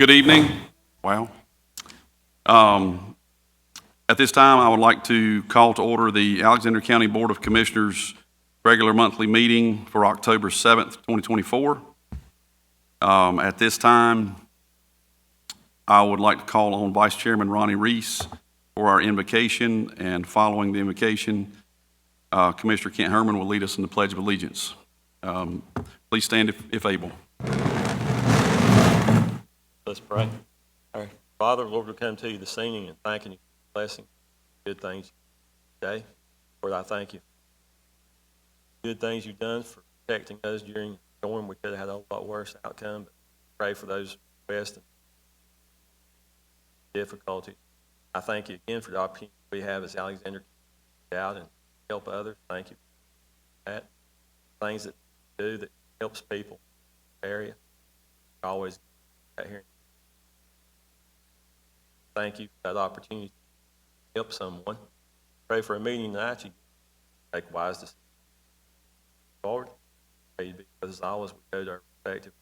Good evening. Wow. At this time, I would like to call to order the Alexander County Board of Commissioners regular monthly meeting for October 7th, 2024. At this time, I would like to call on Vice Chairman Ronnie Reese for our invocation, and following the invocation, Commissioner Kent Herman will lead us in the Pledge of Allegiance. Please stand if able. Let's pray. Our Father, Lord, we come to you this evening and thanking you for blessing good things today. Lord, I thank you for good things you've done for protecting us during the storm. We could have had a lot worse outcome, but pray for those best and difficulties. I thank you again for the opportunity we have as Alexander to get out and help others. Thank you for that. Things that you do that helps people in the area. Always out here. Thank you for that opportunity to help someone. Pray for a meeting tonight. You take wise decisions forward. Pray you be with us all as we go to our respective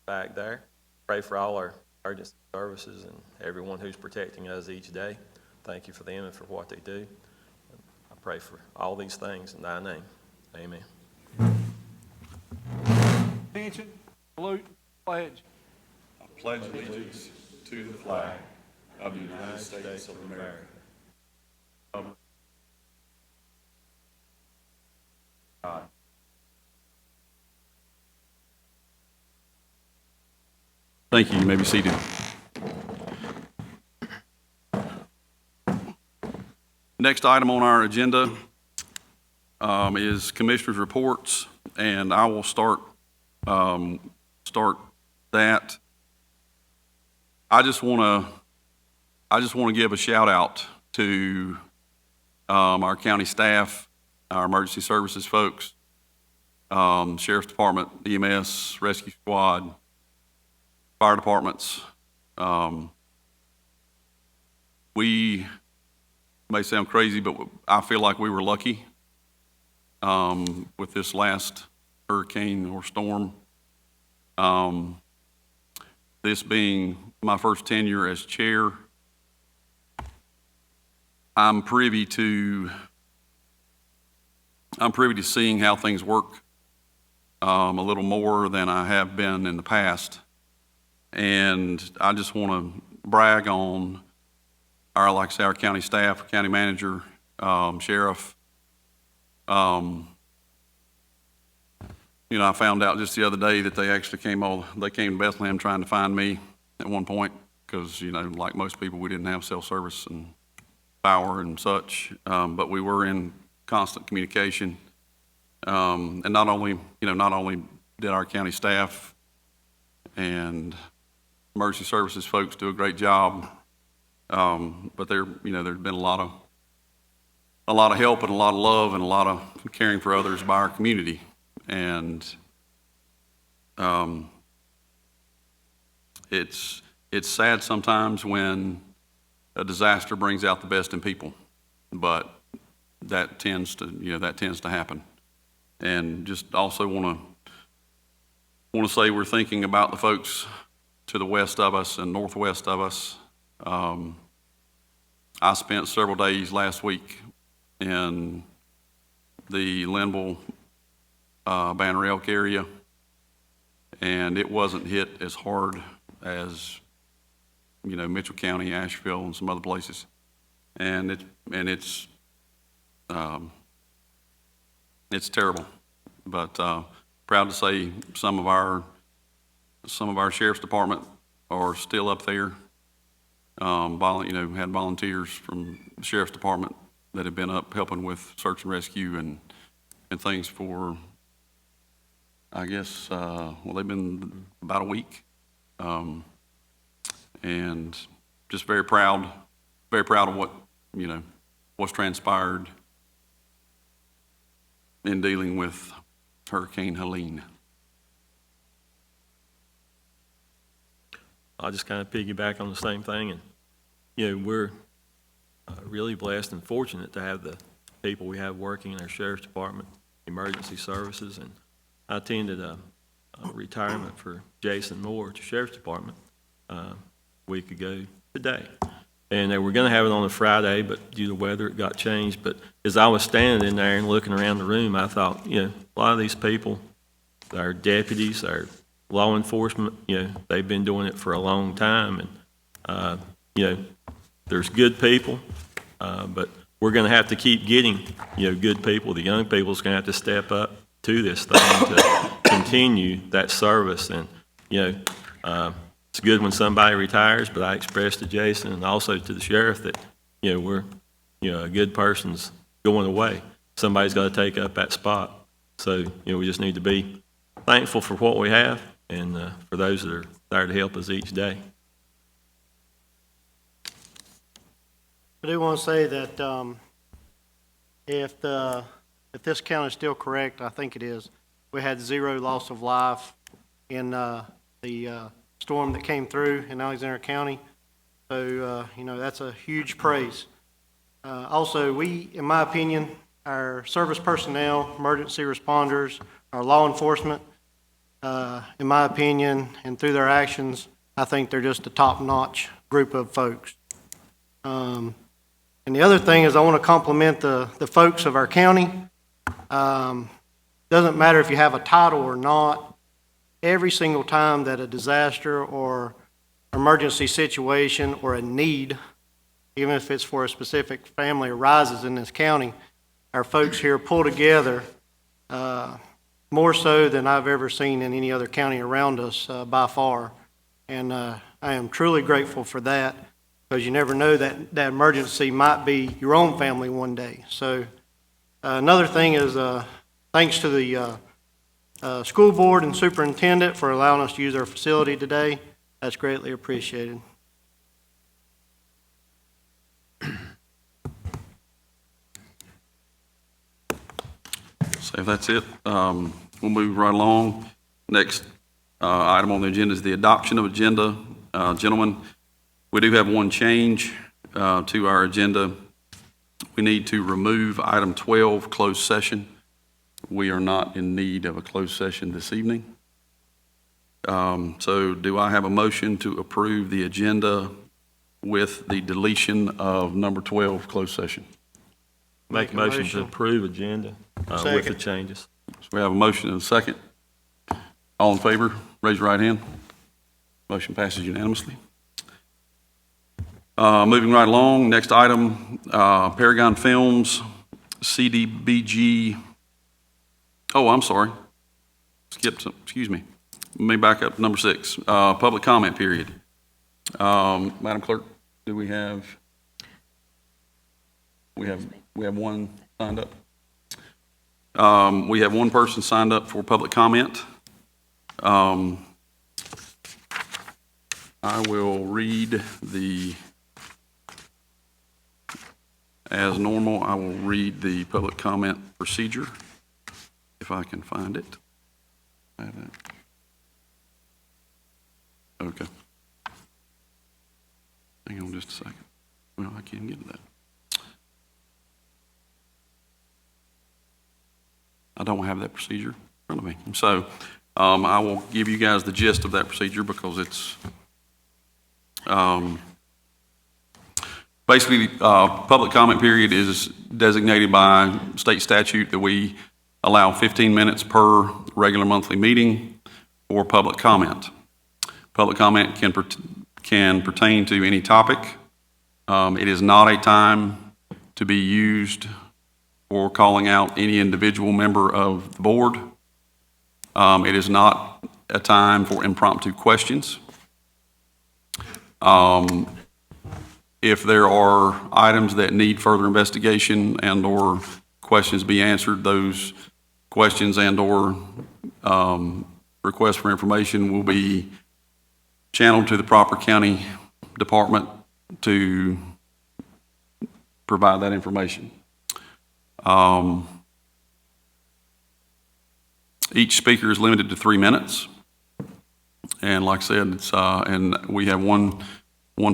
back there. Pray for all our emergency services and everyone who's protecting us each day. Thank you for them and for what they do. I pray for all these things in thy name. Amen. Attention, salute, pledge. I pledge allegiance to the flag of the United States of America. God. Thank you. You may be seated. Next item on our agenda is commissioners' reports, and I will start that. I just want to give a shout out to our county staff, our emergency services folks, Sheriff's Department, EMS, Rescue Squad, fire departments. We may sound crazy, but I feel like we were lucky with this last hurricane or storm. This being my first tenure as chair, I'm privy to seeing how things work a little more than I have been in the past. And I just want to brag on our county staff, county manager, sheriff. I found out just the other day that they actually came to Bethlehem trying to find me at one point because, like most people, we didn't have cell service and power and such, but we were in constant communication. And not only did our county staff and emergency services folks do a great job, but there's been a lot of help and a lot of love and a lot of caring for others by our community. And it's sad sometimes when a disaster brings out the best in people, but that tends to happen. And just also want to say we're thinking about the folks to the west of us and northwest of us. I spent several days last week in the Linville, Banner Elk area, and it wasn't hit as hard as Mitchell County, Asheville, and some other places, and it's terrible. But proud to say some of our sheriff's department are still up there. Had volunteers from the sheriff's department that have been up helping with search and rescue and things for, I guess, they've been about a week. And just very proud of what's transpired in dealing with Hurricane Helene. I'll just kind of piggyback on the same thing. And, we're really blessed and fortunate to have the people we have working in our sheriff's department, emergency services. And I attended retirement for Jason Moore to Sheriff's Department a week ago today. And they were going to have it on a Friday, but due to weather, it got changed. But as I was standing in there and looking around the room, I thought, a lot of these people, our deputies, our law enforcement, they've been doing it for a long time. And, there's good people, but we're going to have to keep getting, good people. The young people's going to have to step up to this thing to continue that service. And, it's good when somebody retires, but I expressed to Jason and also to the sheriff that, we're, a good person's going away. Somebody's got to take up that spot. So, we just need to be thankful for what we have and for those that are there to help us each day. I do want to say that if this count is still correct, I think it is, we had 0 loss of life in the storm that came through in Alexander County. So, that's a huge praise. Also, in my opinion, our service personnel, emergency responders, our law enforcement, in my opinion, and through their actions, I think they're just a top-notch group of folks. And the other thing is I want to compliment the folks of our county. Doesn't matter if you have a title or not. Every single time that a disaster or emergency situation or a need, even if it's for a specific family, arises in this county, our folks here pull together more so than I've ever seen in any other county around us by far. And I am truly grateful for that, because you never know that that emergency might be your own family one day. So another thing is thanks to the school board and superintendent for allowing us to use our facility today. That's greatly appreciated. So if that's it, we'll move right along. Next item on the agenda is the adoption of agenda. Gentlemen, we do have one change to our agenda. We need to remove item 12, closed session. We are not in need of a closed session this evening. So do I have a motion to approve the agenda with the deletion of number 12, closed session? Make a motion to approve agenda with the changes. So we have a motion and a second. All in favor, raise your right hand. Motion passes unanimously. Moving right along, next item, Paragon Films, CDBG. Oh, I'm sorry. Skipped some, excuse me. Let me back up to number 6, public comment period. Madam Clerk, do we have one signed up? We have one person signed up for public comment. I will read as normal, I will read the public comment procedure, if I can find it. I have it. Okay. Hang on just a second. Well, I can't get to that. I don't have that procedure in front of me. So I will give you guys the gist of that procedure, because it's basically public comment period is designated by state statute that we allow 15 minutes per regular monthly meeting for public comment. Public comment can pertain to any topic. It is not a time to be used for calling out any individual member of the board. It is not a time for impromptu questions. If there are items that need further investigation and or questions be answered, those questions and or requests for information will be channeled to the proper county department to provide that information. Each speaker is limited to 3 minutes. And like I said, and we have one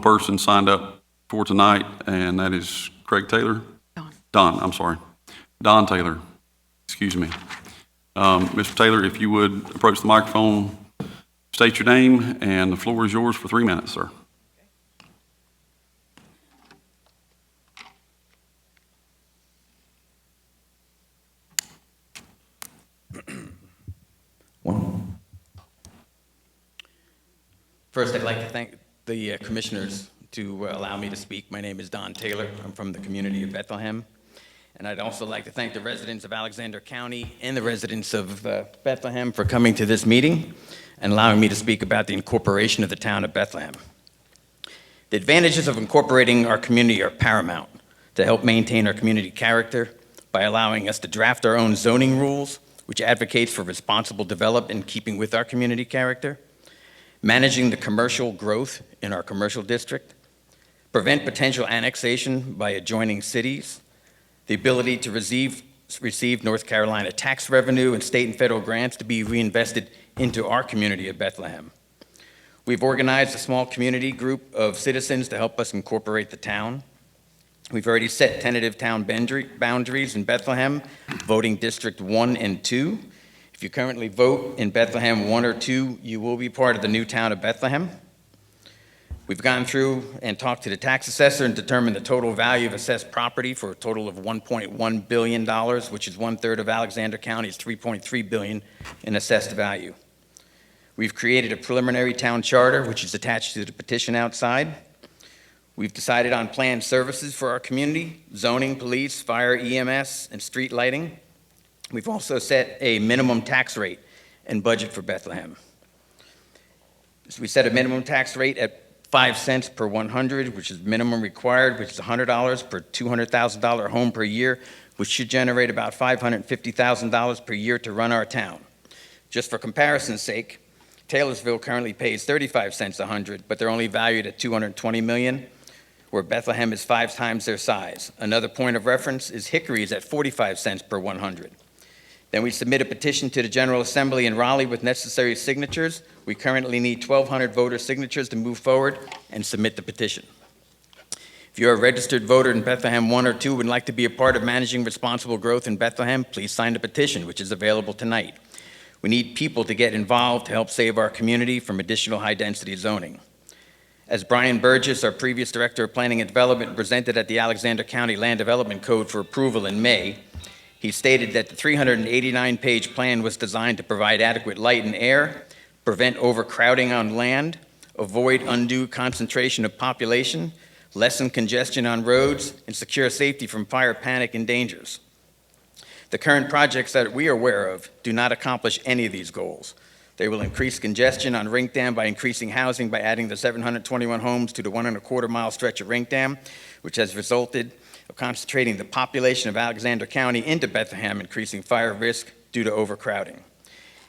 person signed up for tonight, and that is Craig Taylor. Don, I'm sorry. Don Taylor, excuse me. Mr. Taylor, if you would approach the microphone, state your name, and the floor is yours for 3 minutes, sir. First, I'd like to thank the commissioners to allow me to speak. My name is Don Taylor. I'm from the community of Bethlehem. And I'd also like to thank the residents of Alexander County and the residents of Bethlehem for coming to this meeting and allowing me to speak about the incorporation of the town of Bethlehem. The advantages of incorporating our community are paramount to help maintain our community character by allowing us to draft our own zoning rules, which advocates for responsible development in keeping with our community character, managing the commercial growth in our commercial district, prevent potential annexation by adjoining cities, the ability to receive North Carolina tax revenue and state and federal grants to be reinvested into our community of Bethlehem. We've organized a small community group of citizens to help us incorporate the town. We've already set tentative town boundaries in Bethlehem, voting District 1 and 2. If you currently vote in Bethlehem 1 or 2, you will be part of the new town of Bethlehem. We've gone through and talked to the tax assessor and determined the total value of assessed property for a total of $1.1 billion, which is 1/3 of Alexander County's $3.3 billion in assessed value. We've created a preliminary town charter, which is attached to the petition outside. We've decided on planned services for our community: zoning, police, fire, EMS, and street lighting. We've also set a minimum tax rate and budget for Bethlehem. So we set a minimum tax rate at 5 cents per 100, which is minimum required, which is $100 per $200,000 home per year, which should generate about $550,000 per year to run our town. Just for comparison's sake, Taylorsville currently pays 35 cents a 100, but they're only valued at $220 million, where Bethlehem is 5 times their size. Another point of reference is Hickory is at 45 cents per 100. Then we submit a petition to the General Assembly in Raleigh with necessary signatures. We currently need 1,200 voter signatures to move forward and submit the petition. If you're a registered voter in Bethlehem 1 or 2 and would like to be a part of managing responsible growth in Bethlehem, please sign the petition, which is available tonight. We need people to get involved to help save our community from additional high-density zoning. As Brian Burgess, our previous Director of Planning and Development, presented at the Alexander County Land Development Code for approval in May, he stated that the 389-page plan was designed to provide adequate light and air, prevent overcrowding on land, avoid undue concentration of population, lessen congestion on roads, and secure safety from fire, panic, and dangers. The current projects that we are aware of do not accomplish any of these goals. They will increase congestion on Rink Dam by increasing housing by adding the 721 homes to the 1.25-mile stretch of Rink Dam, which has resulted of concentrating the population of Alexander County into Bethlehem, increasing fire risk due to overcrowding.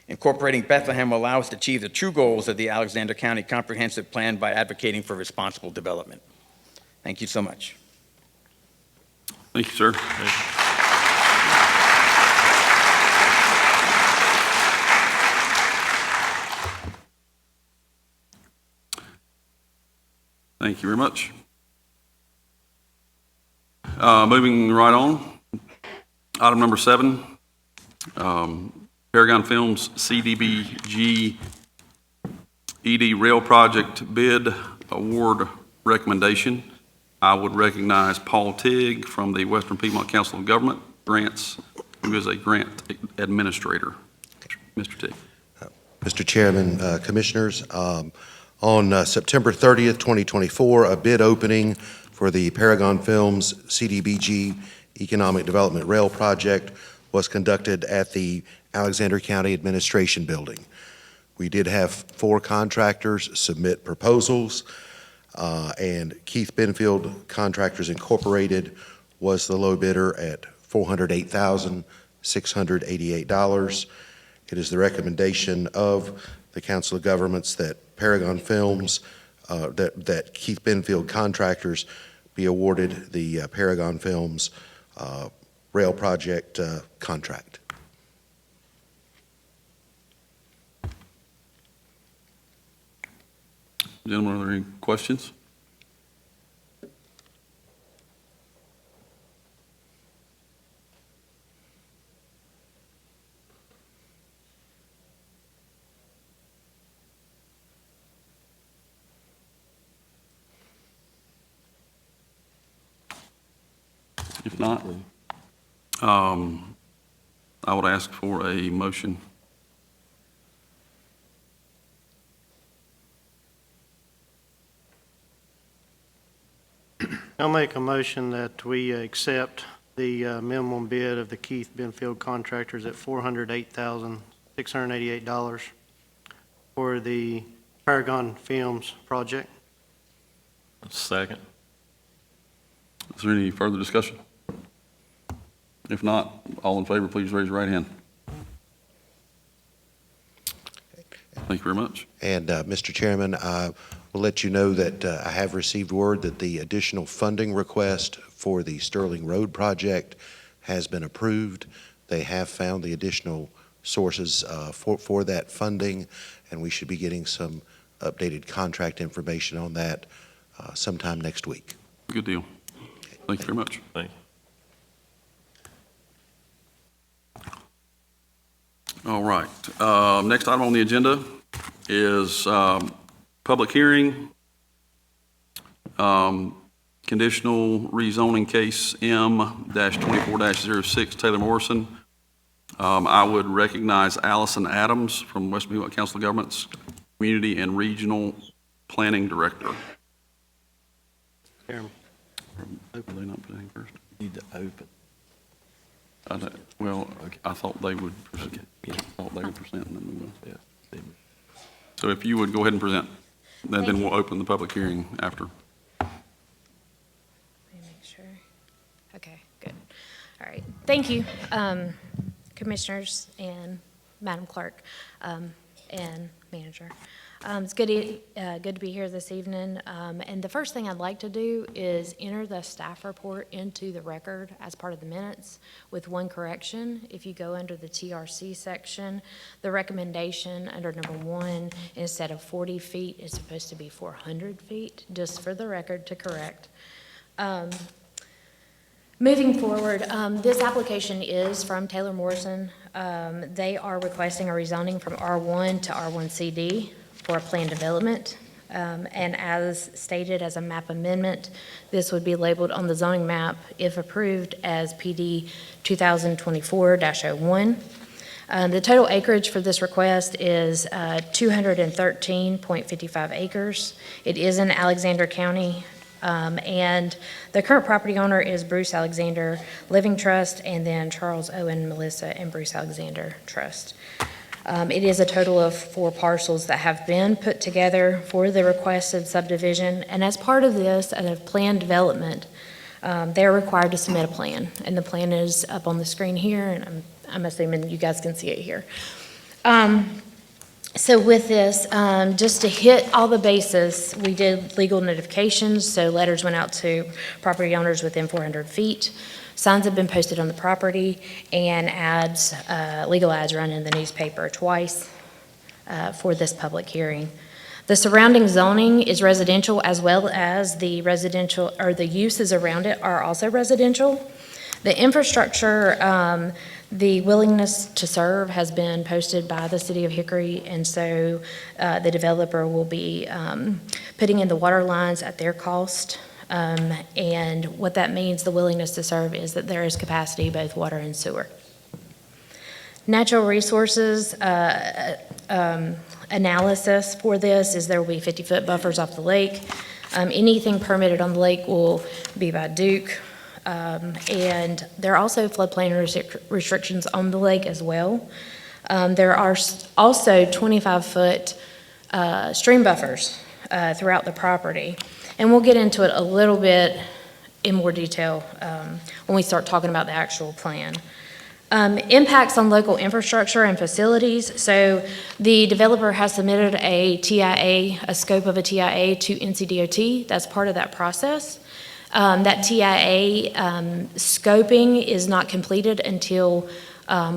Incorporating Bethlehem will allow us to achieve the true goals of the Alexander County Comprehensive Plan by advocating for responsible development. Thank you so much. Thank you, sir. Thank you very much. Moving right on, item number 7, Paragon Films CDBG ED Rail Project Bid Award Recommendation. I would recognize Paul Tigg from the Western Piedmont Council of Government Grants, who is a grant administrator. Mr. Tigg. Mr. Chairman, Commissioners, on September 30th, 2024, a bid opening for the Paragon Films CDBG Economic Development Rail Project was conducted at the Alexander County Administration Building. We did have 4 contractors submit proposals, and Keith Benfield Contractors Incorporated was the low bidder at $408,688. It is the recommendation of the Council of Governments that Paragon Films, that Keith Benfield Contractors be awarded the Paragon Films rail project contract. Gentlemen, are there any questions? If not, I would ask for a motion. I'll make a motion that we accept the minimum bid of the Keith Benfield Contractors at $408,688 for the Paragon Films project. Second. Is there any further discussion? If not, all in favor, please raise your right hand. Thank you very much. And, Mr. Chairman, I will let you know that I have received word that the additional funding request for the Sterling Road project has been approved. They have found the additional sources for that funding, and we should be getting some updated contract information on that sometime next week. Good deal. Thank you very much. Thank you. All right. Next item on the agenda is public hearing, conditional rezoning case M-24-06, Taylor Morrison. I would recognize Allison Adams from West Milwaukee Council of Governments, Community and Regional Planning Director. Chairman. Are they not presenting first? Need to open. Well, I thought they would present, and then we will. Yeah. So if you would go ahead and present, then we'll open the public hearing after. Let me make sure. Okay, good. All right. Thank you, Commissioners and Madam Clerk and Manager. It's good to be here this evening. And the first thing I'd like to do is enter the staff report into the record as part of the minutes with one correction. If you go under the TRC section, the recommendation under number 1, instead of 40 feet, is supposed to be 400 feet, just for the record to correct. Moving forward, this application is from Taylor Morrison. They are requesting a rezoning from R1 to R1CD for a planned development. And as stated as a map amendment, this would be labeled on the zoning map, if approved, as PD 2024-01. The total acreage for this request is 213.55 acres. It is in Alexander County. And the current property owner is Bruce Alexander Living Trust, and then Charles Owen, Melissa, and Bruce Alexander Trust. It is a total of 4 parcels that have been put together for the requested subdivision, and as part of this, a planned development, they're required to submit a plan, and the plan is up on the screen here, and I'm assuming you guys can see it here. So with this, just to hit all the bases, we did legal notifications, so letters went out to property owners within 400 feet. Signs have been posted on the property, and ads, legal ads run in the newspaper twice for this public hearing. The surrounding zoning is residential, as well as the residential, or the uses around it are also residential. The infrastructure, the willingness to serve has been posted by the City of Hickory, and so the developer will be putting in the water lines at their cost. And what that means, the willingness to serve, is that there is capacity, both water and sewer. Natural resources analysis for this is there will be 50-foot buffers off the lake. Anything permitted on the lake will be by Duke. And there are also floodplain restrictions on the lake as well. There are also 25-foot stream buffers throughout the property. And we'll get into it a little bit in more detail when we start talking about the actual plan. Impacts on local infrastructure and facilities. So the developer has submitted a TIA, a scope of a TIA to NCDOT. That's part of that process. That TIA scoping is not completed until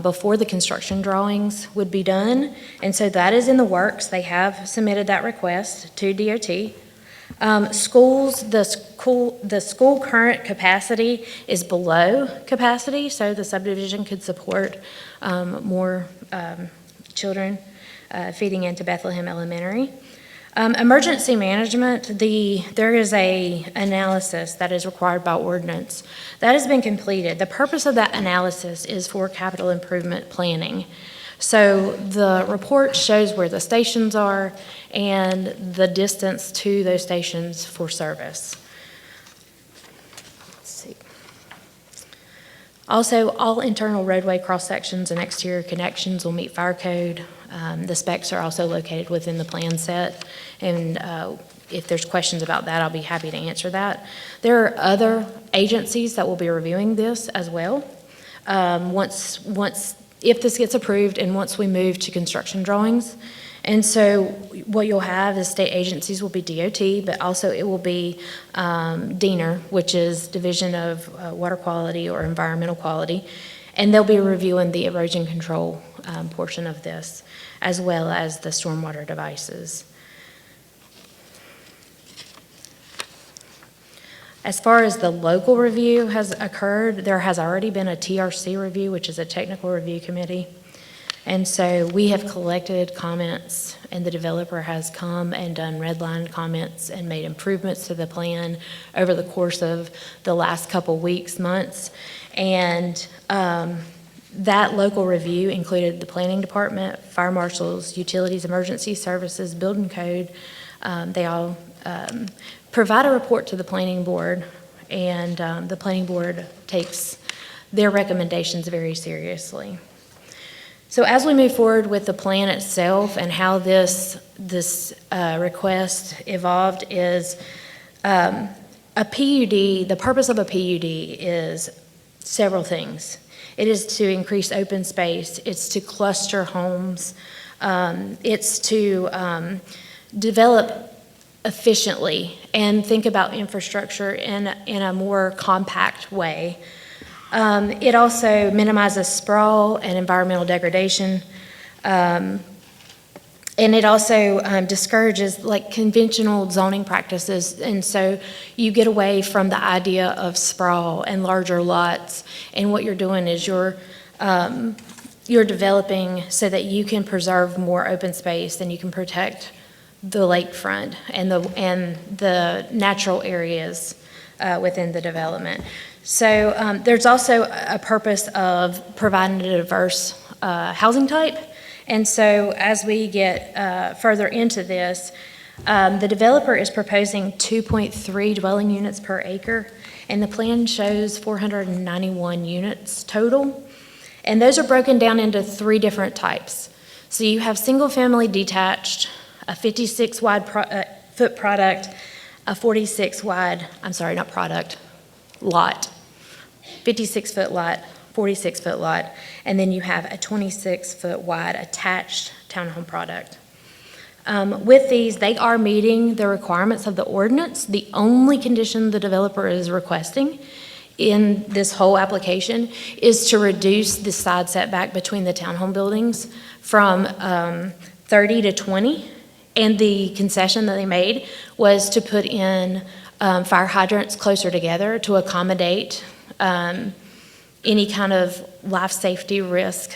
before the construction drawings would be done. And so that is in the works. They have submitted that request to DOT. Schools, the school current capacity is below capacity, so the subdivision could support more children feeding into Bethlehem Elementary. Emergency management, there is a analysis that is required by ordinance. That has been completed. The purpose of that analysis is for capital improvement planning. So the report shows where the stations are and the distance to those stations for service. Let's see. Also, all internal roadway cross-sections and exterior connections will meet fire code. The specs are also located within the plan set, and if there's questions about that, I'll be happy to answer that. There are other agencies that will be reviewing this as well. If this gets approved and once we move to construction drawings. And so what you'll have is state agencies will be DOT, but also it will be DENR, which is Division of Water Quality or Environmental Quality, and they'll be reviewing the erosion control portion of this, as well as the stormwater devices. As far as the local review has occurred, there has already been a TRC review, which is a technical review committee. And so we have collected comments, and the developer has come and done redline comments and made improvements to the plan over the course of the last couple weeks, months. And that local review included the planning department, fire marshals, utilities, emergency services, building code. They all provide a report to the planning board, and the planning board takes their recommendations very seriously. So as we move forward with the plan itself and how this request evolved is a PUD, the purpose of a PUD is several things. It is to increase open space, it's to cluster homes, it's to develop efficiently and think about infrastructure in a more compact way. It also minimizes sprawl and environmental degradation. And it also discourages like conventional zoning practices. And so you get away from the idea of sprawl and larger lots. And what you're doing is you're developing so that you can preserve more open space and you can protect the lakefront and the natural areas within the development. So there's also a purpose of providing a diverse housing type. And so as we get further into this, the developer is proposing 2.3 dwelling units per acre, and the plan shows 491 units total. And those are broken down into 3 different types. So you have single-family detached, a 56 wide foot product, a 46 wide, lot, 56 foot lot, 46 foot lot, and then you have a 26 foot wide attached townhome product. With these, they are meeting the requirements of the ordinance. The only condition the developer is requesting in this whole application is to reduce the side setback between the townhome buildings from 30 to 20. And the concession that they made was to put in fire hydrants closer together to accommodate any kind of life safety risk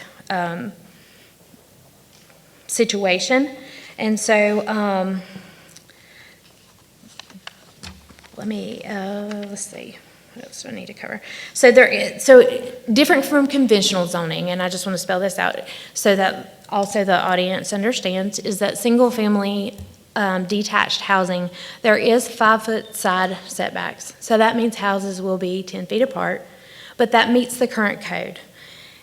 situation. And so let's see. What else do I need to cover? So different from conventional zoning, and I just want to spell this out so that also the audience understands, is that single-family detached housing, there is 5-foot side setbacks. So that means houses will be 10 feet apart, but that meets the current code.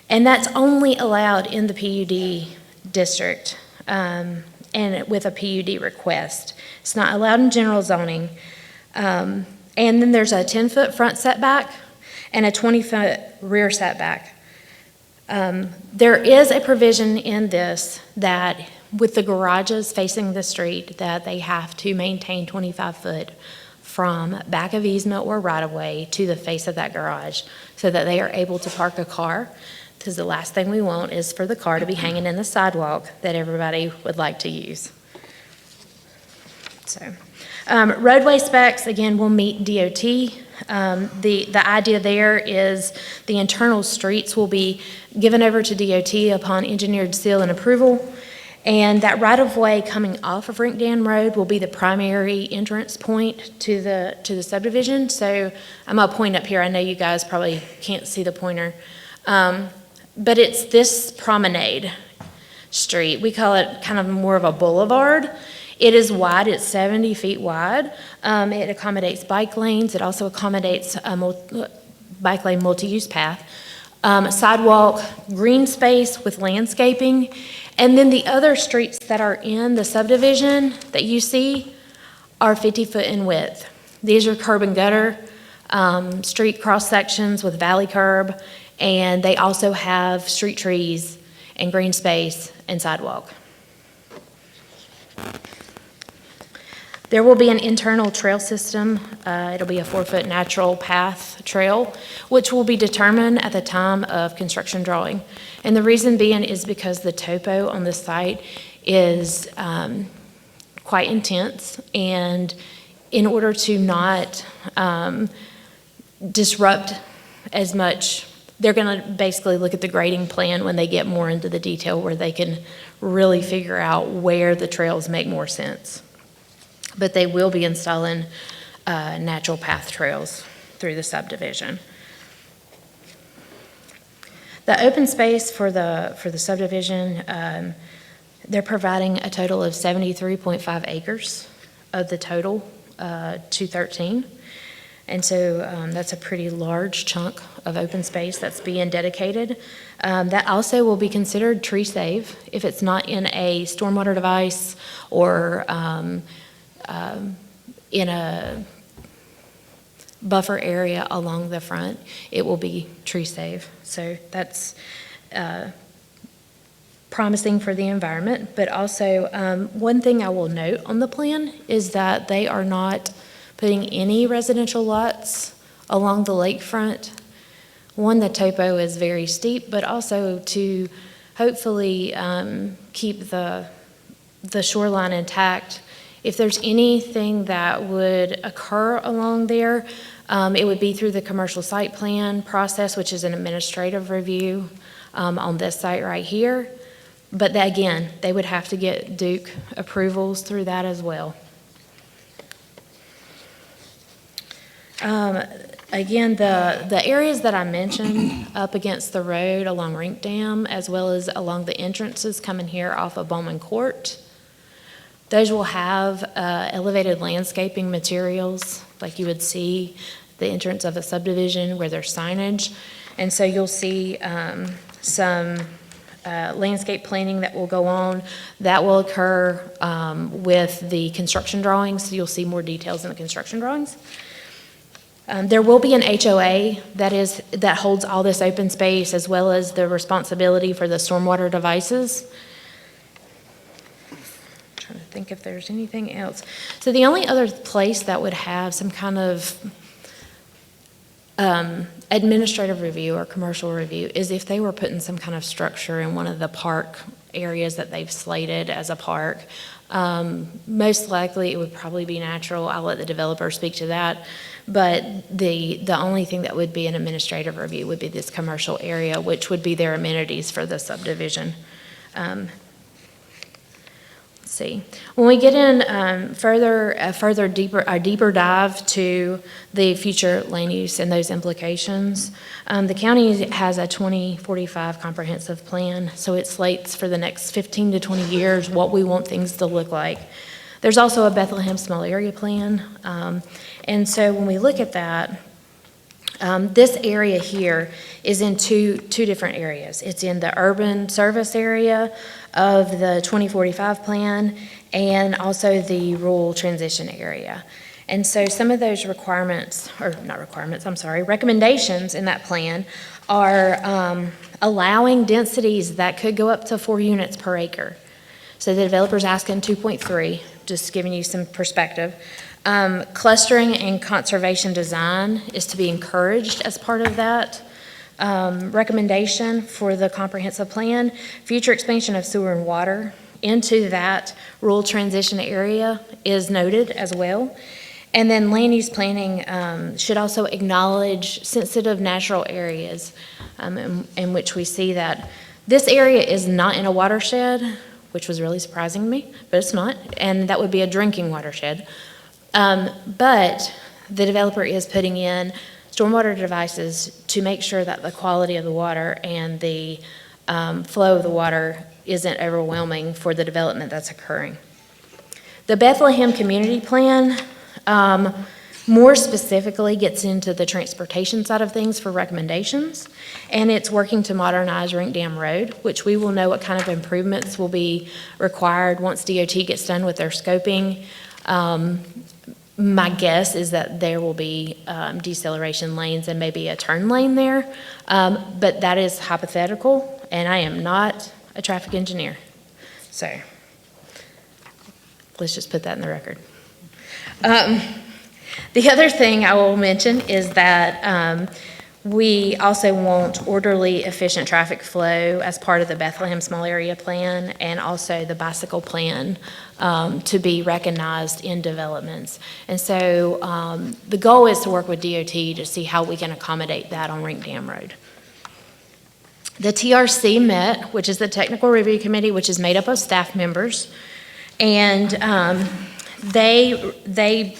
And that's only allowed in the PUD district and with a PUD request. It's not allowed in general zoning. And then there's a 10-foot front setback and a 20-foot rear setback. There is a provision in this that with the garages facing the street that they have to maintain 25 foot from back of easement or right of way to the face of that garage so that they are able to park a car, because the last thing we want is for the car to be hanging in the sidewalk that everybody would like to use. So roadway specs, again, will meet DOT. The idea there is the internal streets will be given over to DOT upon engineered seal and approval, And that right-of-way coming off of Rink Dam Road will be the primary entrance point to the subdivision. So I'm gonna point up here. I know you guys probably can't see the pointer. But it's this promenade street. We call it kind of more of a boulevard. It is wide, it's 70 feet wide. It accommodates bike lanes. It also accommodates a bike lane multi-use path. Sidewalk, green space with landscaping. And then the other streets that are in the subdivision that you see are 50 foot in width. These are curb and gutter, street cross sections with valley curb, and they also have street trees and green space and sidewalk. There will be an internal trail system. It'll be a 4-foot natural path trail, which will be determined at the time of construction drawing. And the reason being is because the topo on the site is quite intense, and in order to not disrupt as much, they're going to basically look at the grading plan when they get more into the detail, where they can really figure out where the trails make more sense. But they will be installing natural path trails through the subdivision. The open space for the subdivision, they're providing a total of 73.5 acres of the total 213. And so that's a pretty large chunk of open space that's being dedicated. That also will be considered tree safe if it's not in a stormwater device or in a buffer area along the front. It will be tree safe. So that's promising for the environment. But also, one thing I will note on the plan is that they are not putting any residential lots along the lakefront. One, the topo is very steep, but also to hopefully keep the shoreline intact. If there's anything that would occur along there, it would be through the commercial site plan process, which is an administrative review on this site right here. But again, they would have to get Duke approvals through that as well. Again, the areas that I mentioned up against the road along Rink Dam, as well as along the entrances coming here off of Bowman Court, those will have elevated landscaping materials like you would see the entrance of a subdivision where there's signage. And so you'll see some landscape planning that will go on. That will occur with the construction drawings, so you'll see more details in the construction drawings. There will be an HOA that holds all this open space, as well as the responsibility for the stormwater devices. I'm trying to think if there's anything else. So the only other place that would have some kind of administrative review or commercial review is if they were putting some kind of structure in one of the park areas that they've slated as a park. Most likely it would probably be natural. I'll let the developer speak to that. But the only thing that would be an administrative review would be this commercial area, which would be their amenities for the subdivision. Let's see. When we get in a deeper dive to the future land use and those implications, the county has a 2045 comprehensive plan, so it slates for the next 15 to 20 years what we want things to look like. There's also a Bethlehem small area plan, and so when we look at that, this area here is in two different areas. It's in the urban service area of the 2045 plan and also the rural transition area. And so some of those recommendations in that plan are allowing densities that could go up to 4 units per acre. So the developer's asking 2.3, just giving you some perspective. Clustering and conservation design is to be encouraged as part of that recommendation for the comprehensive plan. Future expansion of sewer and water into that rural transition area is noted as well. And then land use planning should also acknowledge sensitive natural areas in which we see that this area is not in a watershed, which was really surprising to me, but it's not, and that would be a drinking watershed. But the developer is putting in stormwater devices to make sure that the quality of the water and the flow of the water isn't overwhelming for the development that's occurring. The Bethlehem Community Plan more specifically gets into the transportation side of things for recommendations, and it's working to modernize Rink Dam Road, which we will know what kind of improvements will be required once DOT gets done with their scoping. My guess is that there will be deceleration lanes and maybe a turn lane there, but that is hypothetical, and I am not a traffic engineer. So let's just put that in the record. The other thing I will mention is that we also want orderly, efficient traffic flow as part of the Bethlehem Small Area Plan and also the bicycle plan to be recognized in developments. And so the goal is to work with DOT to see how we can accommodate that on Rink Dam Road. The TRC met, which is the Technical Review Committee, which is made up of staff members, and they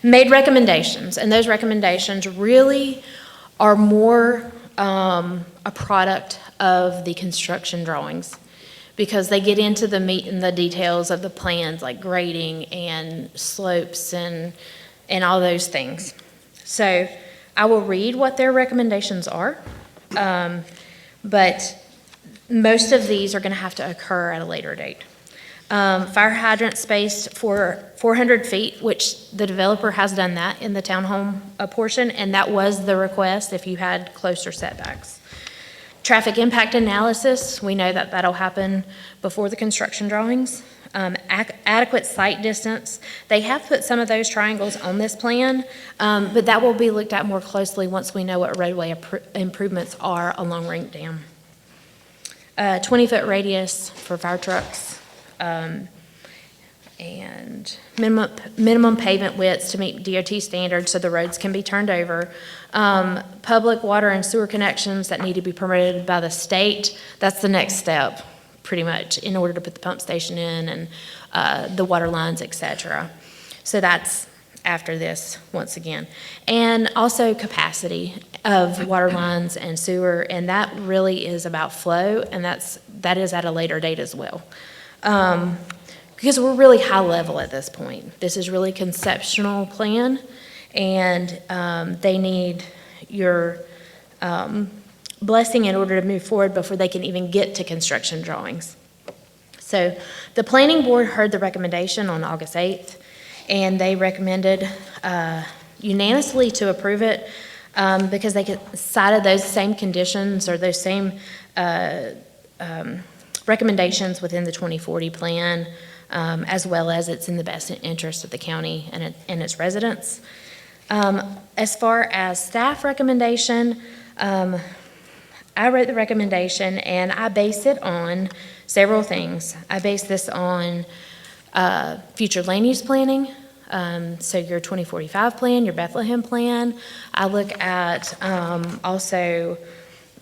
made recommendations, and those recommendations really are more a product of the construction drawings, because they get into the meat and the details of the plans, like grading and slopes and all those things. So I will read what their recommendations are, but most of these are going to have to occur at a later date. Fire hydrant spaced for 400 feet, which the developer has done that in the townhome portion, and that was the request if you had closer setbacks. Traffic impact analysis, we know that that'll happen before the construction drawings. Adequate site distance, they have put some of those triangles on this plan, but that will be looked at more closely once we know what roadway improvements are along Rink Dam. 20-foot radius for fire trucks. And minimum pavement widths to meet DOT standards so the roads can be turned over. Public water and sewer connections that need to be permitted by the state. That's the next step, pretty much, in order to put the pump station in and the water lines, et cetera. So that's after this, once again. And also capacity of water lines and sewer, and that really is about flow, and that is at a later date as well. Because we're really high level at this point. This is really conceptual plan, and they need your blessing in order to move forward before they can even get to construction drawings. So the planning board heard the recommendation on August 8th, and they recommended unanimously to approve it because they cited those same conditions or those same recommendations within the 2040 plan, as well as it's in the best interest of the county and its residents. As far as staff recommendation, I wrote the recommendation and I base it on several things. I base this on future land use planning, so your 2045 plan, your Bethlehem plan. I look at also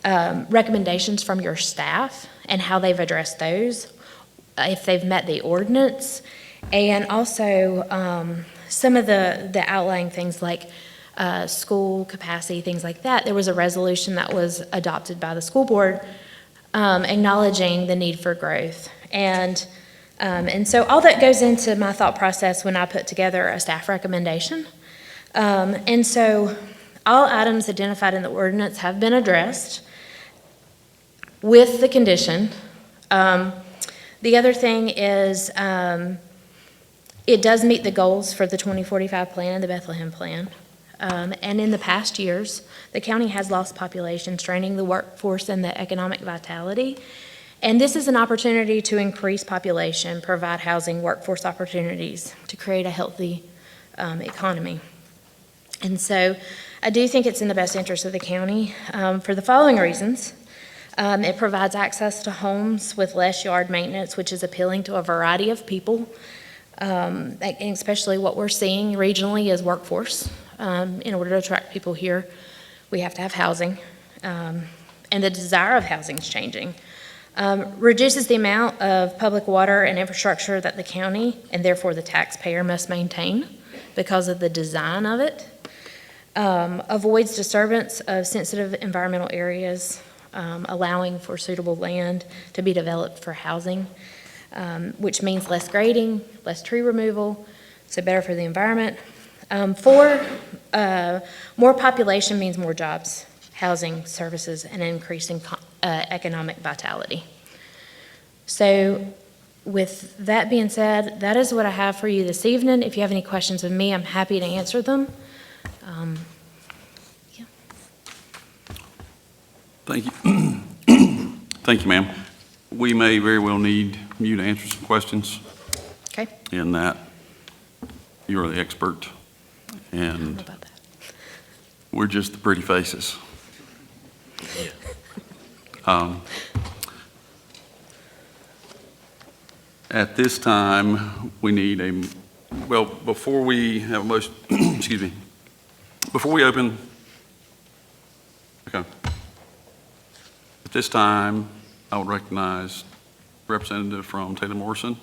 recommendations from your staff and how they've addressed those, if they've met the ordinance, and also some of the outlying things like school capacity, things like that. There was a resolution that was adopted by the school board acknowledging the need for growth. And so all that goes into my thought process when I put together a staff recommendation. And so all items identified in the ordinance have been addressed with the condition. The other thing is it does meet the goals for the 2045 plan and the Bethlehem plan. And in the past years, the county has lost population, straining the workforce and the economic vitality. And this is an opportunity to increase population, provide housing, workforce opportunities, to create a healthy economy. And so I do think it's in the best interest of the county for the following reasons. It provides access to homes with less yard maintenance, which is appealing to a variety of people, and especially what we're seeing regionally is workforce. In order to attract people here, we have to have housing, and the desire of housing is changing. Reduces the amount of public water and infrastructure that the county, and therefore the taxpayer, must maintain because of the design of it. Avoids disturbance of sensitive environmental areas, allowing for suitable land to be developed for housing, which means less grading, less tree removal, so better for the environment. More population means more jobs, housing, services, and increasing economic vitality. So with that being said, that is what I have for you this evening. If you have any questions of me, I'm happy to answer them. Yeah. Thank you. Thank you, ma'am. We may very well need you to answer some questions Okay. in that you're the expert I don't know and about that. we're just the pretty faces. Um, At this time, we need before we have a motion, excuse me, before we open, okay. At this time, I would recognize representative from Taylor Morrison.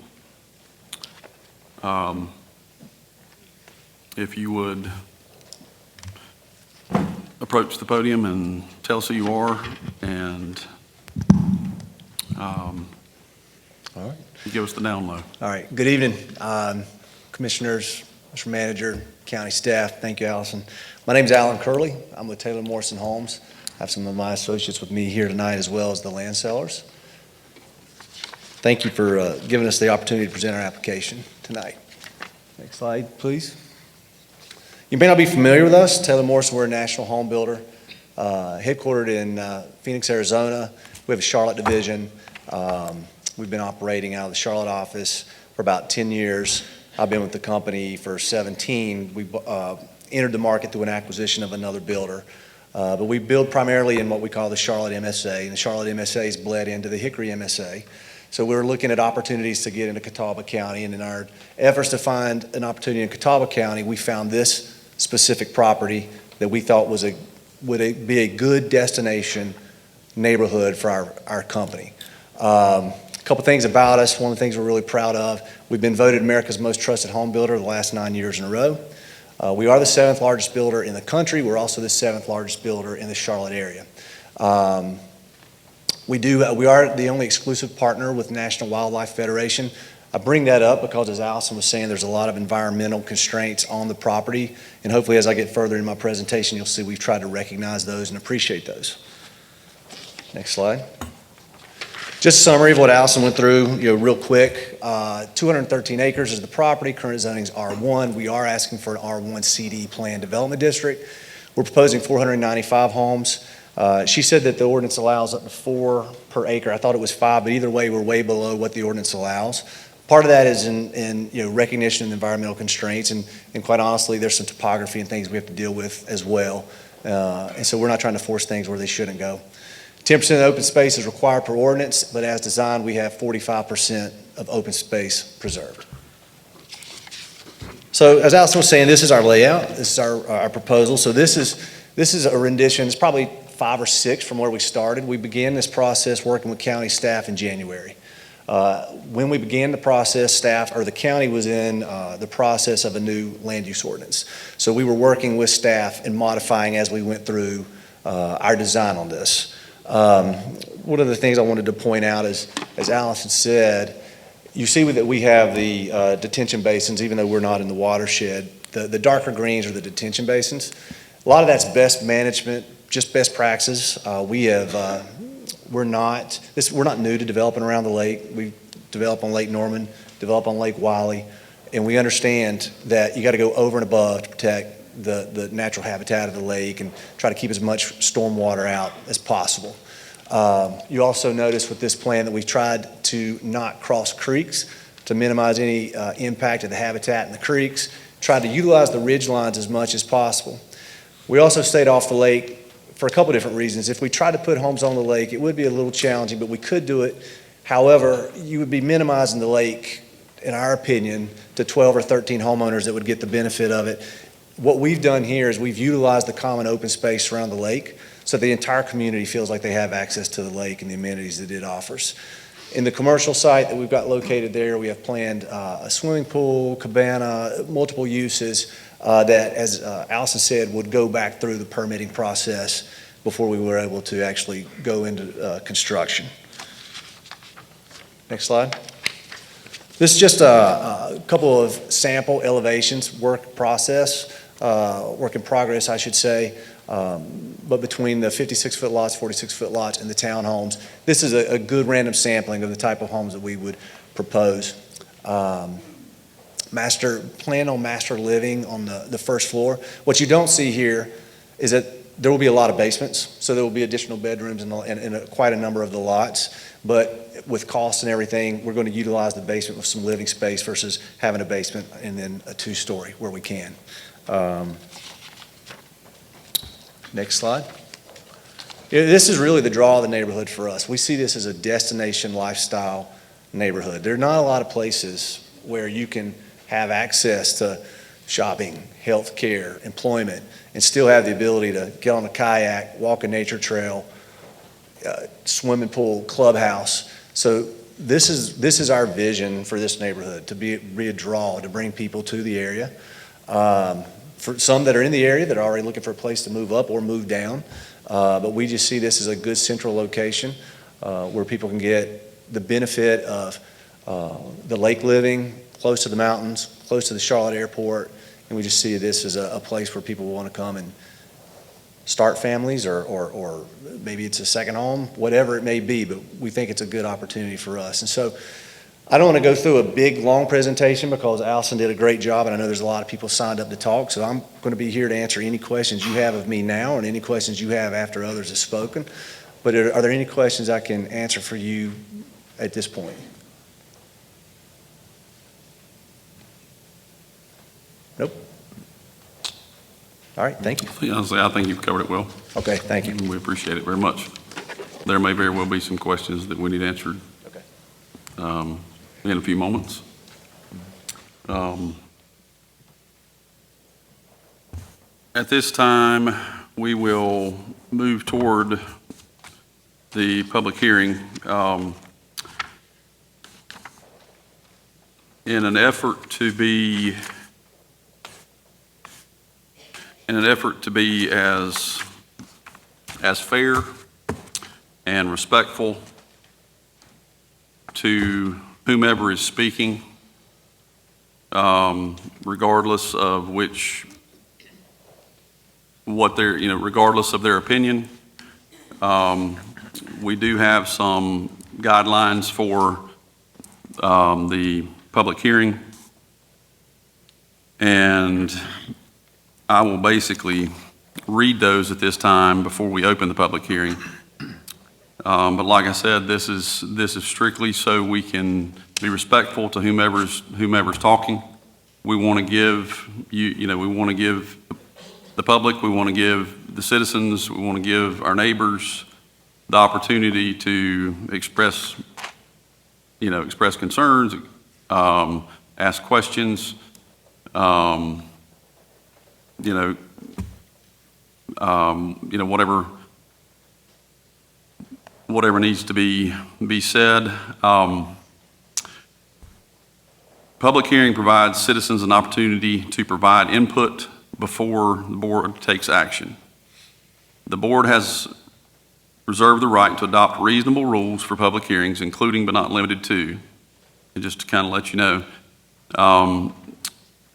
If you would approach the podium and tell us who you are and All right. give us the down low. All right. Good evening, Commissioners, Mr. Manager, County staff. Thank you, Allison. My name's Alan Curley. I'm with Taylor Morrison Homes. I have some of my associates with me here tonight as well as the land sellers. Thank you for giving us the opportunity to present our application tonight. Next slide, please. You may not be familiar with us. Taylor Morrison, we're a national home builder, headquartered in Phoenix, Arizona. We have a Charlotte division. We've been operating out of the Charlotte office for about 10 years. I've been with the company for 17. We entered the market through an acquisition of another builder. But we build primarily in what we call the Charlotte MSA, and the Charlotte MSA is bled into the Hickory MSA. So we're looking at opportunities to get into Catawba County, and in our efforts to find an opportunity in Catawba County, we found this specific property that we thought would be a good destination neighborhood for our company. A couple things about us. One of the things we're really proud of, we've been voted America's most trusted home builder the last 9 years in a row. We are the 7th largest builder in the country. We're also the 7th largest builder in the Charlotte area. We are the only exclusive partner with National Wildlife Federation. I bring that up because, as Allison was saying, there's a lot of environmental constraints on the property, and hopefully as I get further in my presentation, you'll see we've tried to recognize those and appreciate those. Next slide. Just a summary of what Allison went through, real quick. 213 acres is the property. Current zoning is R1. We are asking for an R1 CD plan development district. We're proposing 495 homes. She said that the ordinance allows up to 4 per acre. I thought it was 5, but either way, we're way below what the ordinance allows. Part of that is in recognition of environmental constraints, and quite honestly, there's some topography and things we have to deal with as well. And so we're not trying to force things where they shouldn't go. 10% of open space is required per ordinance, but as designed, we have 45% of open space preserved. So as Allison was saying, this is our layout. This is our proposal. So this is a rendition. It's probably 5 or 6 from where we started. We began this process working with county staff in January. When we began the process, the county was in the process of a new land use ordinance. So we were working with staff and modifying as we went through our design on this. One of the things I wanted to point out is, as Allison said, you see that we have the detention basins, even though we're not in the watershed. The darker greens are the detention basins. A lot of that's best management, just best practices. We're not new to developing around the lake. We develop on Lake Norman, develop on Lake Wiley, and we understand that you got to go over and above to protect the natural habitat of the lake and try to keep as much stormwater out as possible. You also notice with this plan that we've tried to not cross creeks to minimize any impact of the habitat in the creeks, tried to utilize the ridge lines as much as possible. We also stayed off the lake for a couple different reasons. If we tried to put homes on the lake, it would be a little challenging, but we could do it. However, you would be minimizing the lake, in our opinion, to 12 or 13 homeowners that would get the benefit of it. What we've done here is we've utilized the common open space around the lake. so the entire community feels like they have access to the lake and the amenities that it offers. In the commercial site that we've got located there, we have planned a swimming pool, cabana, multiple uses that, as Allison said, would go back through the permitting process before we were able to actually go into construction. Next slide. This is just a couple of sample elevations, work in progress, I should say. But between the 56-foot lots, 46-foot lots, and the townhomes, this is a good random sampling of the type of homes that we would propose. Plan on master living on the first floor. What you don't see here is that there will be a lot of basements, so there will be additional bedrooms in quite a number of the lots. But with costs and everything, we're going to utilize the basement with some living space versus having a basement and then a two-story where we can. Next slide. This is really the draw of the neighborhood for us. We see this as a destination lifestyle neighborhood. There are not a lot of places where you can have access to shopping, health care, employment, and still have the ability to get on a kayak, walk a nature trail, swimming pool, clubhouse. So this is our vision for this neighborhood, to be a draw, to bring people to the area. For some that are in the area that are already looking for a place to move up or move down. But we just see this as a good central location where people can get the benefit of the lake living, close to the mountains, close to the Charlotte airport. And we just see this as a place where people want to come and start families or maybe it's a second home, whatever it may be. But we think it's a good opportunity for us. And so I don't want to go through a big, long presentation because Allison did a great job, and I know there's a lot of people signed up to talk, so I'm going to be here to answer any questions you have of me now and any questions you have after others have spoken. But are there any questions I can answer for you at this point? Nope. All right, thank you. Honestly, I think you've covered it well. Okay, thank you. And we appreciate it very much. There may very well be some questions that we need answered. Okay. In a few moments. At this time, we will move toward the public hearing. In an effort to be as fair and respectful to whomever is speaking, regardless of regardless of their opinion. We do have some guidelines for the public hearing, and I will basically read those at this time before we open the public hearing. But like I said, this is strictly so we can be respectful to whomever's talking. We want to give we want to give the public, we want to give the citizens, we want to give our neighbors the opportunity to express concerns, ask questions, whatever needs to be said. Public hearing provides citizens an opportunity to provide input before the board takes action. The board has reserved the right to adopt reasonable rules for public hearings, including but not limited to, and just to kind of let you know,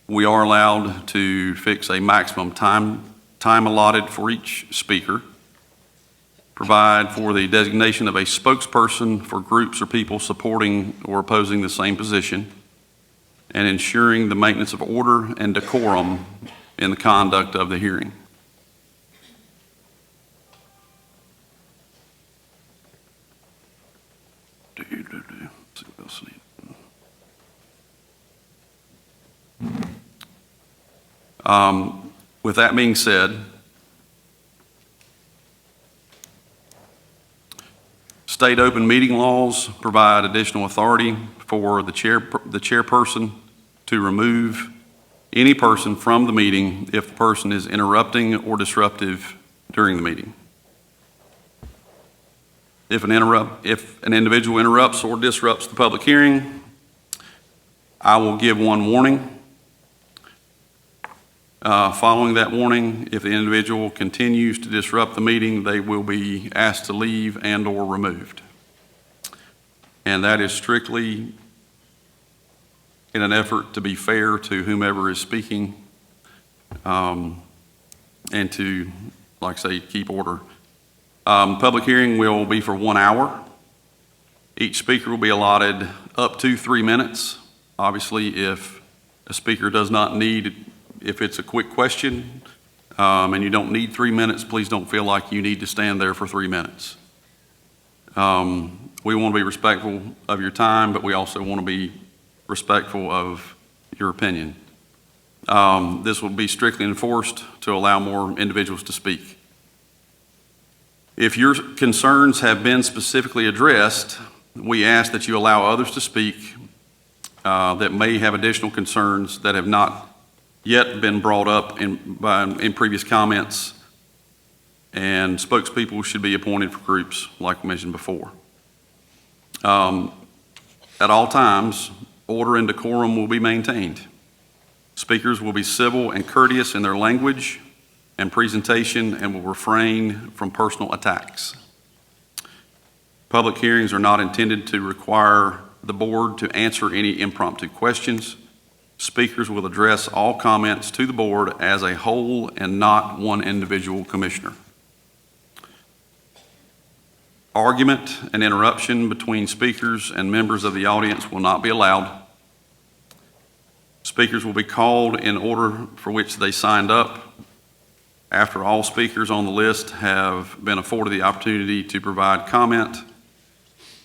we are allowed to fix a maximum time allotted for each speaker, provide for the designation of a spokesperson for groups or people supporting or opposing the same position, and ensuring the maintenance of order and decorum in the conduct of the hearing. See what else I need. With that being said, state open meeting laws provide additional authority for the chairperson to remove any person from the meeting if the person is interrupting or disruptive during the meeting. If an individual interrupts or disrupts the public hearing, I will give one warning. Following that warning, if the individual continues to disrupt the meeting, they will be asked to leave and/or removed. And that is strictly in an effort to be fair to whomever is speaking, and to, like I say, keep order. Public hearing will be for 1 hour. Each speaker will be allotted up to 3 minutes. Obviously, if a speaker does not need, if it's a quick question, and you don't need 3 minutes, please don't feel like you need to stand there for 3 minutes. We want to be respectful of your time, but we also want to be respectful of your opinion. This will be strictly enforced to allow more individuals to speak. If your concerns have been specifically addressed, we ask that you allow others to speak that may have additional concerns that have not yet been brought up in previous comments, and spokespeople should be appointed for groups like mentioned before. At all times, order and decorum will be maintained. Speakers will be civil and courteous in their language and presentation and will refrain from personal attacks. Public hearings are not intended to require the board to answer any impromptu questions. Speakers will address all comments to the board as a whole and not one individual commissioner. Argument and interruption between speakers and members of the audience will not be allowed. Speakers will be called in order for which they signed up. After all speakers on the list have been afforded the opportunity to provide comment,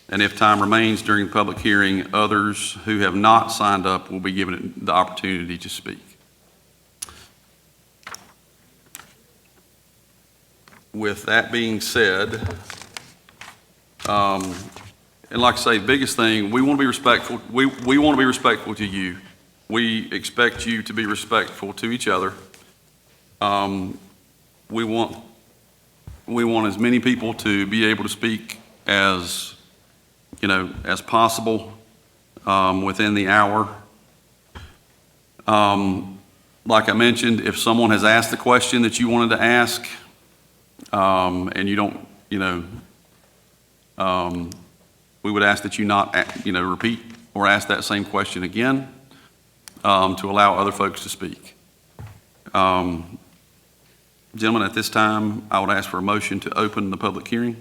and if time remains during the public hearing, others who have not signed up will be given the opportunity to speak. With that being said, and like I say, the biggest thing, we want to be respectful. We want to be respectful to you. We expect you to be respectful to each other. We want as many people to be able to speak as possible within the hour. Like I mentioned, if someone has asked the question that you wanted to ask, and you don't, we would ask that you not, repeat or ask that same question again, to allow other folks to speak. Gentlemen, at this time, I would ask for a motion to open the public hearing.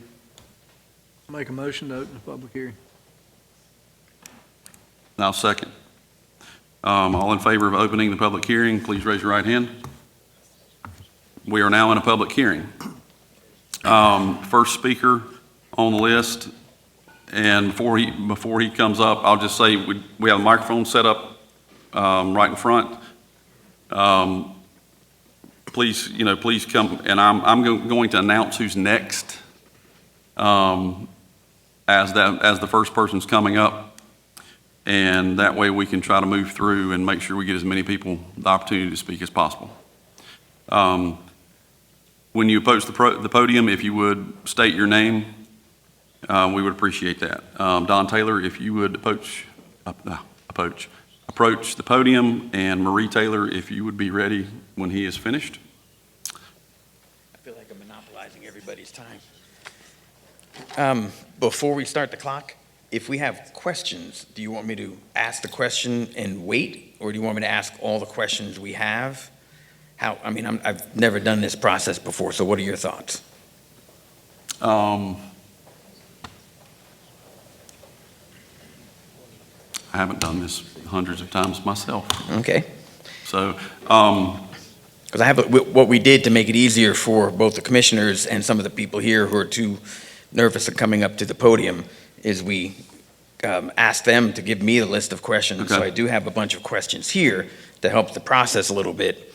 Make a motion to open the public hearing. Now, second. All in favor of opening the public hearing, please raise your right hand. We are now in a public hearing. First speaker on the list, and before he comes up, I'll just say we have a microphone set up right in front. Please come, and I'm going to announce who's next as the first person's coming up, and that way we can try to move through and make sure we get as many people the opportunity to speak as possible. When you approach the podium, if you would state your name, we would appreciate that. Don Taylor, if you would approach the podium, and Marie Taylor, if you would be ready when he is finished. I feel like I'm monopolizing everybody's time. Before we start the clock, if we have questions, do you want me to ask the question and wait, or do you want me to ask all the questions we have? I've never done this process before, so what are your thoughts? I haven't done this hundreds of times myself. Okay. So, Because what we did to make it easier for both the commissioners and some of the people here who are too nervous of coming up to the podium is we asked them to give me the list of questions. Okay. So I do have a bunch of questions here to help the process a little bit.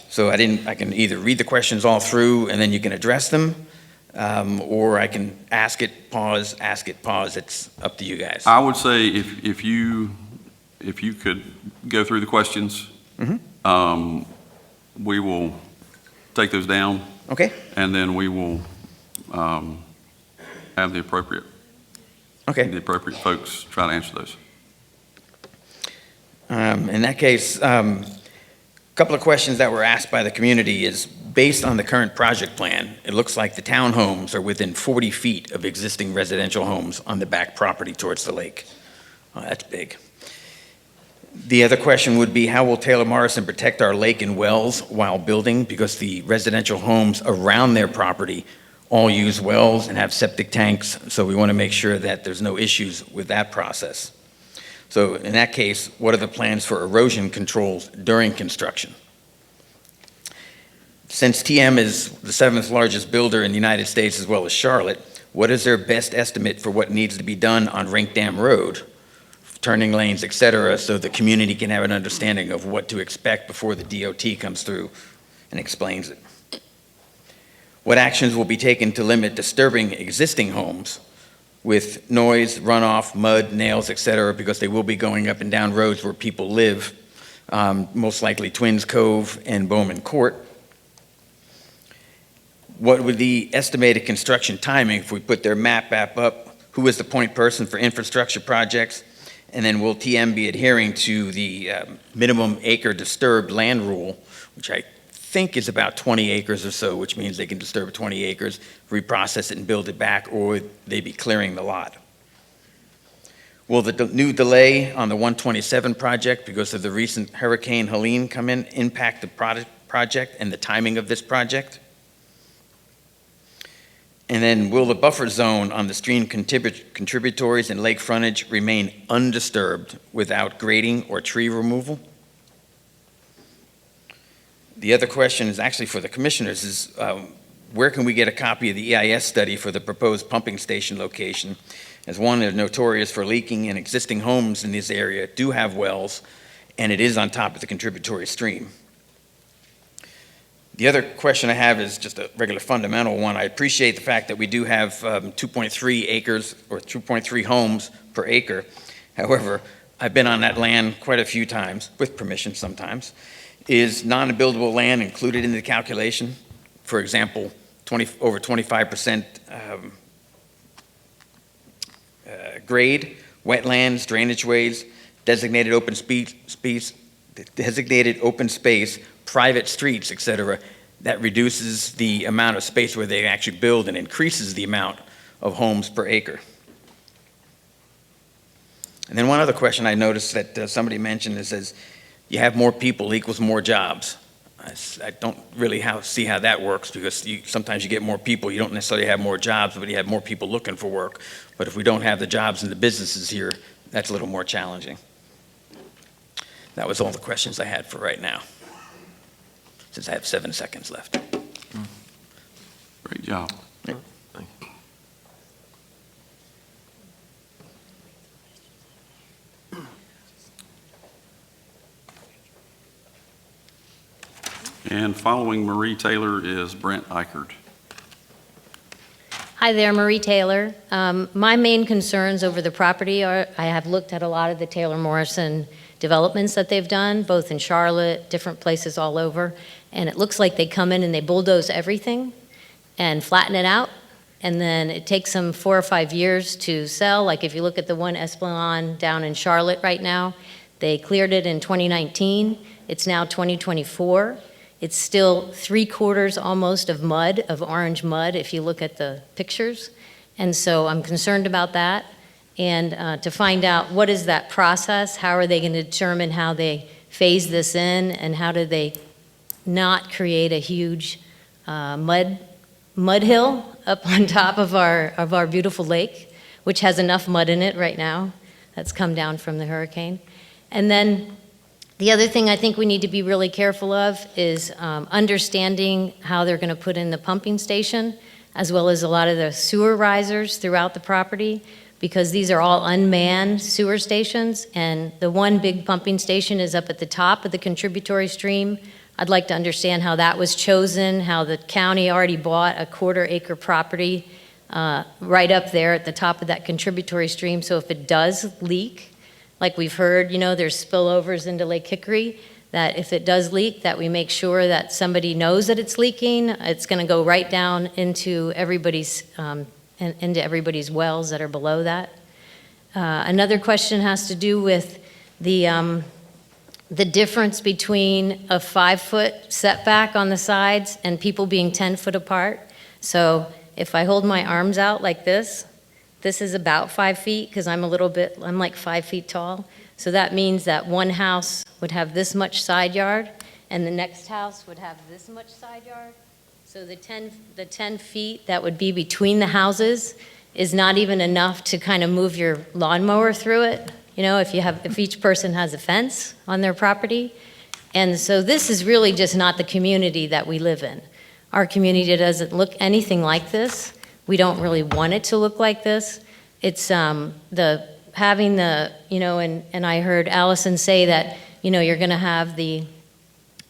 So I can either read the questions all through and then you can address them, or I can ask it, pause. It's up to you guys. I would say if you could go through the questions, we will take those down. Okay. And then we will have the appropriate folks try to answer those. In that case, a couple of questions that were asked by the community is, based on the current project plan, it looks like the townhomes are within 40 feet of existing residential homes on the back property towards the lake. That's big. The other question would be, how will Taylor Morrison protect our lake and wells while building? Because the residential homes around their property all use wells and have septic tanks, so we want to make sure that there's no issues with that process. So in that case, what are the plans for erosion controls during construction? Since TM is the 7th largest builder in the United States as well as Charlotte, what is their best estimate for what needs to be done on Rink Dam Road, turning lanes, et cetera, so the community can have an understanding of what to expect before the DOT comes through and explains it? What actions will be taken to limit disturbing existing homes with noise, runoff, mud, nails, et cetera, because they will be going up and down roads where people live, most likely Twins Cove and Bowman Court? What would the estimated construction timing, if we put their map up, who is the point person for infrastructure projects? And then will TM be adhering to the minimum acre disturbed land rule, which I think is about 20 acres or so, which means they can disturb 20 acres, reprocess it and build it back, or would they be clearing the lot? Will the new delay on the 127 project because of the recent Hurricane Helene come in impact the project and the timing of this project? And then will the buffer zone on the stream contributaries and lake frontage remain undisturbed without grading or tree removal? The other question is actually for the commissioners is, where can we get a copy of the EIS study for the proposed pumping station location? As one is notorious for leaking, and existing homes in this area do have wells, and it is on top of the contributory stream. The other question I have is just a regular fundamental one. I appreciate the fact that we do have 2.3 acres or 2.3 homes per acre. However, I've been on that land quite a few times, with permission sometimes. Is non-buildable land included in the calculation? For example, over 25% grade, wetlands, drainage ways, designated open space, private streets, et cetera, that reduces the amount of space where they actually build and increases the amount of homes per acre. And then one other question I noticed that somebody mentioned is, says, you have more people equals more jobs. I don't really see how that works, because sometimes you get more people, you don't necessarily have more jobs, but you have more people looking for work. But if we don't have the jobs and the businesses here, that's a little more challenging. That was all the questions I had for right now, since I have 7 seconds left. Great job. And following Marie Taylor is Brent Eichert. Hi there, Marie Taylor. My main concerns over the property are, I have looked at a lot of the Taylor Morrison developments that they've done, both in Charlotte, different places all over, and it looks like they come in and they bulldoze everything and flatten it out, and then it takes them 4 or 5 years to sell. Like if you look at the one Esplanade down in Charlotte right now, they cleared it in 2019. It's now 2024. It's still 3/4 almost of mud, of orange mud, if you look at the pictures. And so I'm concerned about that. And to find out what is that process, how are they going to determine how they phase this in, and how do they not create a huge mud hill up on top of our beautiful lake, which has enough mud in it right now that's come down from the hurricane. And then the other thing I think we need to be really careful of is understanding how they're going to put in the pumping station, as well as a lot of the sewer risers throughout the property, because these are all unmanned sewer stations, and the one big pumping station is up at the top of the contributory stream. I'd like to understand how that was chosen, how the county already bought a 1/4 acre property right up there at the top of that contributory stream, so if it does leak, like we've heard, there's spillovers into Lake Hickory, that if it does leak, that we make sure that somebody knows that it's leaking. It's going to go right down into everybody's into everybody's wells that are below that. Another question has to do with the difference between a 5-foot setback on the sides and people being 10 foot apart. So if I hold my arms out like this is about 5 feet, because I'm like 5 feet tall. So that means that one house would have this much side yard, and the next house would have this much side yard. So the 10 feet that would be between the houses is not even enough to kind of move your lawnmower through it, you know, if each person has a fence on their property. And so this is really just not the community that we live in. Our community doesn't look anything like this. We don't really want it to look like this. It's having the, you know, and I heard Allison say that, you know, you're going to have the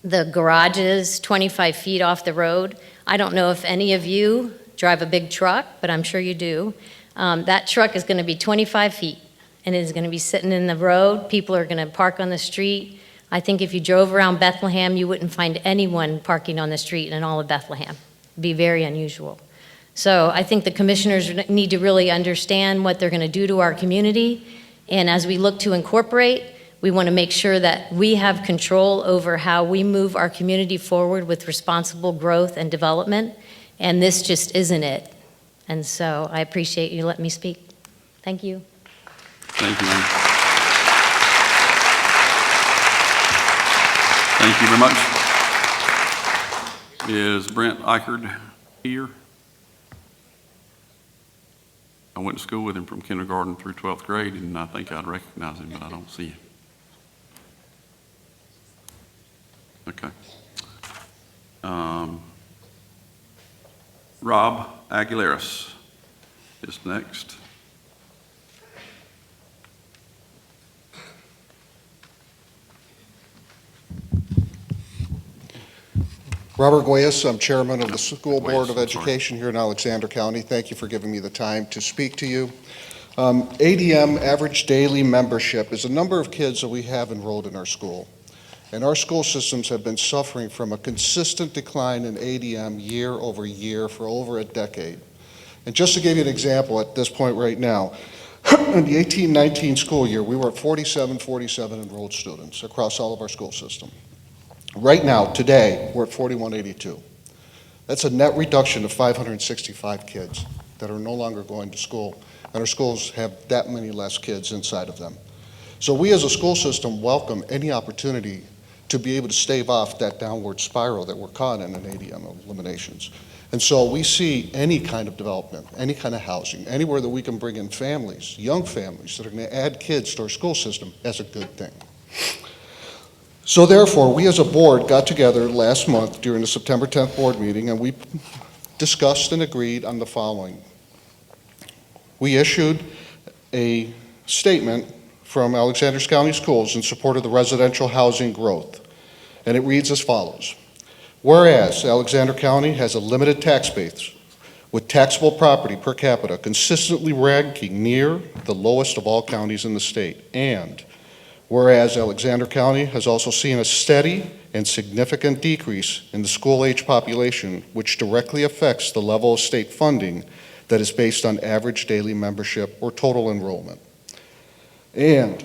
garages 25 feet off the road. I don't know if any of you drive a big truck, but I'm sure you do. That truck is going to be 25 feet, and it is going to be sitting in the road. People are going to park on the street. I think if you drove around Bethlehem, you wouldn't find anyone parking on the street in all of Bethlehem. It'd be very unusual. So I think the commissioners need to really understand what they're going to do to our community. And as we look to incorporate, we want to make sure that we have control over how we move our community forward with responsible growth and development. And this just isn't it. And so I appreciate you letting me speak. Thank you. Thank you, ma'am. Thank you very much. Is Brent Eichard here? I went to school with him from kindergarten through 12th grade, and I think I'd recognize him, but I don't see him. Okay. Rob Aguilares is next. Robert Guayas, I'm chairman of the School Board of Sorry. Education here in Alexander County. Thank you for giving me the time to speak to you. ADM, average daily membership, is the number of kids that we have enrolled in our school. And our school systems have been suffering from a consistent decline in ADM year over year for over a decade. And just to give you an example at this point right now, in the 18-19 school year, we were at 47 enrolled students across all of our school system. Right now, today, we're at 4182. That's a net reduction of 565 kids that are no longer going to school, and our schools have that many less kids inside of them. So we as a school system welcome any opportunity to be able to stave off that downward spiral that we're caught in ADM eliminations. And so we see any kind of development, any kind of housing, anywhere that we can bring in families, young families that are going to add kids to our school system as a good thing. So therefore, we as a board got together last month during the September 10th board meeting, and we discussed and agreed on the following. We issued a statement from Alexander County Schools in support of the residential housing growth, and it reads as follows. Whereas Alexander County has a limited tax base with taxable property per capita consistently ranking near the lowest of all counties in the state, and whereas Alexander County has also seen a steady and significant decrease in the school-age population, which directly affects the level of state funding that is based on average daily membership or total enrollment. And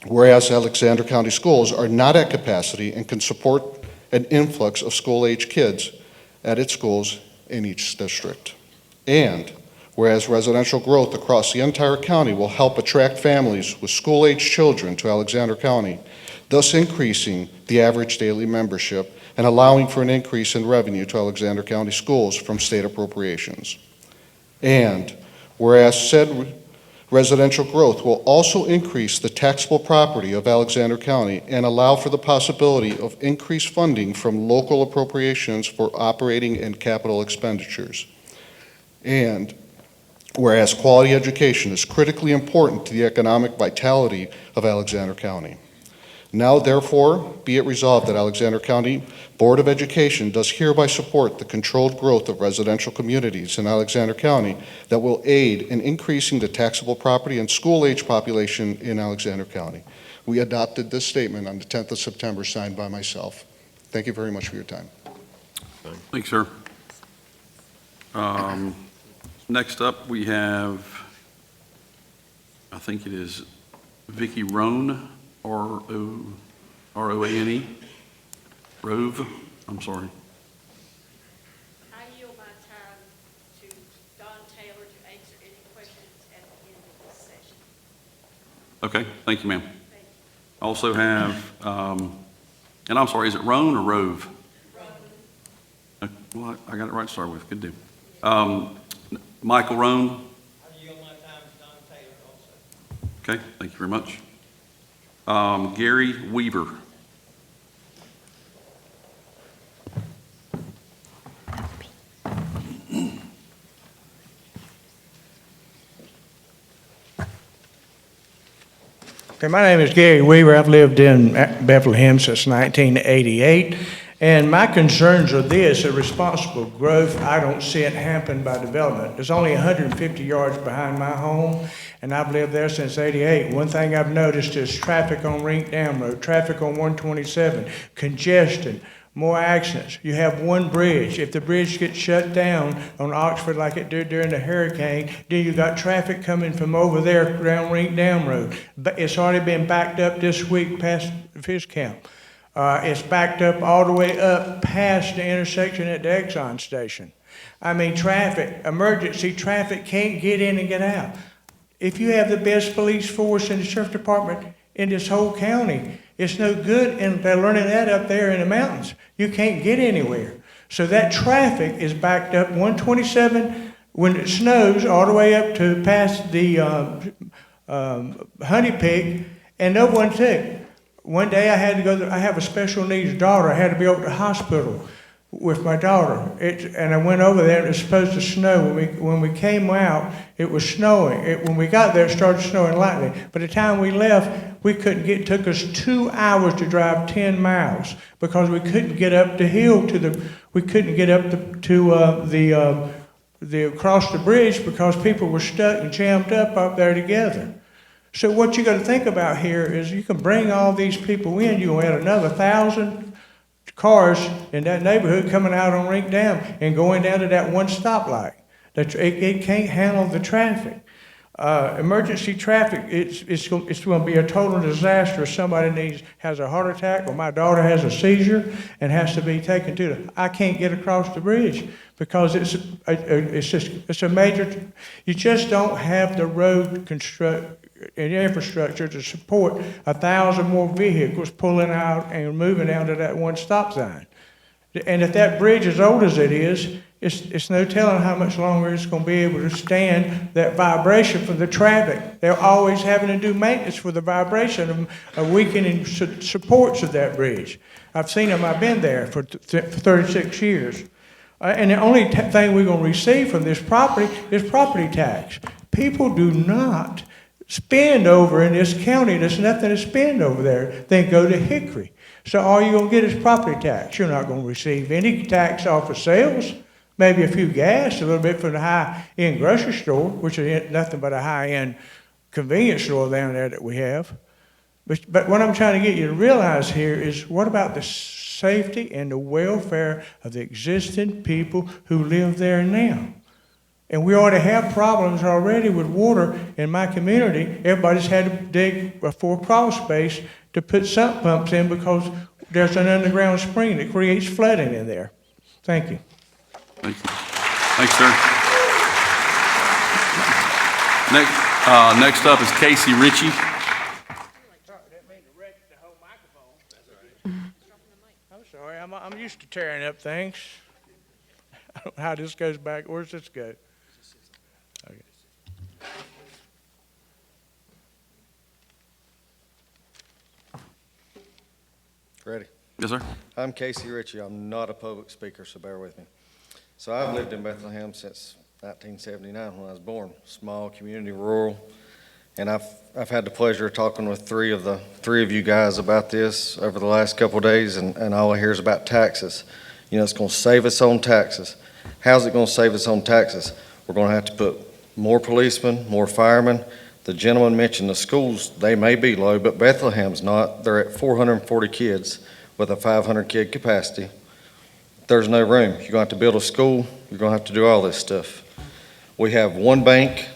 whereas Alexander County schools are not at capacity and can support an influx of school-age kids at its schools in each district. And whereas residential growth across the entire county will help attract families with school-age children to Alexander County, thus increasing the average daily membership and allowing for an increase in revenue to Alexander County schools from state appropriations. And whereas said residential growth will also increase the taxable property of Alexander County and allow for the possibility of increased funding from local appropriations for operating and capital expenditures. And whereas quality education is critically important to the economic vitality of Alexander County. Now, therefore, be it resolved that Alexander County Board of Education does hereby support the controlled growth of residential communities in Alexander County that will aid in increasing the taxable property and school-age population in Alexander County. We adopted this statement on the 10th of September, signed by myself. Thank you very much for your time. Thanks, sir. Next up, we have, I think it is Vicky Roan, R-O-A-N-E, Rove, I'm sorry. I yield my time to Don Taylor to answer any questions at the end of this session. Okay, thank you, ma'am. Also have, and I'm sorry, is it Roan or Rove? Roan. Well, I got it right to start with, good deal. Michael Roan. I yield my time to Don Taylor also. Okay, thank you very much. Gary Weaver. Okay, my name is Gary Weaver. I've lived in Bethlehem since 1988, and my concerns are this: a responsible growth. I don't see it happen by development. There's only 150 yards behind my home, and I've lived there since '88. One thing I've noticed is traffic on Rink Dam Road, traffic on 127, congestion, more accidents. You have one bridge. If the bridge gets shut down on Oxford like it did during the hurricane, then you got traffic coming from over there down Rink Dam Road. But it's already been backed up this week past fish camp. It's backed up all the way up past the intersection at the Exxon station. I mean, traffic, emergency traffic can't get in and get out. If you have the best police force in the sheriff department in this whole county, it's no good, and they're learning that up there in the mountains. You can't get anywhere. So that traffic is backed up 127 when it snows all the way up to past the Honey Pig, and no one took. One day I had to go, I have a special needs daughter. I had to be over to the hospital with my daughter. And I went over there, and it was supposed to snow. When we came out, it was snowing. When we got there, it started snowing lightly. By the time we left, we couldn't get, it took us 2 hours to drive 10 miles because we couldn't get up the hill we couldn't get up across the bridge because people were stuck and jammed up there together. So what you got to think about here is you can bring all these people in, you add another 1,000 cars in that neighborhood coming out on Rink Dam and going down to that one stoplight. It can't handle the traffic. Emergency traffic, it's going to be a total disaster if somebody has a heart attack or my daughter has a seizure and has to be taken to I can't get across the bridge because it's a major, you just don't have the road and infrastructure to support 1,000 more vehicles pulling out and moving out of that one stop sign. And if that bridge is old as it is, it's no telling how much longer it's going to be able to stand that vibration from the traffic. They're always having to do maintenance for the vibration of weakening supports of that bridge. I've seen them. I've been there for 36 years. And the only thing we're going to receive from this property is property tax. People do not spend over in this county. There's nothing to spend over there. They go to Hickory. So all you're going to get is property tax. You're not going to receive any tax off of sales, maybe a few gas, a little bit from the high-end grocery store, which is nothing but a high-end convenience store down there that we have. But what I'm trying to get you to realize here is what about the safety and the welfare of the existing people who live there now? And we already have problems already with water in my community. Everybody's had to dig for crawl space to put sump pumps in because there's an underground spring that creates flooding in there. Thank you. Thank you. Thanks, sir. Next up is Casey Ritchie. I'm sorry, I'm used to tearing up things. I don't know how this goes back. Where's this go? Okay. Ready? Yes, sir. I'm Casey Ritchie. I'm not a public speaker, so bear with me. So I've lived in Bethlehem since 1979 when I was born. Small community, rural, and I've had the pleasure of talking with three of you guys about this over the last couple of days, and all I hear is about taxes. You know, it's going to save us on taxes. How's it going to save us on taxes? We're going to have to put more policemen, more firemen. The gentleman mentioned the schools. They may be low, but Bethlehem's not. They're at 440 kids with a 500 kid capacity. There's no room. You're going to have to build a school. You're going to have to do all this stuff. We have one bank,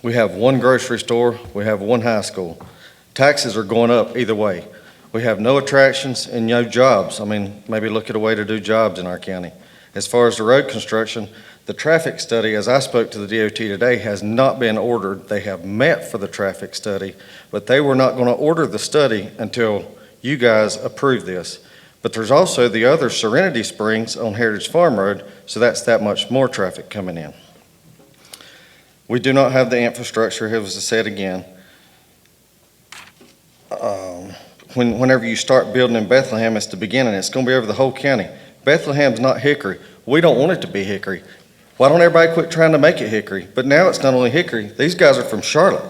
we have one grocery store, we have one high school. Taxes are going up either way. We have no attractions and no jobs. I mean, maybe look at a way to do jobs in our county. As far as the road construction, the traffic study, as I spoke to the DOT today, has not been ordered. They have met for the traffic study, but they were not going to order the study until you guys approve this. But there's also the other Serenity Springs on Heritage Farm Road, so that's that much more traffic coming in. We do not have the infrastructure, as I said again. Whenever you start building in Bethlehem, it's the beginning. It's going to be over the whole county. Bethlehem's not Hickory. We don't want it to be Hickory. Why don't everybody quit trying to make it Hickory? But now it's not only Hickory. These guys are from Charlotte.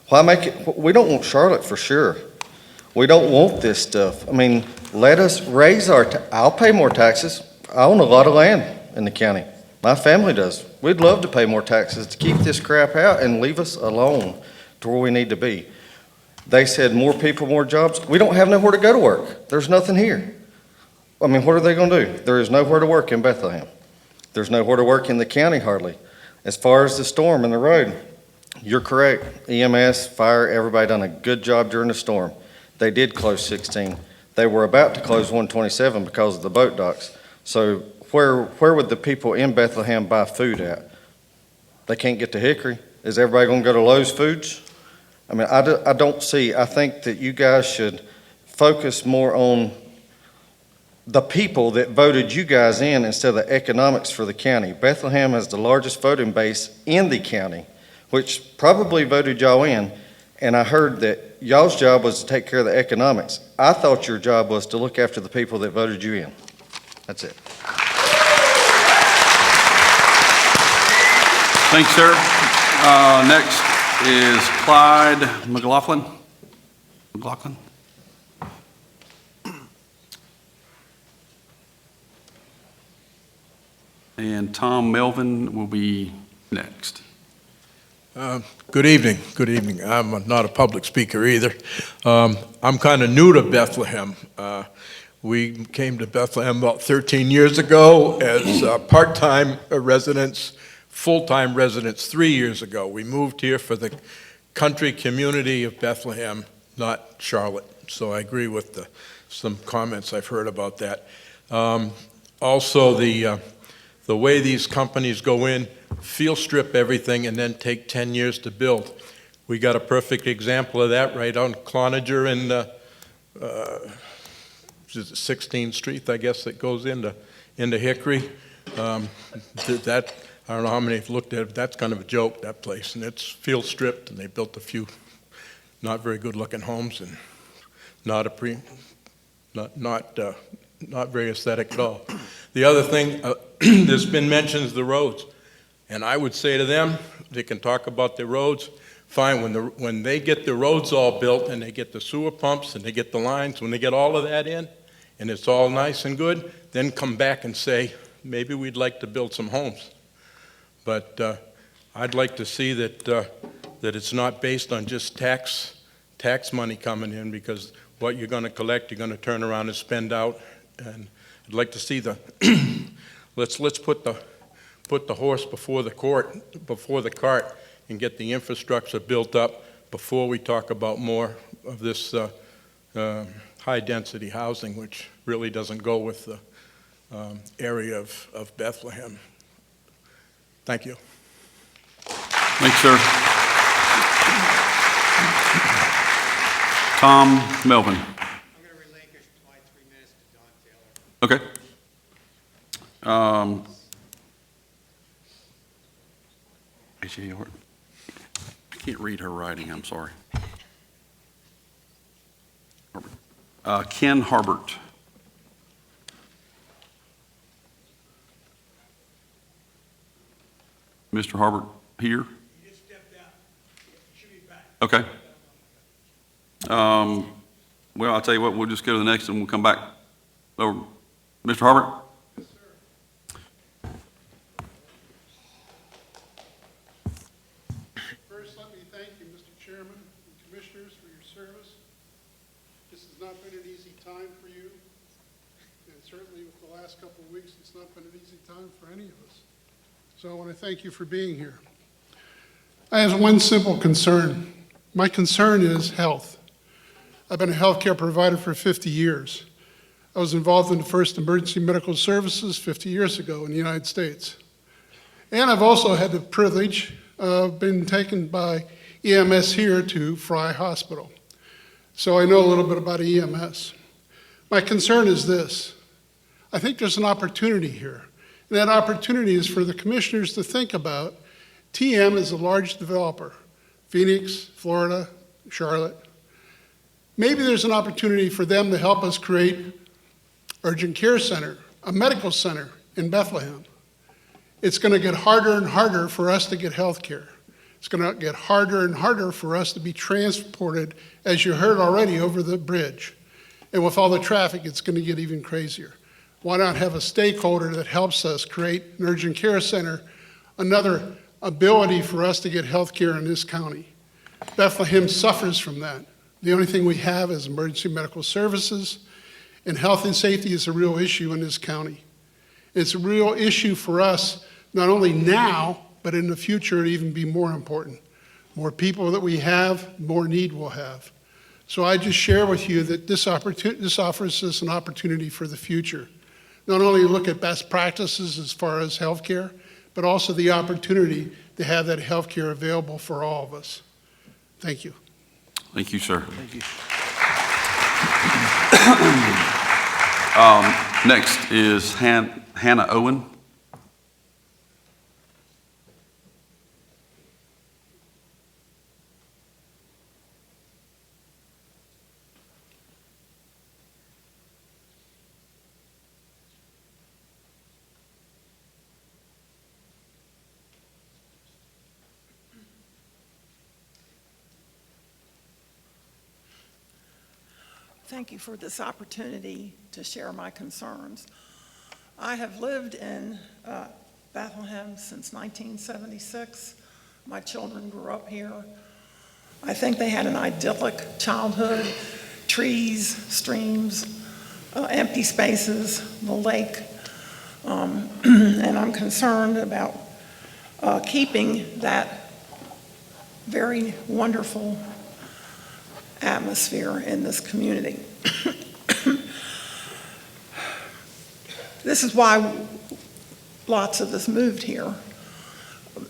Why make it? We don't want Charlotte for sure. We don't want this stuff. I mean, let us raise I'll pay more taxes. I own a lot of land in the county. My family does. We'd love to pay more taxes to keep this crap out and leave us alone to where we need to be. They said more people, more jobs. We don't have nowhere to go to work. There's nothing here. I mean, what are they going to do? There is nowhere to work in Bethlehem. There's nowhere to work in the county hardly. As far as the storm and the road, you're correct. EMS, fire, everybody done a good job during the storm. They did close 16. They were about to close 127 because of the boat docks. So where would the people in Bethlehem buy food at? They can't get to Hickory. Is everybody going to go to Lowe's Foods? I mean, I don't see. I think that you guys should focus more on the people that voted you guys in instead of the economics for the county. Bethlehem has the largest voting base in the county, which probably voted y'all in, and I heard that y'all's job was to take care of the economics. I thought your job was to look after the people that voted you in. That's it. Thanks, sir. Next is Clyde McLaughlin. And Tom Melvin will be next. Good evening. Good evening. I'm not a public speaker either. I'm kind of new to Bethlehem. We came to Bethlehem about 13 years ago as part-time residents, full-time residents 3 years ago. We moved here for the country community of Bethlehem, not Charlotte. So I agree with some comments I've heard about that. Also, the way these companies go in, field strip everything, and then take 10 years to build. We got a perfect example of that right on Cloninger and 16th Street, I guess, that goes into Hickory. That, I don't know how many have looked at it, but that's kind of a joke, that place. And it's field stripped, and they built a few not very good-looking homes, and not very aesthetic at all. The other thing that's been mentioned is the roads. And I would say to them, they can talk about the roads, fine, when they get the roads all built and they get the sewer pumps and they get the lines, when they get all of that in and it's all nice and good, then come back and say, maybe we'd like to build some homes. But I'd like to see that it's not based on just tax money coming in, because what you're going to collect, you're going to turn around and spend out. And I'd like to see let's put the horse before the cart, and get the infrastructure built up before we talk about more of this high-density housing, which really doesn't go with the area of Bethlehem. Thank you. Thanks, sir. Tom Melvin. I'm going to relinquish my 3 minutes to Don Taylor. Okay. I can't read her writing, I'm sorry. Ken Harbert. Mr. Harbert here? He just stepped out. He should be back. Okay. Well, I'll tell you what, we'll just go to the next and we'll come back over. Mr. Harbert? First, let me thank you, Mr. Chairman and Commissioners, for your service. This has not been an easy time for you, and certainly with the last couple of weeks, it's not been an easy time for any of us. So I want to thank you for being here. I have one simple concern. My concern is health. I've been a healthcare provider for 50 years. I was involved in the first emergency medical services 50 years ago in the United States. And I've also had the privilege of being taken by EMS here to Fry Hospital. So I know a little bit about EMS. My concern is this. I think there's an opportunity here. And that opportunity is for the commissioners to think about TM is a large developer, Phoenix, Florida, Charlotte. Maybe there's an opportunity for them to help us create urgent care center, a medical center in Bethlehem. It's going to get harder and harder for us to get health care. It's going to get harder and harder for us to be transported, as you heard already, over the bridge. And with all the traffic, it's going to get even crazier. Why not have a stakeholder that helps us create an urgent care center, another ability for us to get health care in this county? Bethlehem suffers from that. The only thing we have is emergency medical services, and health and safety is a real issue in this county. It's a real issue for us, not only now, but in the future, it'll even be more important. More people that we have, more need we'll have. So I just share with you that this offers us an opportunity for the future. Not only look at best practices as far as healthcare, but also the opportunity to have that healthcare available for all of us. Thank you. Thank you, sir. Thank you. Next is Hannah Owen. Thank you for this opportunity to share my concerns. I have lived in Bethlehem since 1976. My children grew up here. I think they had an idyllic childhood, trees, streams, empty spaces, the lake. And I'm concerned about keeping that very wonderful atmosphere in this community. This is why lots of us moved here,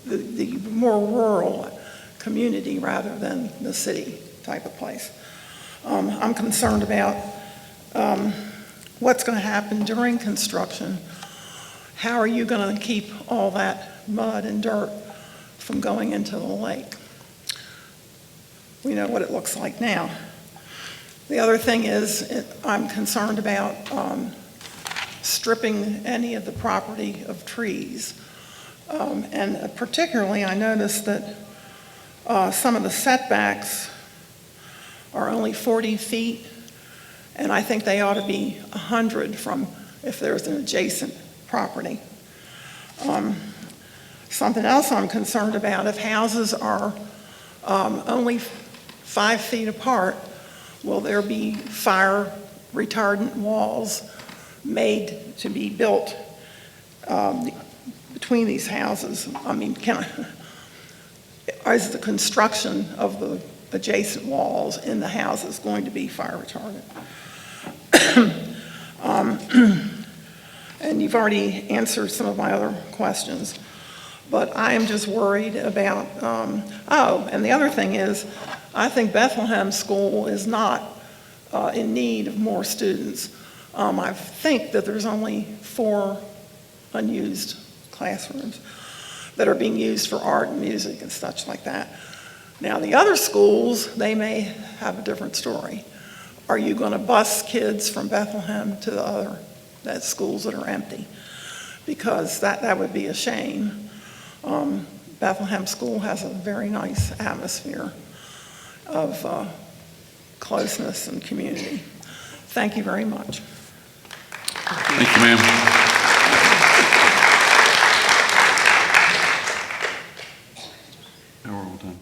the more rural community rather than the city type of place. I'm concerned about what's going to happen during construction. How are you going to keep all that mud and dirt from going into the lake? We know what it looks like now. The other thing is I'm concerned about stripping any of the property of trees. And particularly I noticed that some of the setbacks are only 40 feet, and I think they ought to be 100 from if there's an adjacent property. Something else I'm concerned about, if houses are only 5 feet apart, will there be fire retardant walls made to be built between these houses? I mean, is the construction of the adjacent walls in the houses going to be fire retardant? And you've already answered some of my other questions, but I am just worried about, and the other thing is, I think Bethlehem School is not in need of more students. I think that there's only 4 unused classrooms that are being used for art and music and such like that. Now, the other schools, they may have a different story. Are you going to bus kids from Bethlehem to the other schools that are empty? Because that would be a shame. Bethlehem School has a very nice atmosphere of closeness and community. Thank you very much. Thank you, ma'am. How are we on time?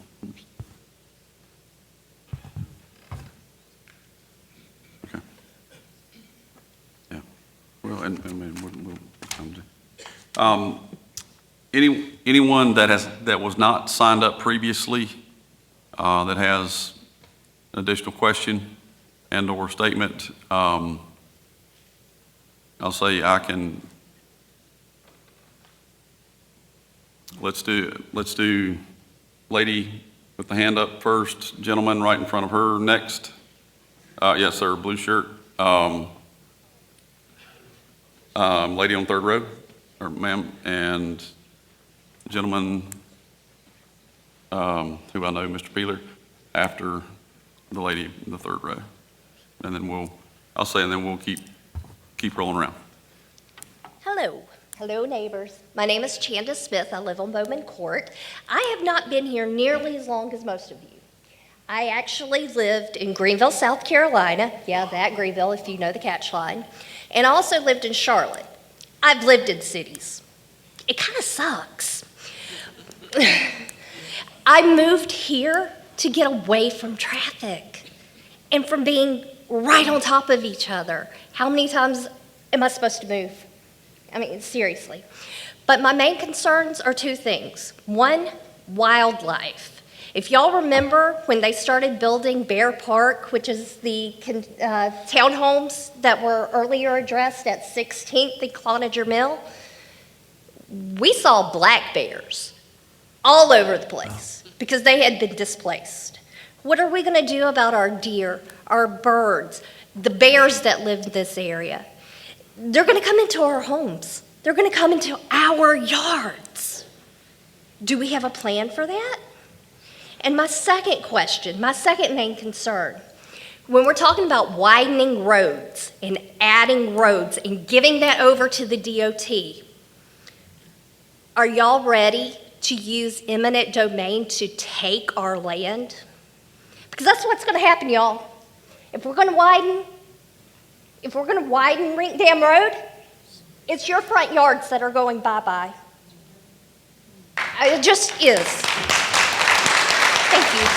Okay. Yeah. Well, and we'll come to. anyone that was not signed up previously, that has an additional question and/or statement, I'll say I can, let's do lady with the hand up first, gentleman right in front of her next. Yes, sir, blue shirt. Lady on third row, or ma'am, and gentleman, who I know, Mr. Peeler, after the lady in the third row. And then we'll keep rolling around. Hello. Hello, neighbors. My name is Chanda Smith. I live on Bowman Court. I have not been here nearly as long as most of you. I actually lived in Greenville, South Carolina. Yeah, that Greenville, if you know the catch line. And I also lived in Charlotte. I've lived in cities. It kind of sucks. I moved here to get away from traffic and from being right on top of each other. How many times am I supposed to move? I mean, seriously. But my main concerns are two things. One, wildlife. If y'all remember when they started building Bear Park, which is the townhomes that were earlier addressed at 16th and Cloninger Mill, we saw black bears all over the place because they had been displaced. What are we going to do about our deer, our birds, the bears that live in this area? They're going to come into our homes. They're going to come into our yards. Do we have a plan for that? And my second question, my second main concern, when we're talking about widening roads and adding roads and giving that over to the DOT, are y'all ready to use eminent domain to take our land? Because that's what's going to happen, y'all. If we're going to widen Rink Dam Road, it's your front yards that are going bye-bye. It just is. Thank you.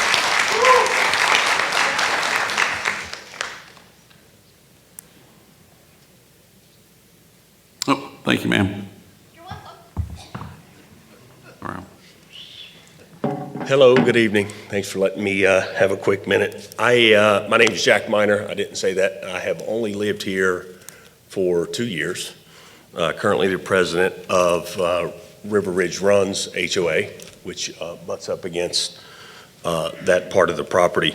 Oh, thank you, ma'am. You're welcome. All right. Hello, good evening. Thanks for letting me have a quick minute. My name is Jack Miner. I didn't say that. I have only lived here for 2 years. Currently the president of River Ridge Runs HOA, which butts up against that part of the property.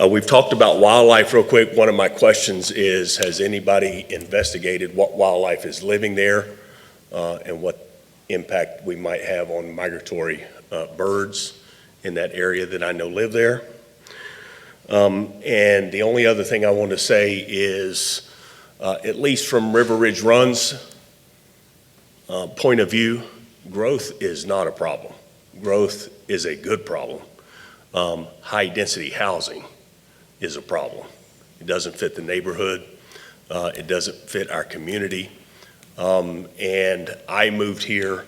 We've talked about wildlife real quick. One of my questions is, has anybody investigated what wildlife is living there and what impact we might have on migratory birds in that area that I know live there? And the only other thing I want to say is, at least from River Ridge Run's point of view, growth is not a problem. Growth is a good problem. High-density housing is a problem. It doesn't fit the neighborhood. It doesn't fit our community. And I moved here,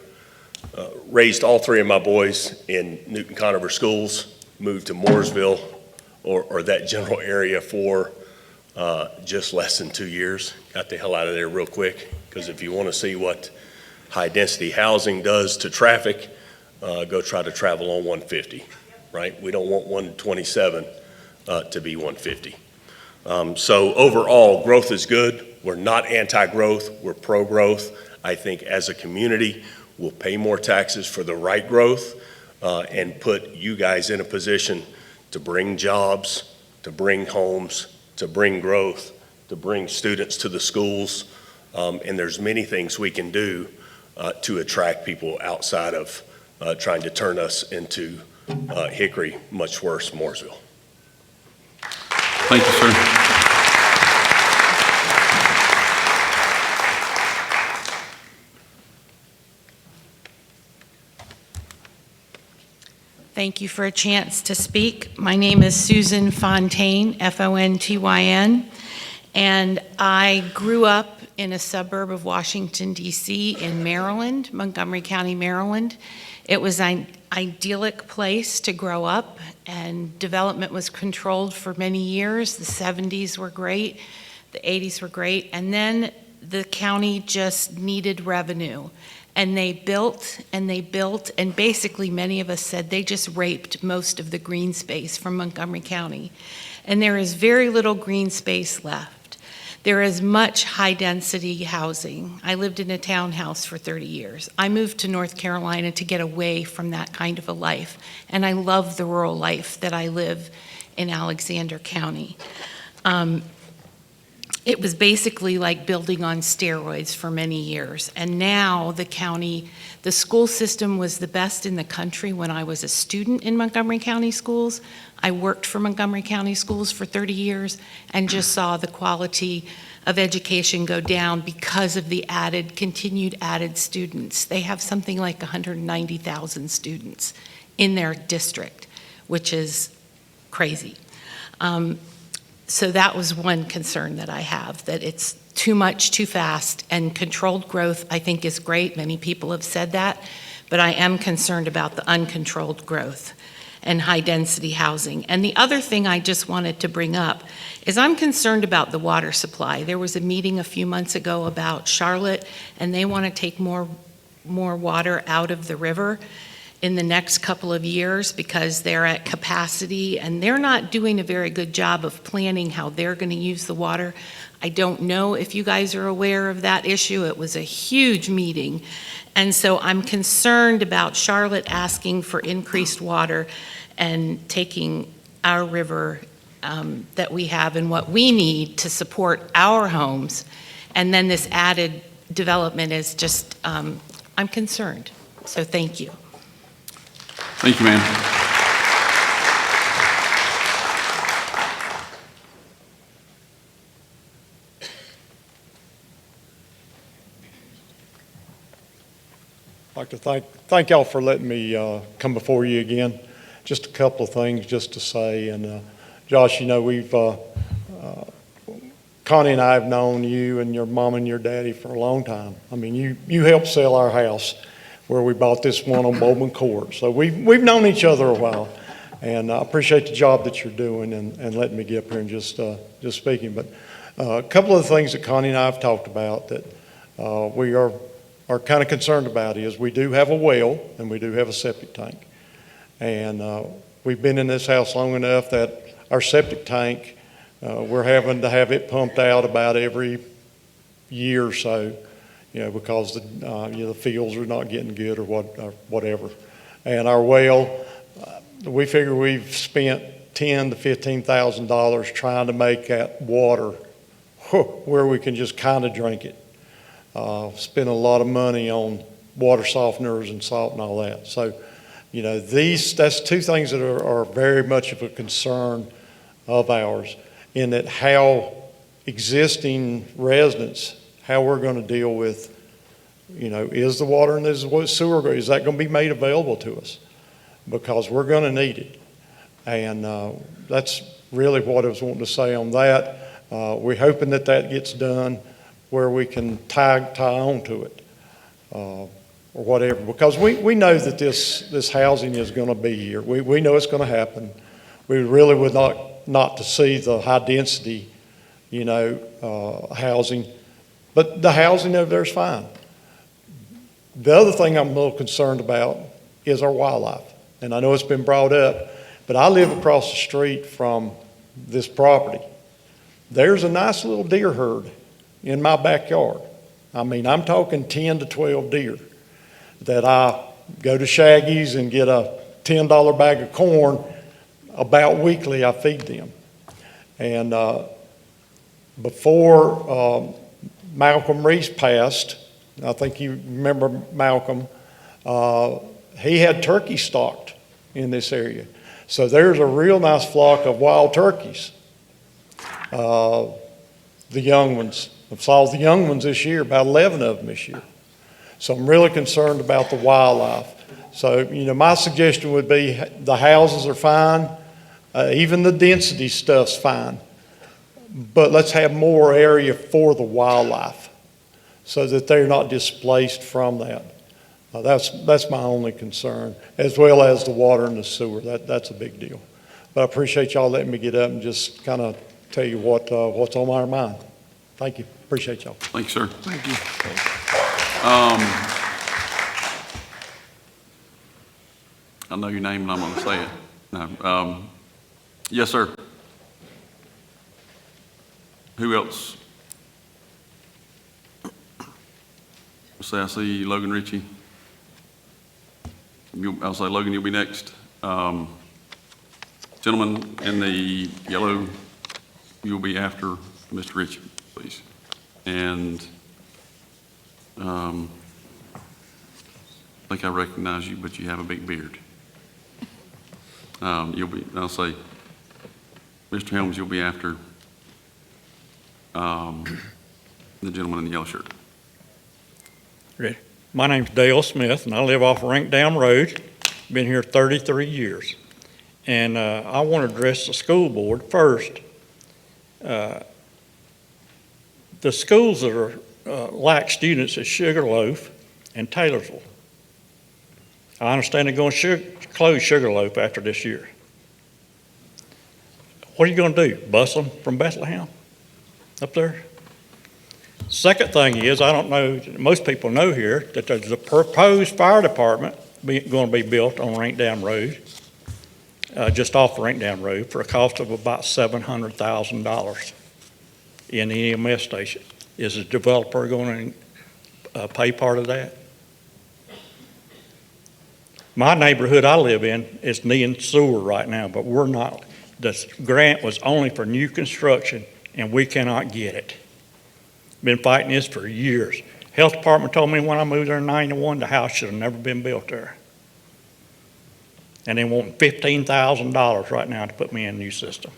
raised all three of my boys in Newton Conover schools, moved to Mooresville or that general area for just less than 2 years. Got the hell out of there real quick, because if you want to see what high-density housing does to traffic, go try to travel on 150, right? We don't want 127 to be 150. So overall, growth is good. We're not anti-growth, we're pro-growth. I think as a community, we'll pay more taxes for the right growth and put you guys in a position to bring jobs, to bring homes, to bring growth, to bring students to the schools. And there's many things we can do to attract people outside of trying to turn us into Hickory, much worse, Mooresville. Thank you, sir. Thank you for a chance to speak. My name is Susan Fontaine, Fontyn, and I grew up in a suburb of Washington, D.C. in Maryland, Montgomery County, Maryland. It was an idyllic place to grow up, and development was controlled for many years. The 70s were great, the 80s were great, and then the county just needed revenue. And they built and they built, and basically many of us said they just raped most of the green space from Montgomery County. And there is very little green space left. There is much high-density housing. I lived in a townhouse for 30 years. I moved to North Carolina to get away from that kind of a life, and I love the rural life that I live in Alexander County. It was basically like building on steroids for many years. And now the county, the school system was the best in the country when I was a student in Montgomery County schools. I worked for Montgomery County schools for 30 years and just saw the quality of education go down because of the continued added students. They have something like 190,000 students in their district, which is crazy. So that was one concern that I have, that it's too much, too fast, and controlled growth I think is great. Many people have said that, but I am concerned about the uncontrolled growth and high-density housing. And the other thing I just wanted to bring up is I'm concerned about the water supply. There was a meeting a few months ago about Charlotte, and they want to take more water out of the river in the next couple of years because they're at capacity, and they're not doing a very good job of planning how they're going to use the water. I don't know if you guys are aware of that issue. It was a huge meeting. And so I'm concerned about Charlotte asking for increased water and taking our river that we have and what we need to support our homes. And then this added development is just, I'm concerned. So thank you. Thank you, ma'am. I'd like to thank y'all for letting me come before you again. Just a couple of things just to say. And Josh, you know, Connie and I have known you and your mom and your daddy for a long time. I mean, you helped sell our house where we bought this one on Bowman Court. So we've known each other a while, and I appreciate the job that you're doing and letting me get up here and just speaking. But a couple of the things that Connie and I have talked about that we are kind of concerned about is we do have a well and we do have a septic tank. And we've been in this house long enough that our septic tank, we're having to have it pumped out about every year or so, you know, because the fields are not getting good or whatever. And our well, we figure we've spent $10,000 to $15,000 trying to make that water where we can just kind of drink it. Spend a lot of money on water softeners and salt and all that. So, you know, that's two things that are very much of a concern of ours, in that how existing residents, how we're going to deal with, you know, is the water and is the sewer, is that going to be made available to us? Because we're going to need it. And that's really what I was wanting to say on that. We're hoping that gets done where we can tie on to it or whatever. Because we know that this housing is going to be here. We know it's going to happen. We really would not to see the high density, you know, housing. But the housing over there is fine. The other thing I'm a little concerned about is our wildlife. And I know it's been brought up, but I live across the street from this property. There's a nice little deer herd in my backyard. I mean, I'm talking 10 to 12 deer that I go to Shaggy's and get a $10 bag of corn. About weekly, I feed them. And before Malcolm Reese passed, I think you remember Malcolm, he had turkey stocked in this area. So there's a real nice flock of wild turkeys. The young ones. I saw the young ones this year, about 11 of them this year. So I'm really concerned about the wildlife. So, you know, my suggestion would be the houses are fine. Even the density stuff's fine. But let's have more area for the wildlife so that they're not displaced from that. That's my only concern, as well as the water and the sewer. That's a big deal. But I appreciate y'all letting me get up and just kind of tell you what's on our mind. Thank you. Appreciate y'all. Thanks, sir. Thank you. I know your name and I'm going to say it. No, yes, sir. Who else? Say, I see Logan Ritchie. I'll say, Logan, you'll be next. Gentleman in the yellow, you'll be after Mr. Ritchie, please. And I think I recognize you, but you have a big beard. I'll say, Mr. Helms, you'll be after the gentleman in the yellow shirt. Ready? My name's Dale Smith, and I live off Rank Dam Road. Been here 33 years. And I want to address the school board first. The schools that are lack students is Sugarloaf and Taylorsville. I understand they're going to close Sugarloaf after this year. What are you going to do? Bus them from Bethlehem up there? Second thing is, I don't know, most people know here that there's a proposed fire department going to be built on Rank Dam Road, just off Rank Dam Road, for a cost of about $700,000 in the EMS station. Is the developer going to pay part of that? My neighborhood I live in is needing sewer right now, but we're not. The grant was only for new construction, and we cannot get it. Been fighting this for years. Health department told me when I moved there in '91, the house should have never been built there. And they want $15,000 right now to put me in a new system.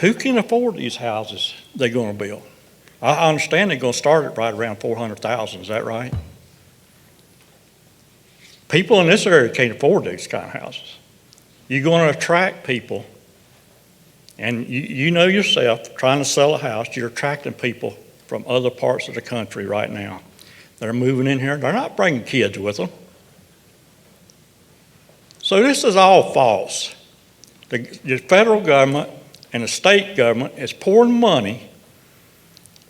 Who can afford these houses they're going to build? I understand they're going to start it right around $400,000. Is that right? People in this area can't afford these kind of houses. You're going to attract people, and you know yourself, trying to sell a house, you're attracting people from other parts of the country right now that are moving in here. They're not bringing kids with them. So this is all false. The federal government and the state government is pouring money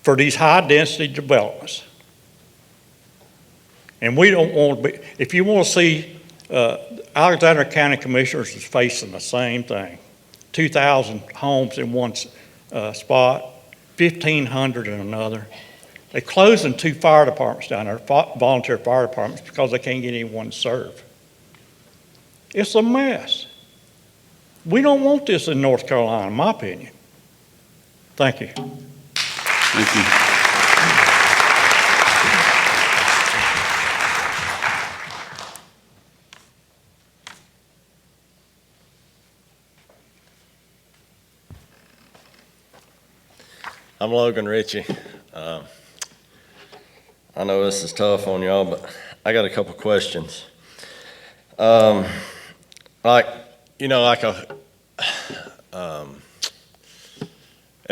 for these high-density developments. And we don't want to be, if you want to see, Alexander County Commissioners is facing the same thing. 2,000 homes in one spot, 1,500 in another. They're closing 2 fire departments down there, volunteer fire departments, because they can't get anyone to serve. It's a mess. We don't want this in North Carolina, in my opinion. Thank you. Thank you. I'm Logan Ritchie. I know this is tough on y'all, but I got a couple questions. At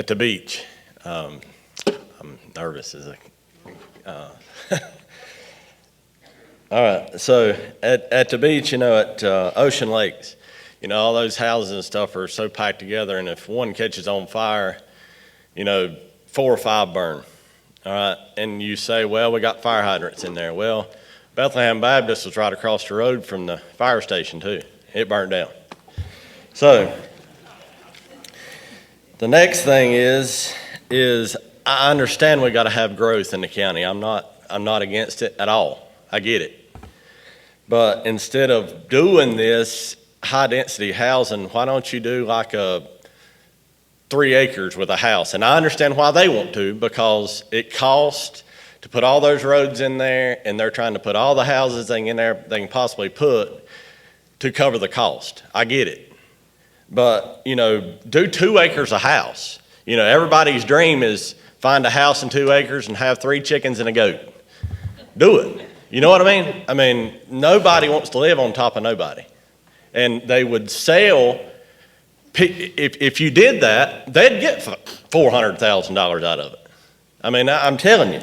the beach, I'm nervous as all right, so at the beach, at Ocean Lakes, all those houses and stuff are so packed together, and if one catches on fire, 4 or 5 burn, all right? And you say, well, we got fire hydrants in there. Well, Bethlehem Baptist was right across the road from the fire station too. It burned down. So the next thing is I understand we got to have growth in the county. I'm not against it at all. I get it. But instead of doing this high density housing, why don't you do like a 3 acres with a house? And I understand why they want to, because it costs to put all those roads in there, and they're trying to put all the houses in there they can possibly put to cover the cost. I get it. But, do 2 acres a house. Everybody's dream is find a house in 2 acres and have 3 chickens and a goat. Do it. You know what I mean? Nobody wants to live on top of nobody. And they would sell. If you did that, they'd get $400,000 out of it. I'm telling you.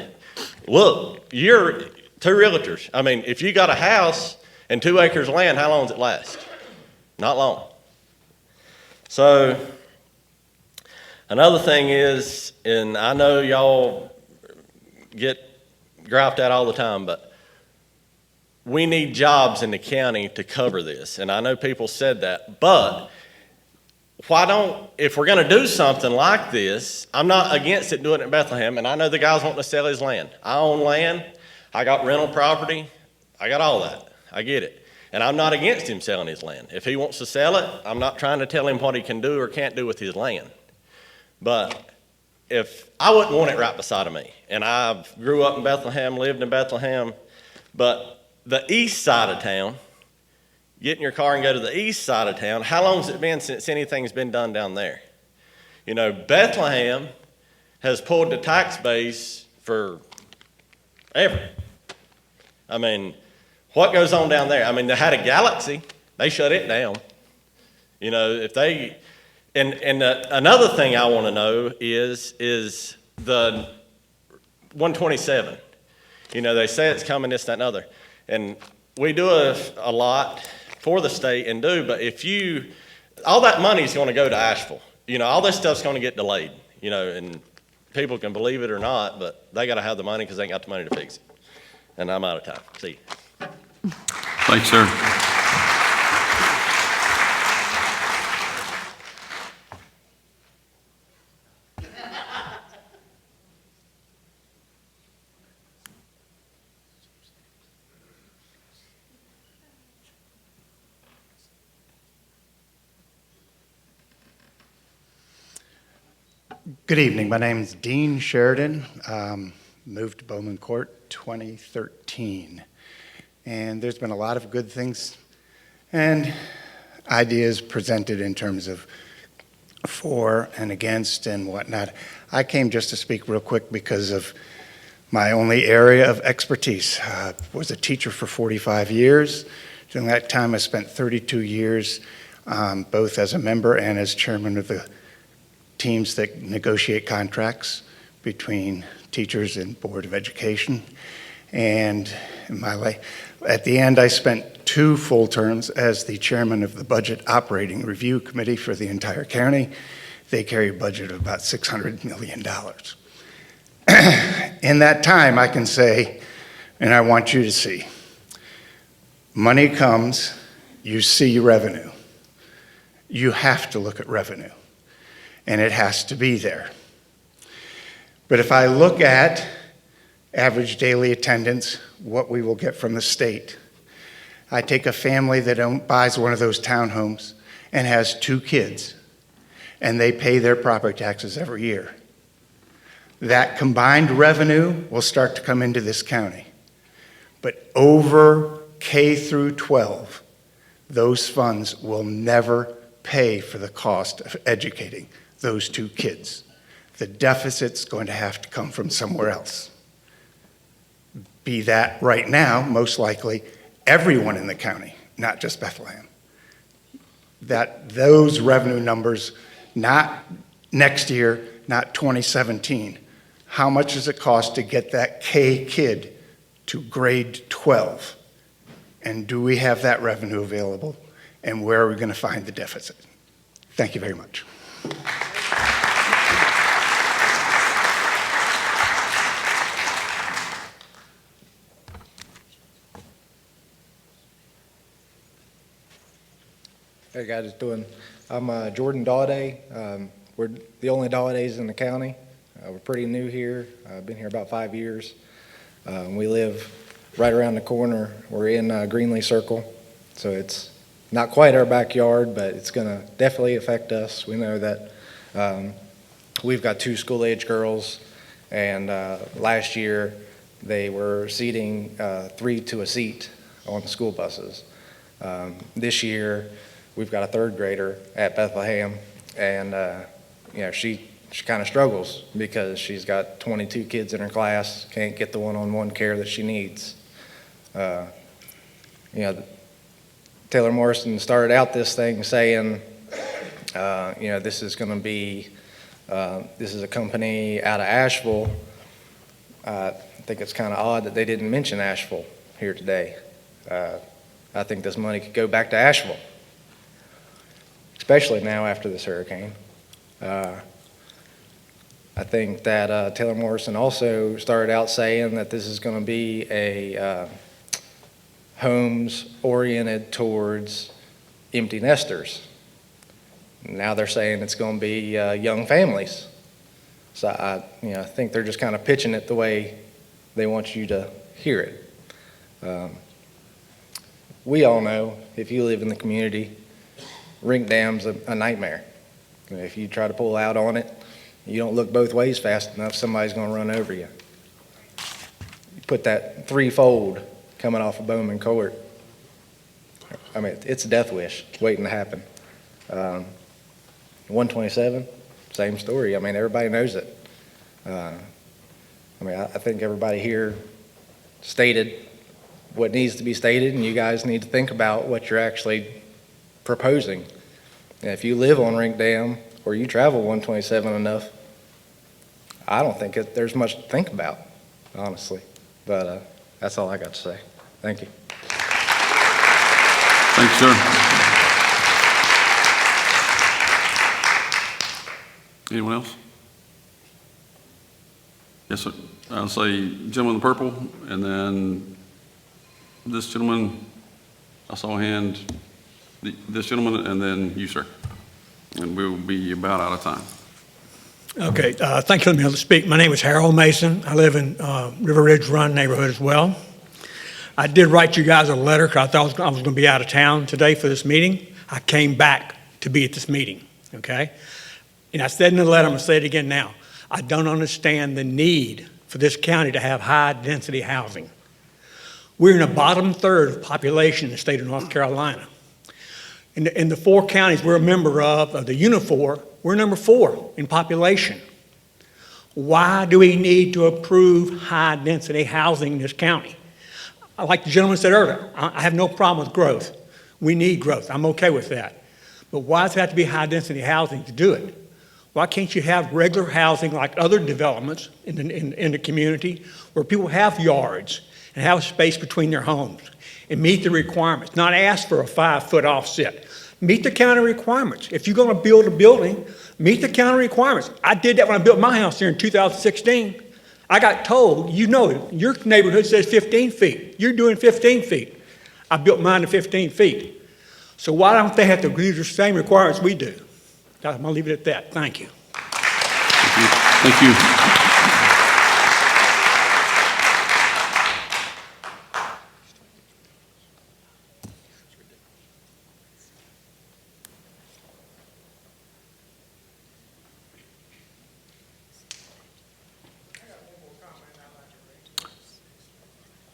Look, you're 2 realtors. If you got a house and 2 acres of land, how long does it last? Not long. So, another thing is, and I know y'all get griped at all the time, but we need jobs in the county to cover this. And I know people said that, but why don't, if we're going to do something like this, I'm not against it doing it in Bethlehem, and I know the guy's wanting to sell his land. I own land, I got rental property, I got all that. I get it. And I'm not against him selling his land. If he wants to sell it, I'm not trying to tell him what he can do or can't do with his land. But if I wouldn't want it right beside of me, and I grew up in Bethlehem, lived in Bethlehem, but the east side of town, get in your car and go to the east side of town, how long has it been since anything's been done down there? You know, Bethlehem has pulled the tax base forever. I mean, what goes on down there? I mean, they had a Galaxy. They shut it down. You know, if they... And another thing I want to know is the 127. You know, they say it's coming, this, that, and other. And we do a lot for the state and do, but if you... All that money is going to go to Asheville. You know, all this stuff's going to get delayed. You know, and people can believe it or not, but they got to have the money because they ain't got the money to fix it. And I'm out of time. See you. Thanks, sir. Good evening. My name is Dean Sheridan. Moved to Bowman Court 2013. And there's been a lot of good things and ideas presented in terms of for and against and whatnot. I came just to speak real quick because of my only area of expertise. Was a teacher for 45 years. During that time, I spent 32 years both as a member and as chairman of the teams that negotiate contracts between teachers and Board of Education. And in my life, at the end, I spent 2 full terms as the chairman of the Budget Operating Review Committee for the entire county. They carry a budget of about $600 million. In that time, I can say, and I want you to see, money comes, you see revenue. You have to look at revenue, and it has to be there. But if I look at average daily attendance, what we will get from the state, I take a family that buys one of those townhomes and has 2 kids, and they pay their property taxes every year. That combined revenue will start to come into this county. But over K through 12, those funds will never pay for the cost of educating those 2 kids. The deficit's going to have to come from somewhere else. Be that right now, most likely, everyone in the county, not just Bethlehem. That those revenue numbers, not next year, not 2017, how much does it cost to get that K kid to grade 12? And do we have that revenue available? And where are we going to find the deficit? Thank you very much. Hey guys, it's doing. I'm Jordan Dawday. We're the only Dawdays in the county. We're pretty new here. I've been here about 5 years. We live right around the corner. We're in Greenlee Circle, so it's not quite our backyard, but it's going to definitely affect us. We know that we've got 2 school-age girls, and last year they were seating 3 to a seat on school buses. This year, we've got a 3rd grader at Bethlehem, and you know, she kind of struggles because she's got 22 kids in her class, can't get the one-on-one care that she needs. You know, Taylor Morrison started out this thing saying, you know, this is going to be, this is a company out of Asheville. I think it's kind of odd that they didn't mention Asheville here today. I think this money could go back to Asheville, especially now after this hurricane. I think that Taylor Morrison also started out saying that this is going to be a homes oriented towards empty nesters. Now they're saying it's going to be young families. So I think they're just kind of pitching it the way they want you to hear it. We all know, if you live in the community, rink dam's a nightmare. If you try to pull out on it, you don't look both ways fast enough, somebody's going to run over you. You put that threefold coming off of Bowman Court. I mean, it's a death wish waiting to happen. 127, same story. I mean, everybody knows it. I think everybody here stated what needs to be stated, and you guys need to think about what you're actually proposing. And if you live on Rink Dam or you travel 127 enough, I don't think there's much to think about, honestly. But that's all I got to say. Thank you. Thanks, sir. Anyone else? Yes, sir. I'll say gentleman in the purple, and then this gentleman, I saw a hand, this gentleman, and then you, sir. And we'll be about out of time. Okay, thank you for letting me able to speak. My name is Harold Mason. I live in River Ridge Run neighborhood as well. I did write you guys a letter because I thought I was going to be out of town today for this meeting. I came back to be at this meeting, okay? And I said in the letter, I'm going to say it again now, I don't understand the need for this county to have high-density housing. We're in the bottom third of population in the state of North Carolina. In the 4 counties we're a member of the Unifor, we're number 4 in population. Why do we need to approve high-density housing in this county? Like the gentleman said earlier, I have no problem with growth. We need growth. I'm okay with that. But why does it have to be high-density housing to do it? Why can't you have regular housing like other developments in the community where people have yards and have space between their homes and meet the requirements, not ask for a 5-foot offset? Meet the county requirements. If you're going to build a building, meet the county requirements. I did that when I built my house here in 2016. I got told, you know, your neighborhood says 15 feet. You're doing 15 feet. I built mine to 15 feet. So why don't they have to agree to the same requirements we do? I'm going to leave it at that. Thank you. Thank you.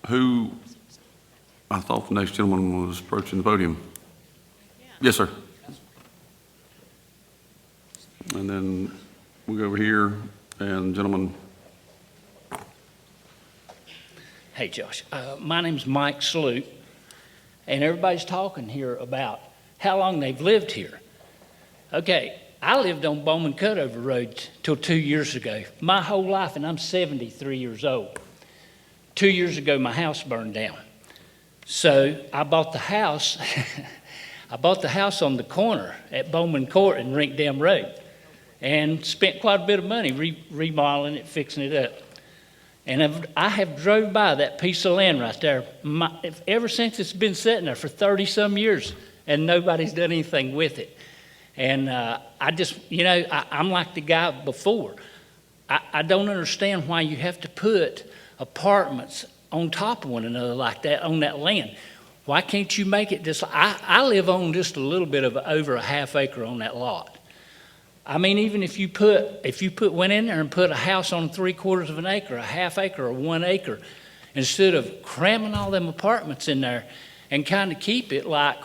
Who, I thought the next gentleman was approaching the podium. Yes, sir. And then we'll go over here, and gentlemen. Hey, Josh. My name's Mike Sloop, and everybody's talking here about how long they've lived here. Okay, I lived on Bowman Cutover Road till 2 years ago. My whole life, and I'm 73 years old. 2 years ago, my house burned down. So I bought the house. I bought the house on the corner at Bowman Court and Rink Dam Road, and spent quite a bit of money remodeling it, fixing it up. And I have drove by that piece of land right there ever since it's been sitting there for 30-some years, and nobody's done anything with it. And I just, I'm like the guy before. I don't understand why you have to put apartments on top of one another like that on that land. Why can't you make it just, I live on just a little bit of over a half acre on that lot. I mean, even if you went in there and put a house on 3/4 of an acre, a half acre, or 1 acre, instead of cramming all them apartments in there and kind of keep it like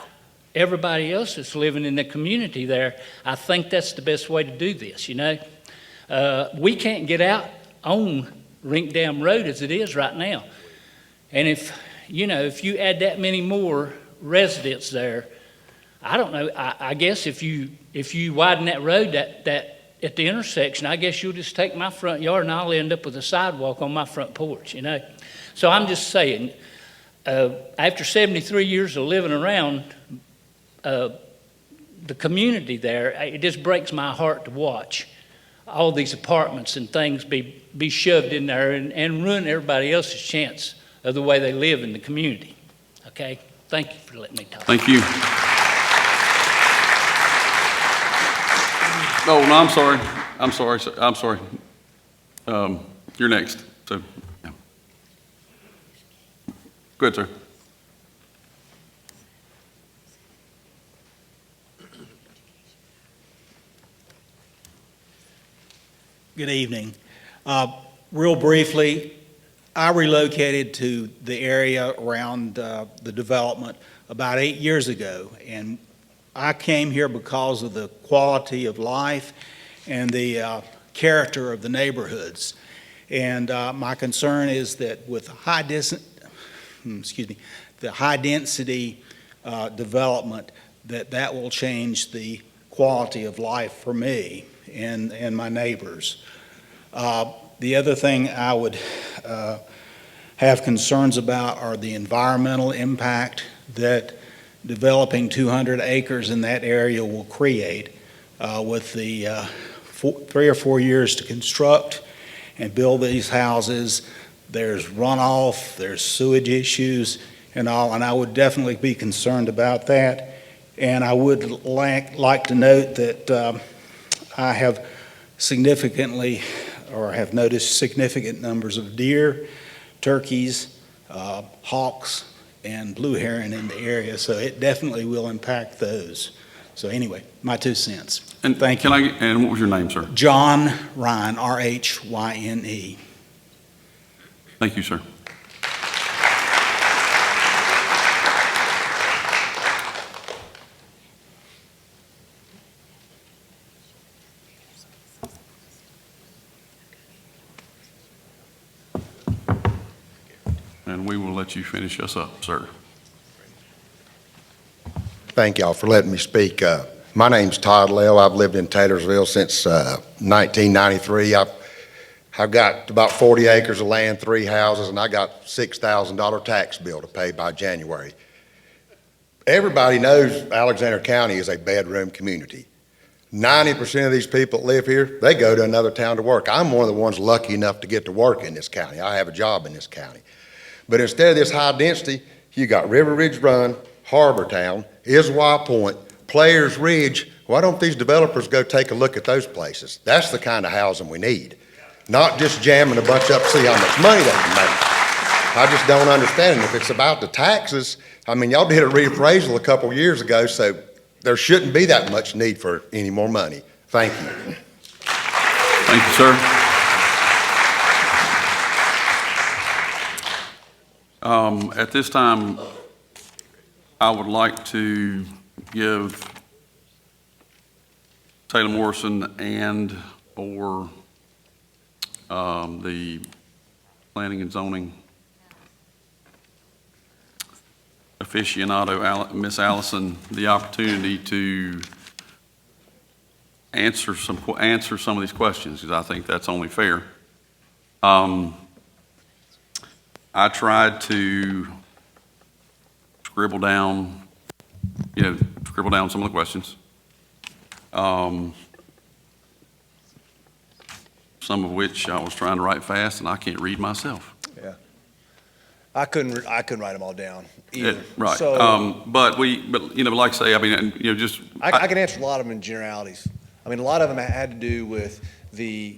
everybody else that's living in the community there, I think that's the best way to do this, We can't get out on Rink Dam Road as it is right now. And if you add that many more residents there, I don't know, I guess if you widen that road that at the intersection, I guess you'll just take my front yard and I'll end up with a sidewalk on my front porch, So I'm just saying, after 73 years of living around the community there, it just breaks my heart to watch all these apartments and things be shoved in there and ruin everybody else's chance of the way they live in the community. Okay? Thank you for letting me talk. Thank you. Oh, no, I'm sorry. I'm sorry, sir. I'm sorry. You're next. So, yeah. Go ahead, sir. Good evening. Real briefly, I relocated to the area around the development about 8 years ago, and I came here because of the quality of life and the character of the neighborhoods. And my concern is that with the high density development, that will change the quality of life for me and my neighbors. The other thing I would have concerns about are the environmental impact that developing 200 acres in that area will create with the 3 or 4 years to construct and build these houses. There's runoff, there's sewage issues and all, and I would definitely be concerned about that. And I would like to note that I have significantly, or have noticed significant numbers of deer, turkeys, hawks, and blue heron in the area, so it definitely will impact those. So anyway, my 2 cents. And thank you. And what was your name, sir? John Rhyne, R-H-Y-N-E. Thank you, sir. And we will let you finish us up, sir. Thank y'all for letting me speak. My name's Todd Lell. I've lived in Taylorsville since 1993. I've got about 40 acres of land, 3 houses, and I got $6,000 tax bill to pay by January. Everybody knows Alexander County is a bedroom community. 90% of these people that live here, they go to another town to work. I'm one of the ones lucky enough to get to work in this county. I have a job in this county. But instead of this high density, you got River Ridge Run, Harbortown, Issawa Point, Players Ridge. Why don't these developers go take a look at those places? That's the kind of housing we need. Not just jamming a bunch up to see how much money they can make. I just don't understand it. If it's about the taxes, I mean, y'all did a reappraisal a couple years ago, so there shouldn't be that much need for any more money. Thank you. Thank you, sir. At this time, I would like to give Taylor Morrison and or the Planning and Zoning aficionado, Miss Allison, the opportunity to answer some of these questions, because I think that's only fair. I tried to scribble down some of the questions. Some of which I was trying to write fast, and I can't read myself. Yeah. I couldn't write them all down either. Right. So, but like I say, I mean, just. I can answer a lot of them in generalities. I mean, a lot of them had to do with the,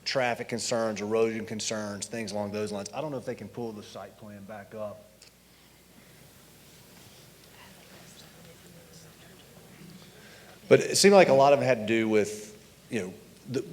traffic concerns, erosion concerns, things along those lines. I don't know if they can pull the site plan back up. But it seemed like a lot of them had to do with,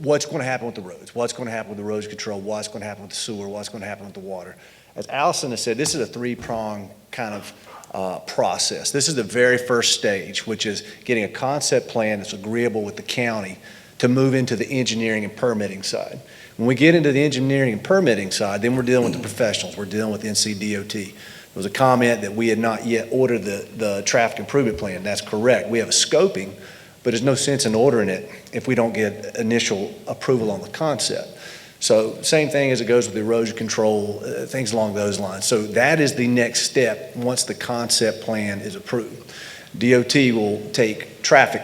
what's going to happen with the roads, what's going to happen with the erosion control, what's going to happen with the sewer, what's going to happen with the water. As Allison has said, this is a 3-pronged kind of process. This is the very first stage, which is getting a concept plan that's agreeable with the county to move into the engineering and permitting side. When we get into the engineering and permitting side, then we're dealing with the professionals. We're dealing with NCDOT. There was a comment that we had not yet ordered the traffic improvement plan. That's correct. We have a scoping, but there's no sense in ordering it if we don't get initial approval on the concept. So same thing as it goes with the erosion control, things along those lines. So that is the next step once the concept plan is approved. DOT will take traffic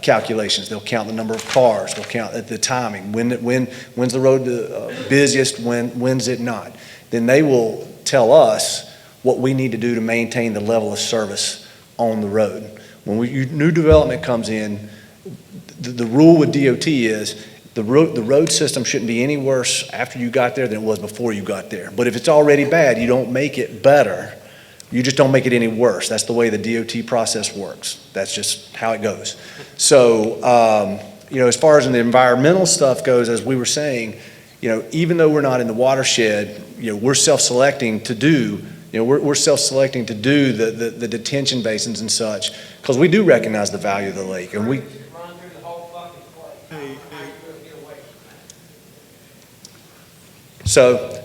calculations. They'll count the number of cars. They'll count the timing. When's the road the busiest? When's it not? Then they will tell us what we need to do to maintain the level of service on the road. When new development comes in, the rule with DOT is the road system shouldn't be any worse after you got there than it was before you got there. But if it's already bad, you don't make it better. You just don't make it any worse. That's the way the DOT process works. That's just how it goes. So, as far as the environmental stuff goes, as we were saying, even though we're not in the watershed, we're self-selecting to do, we're self-selecting to do the detention basins and such, because we do recognize the value of the lake, and we. So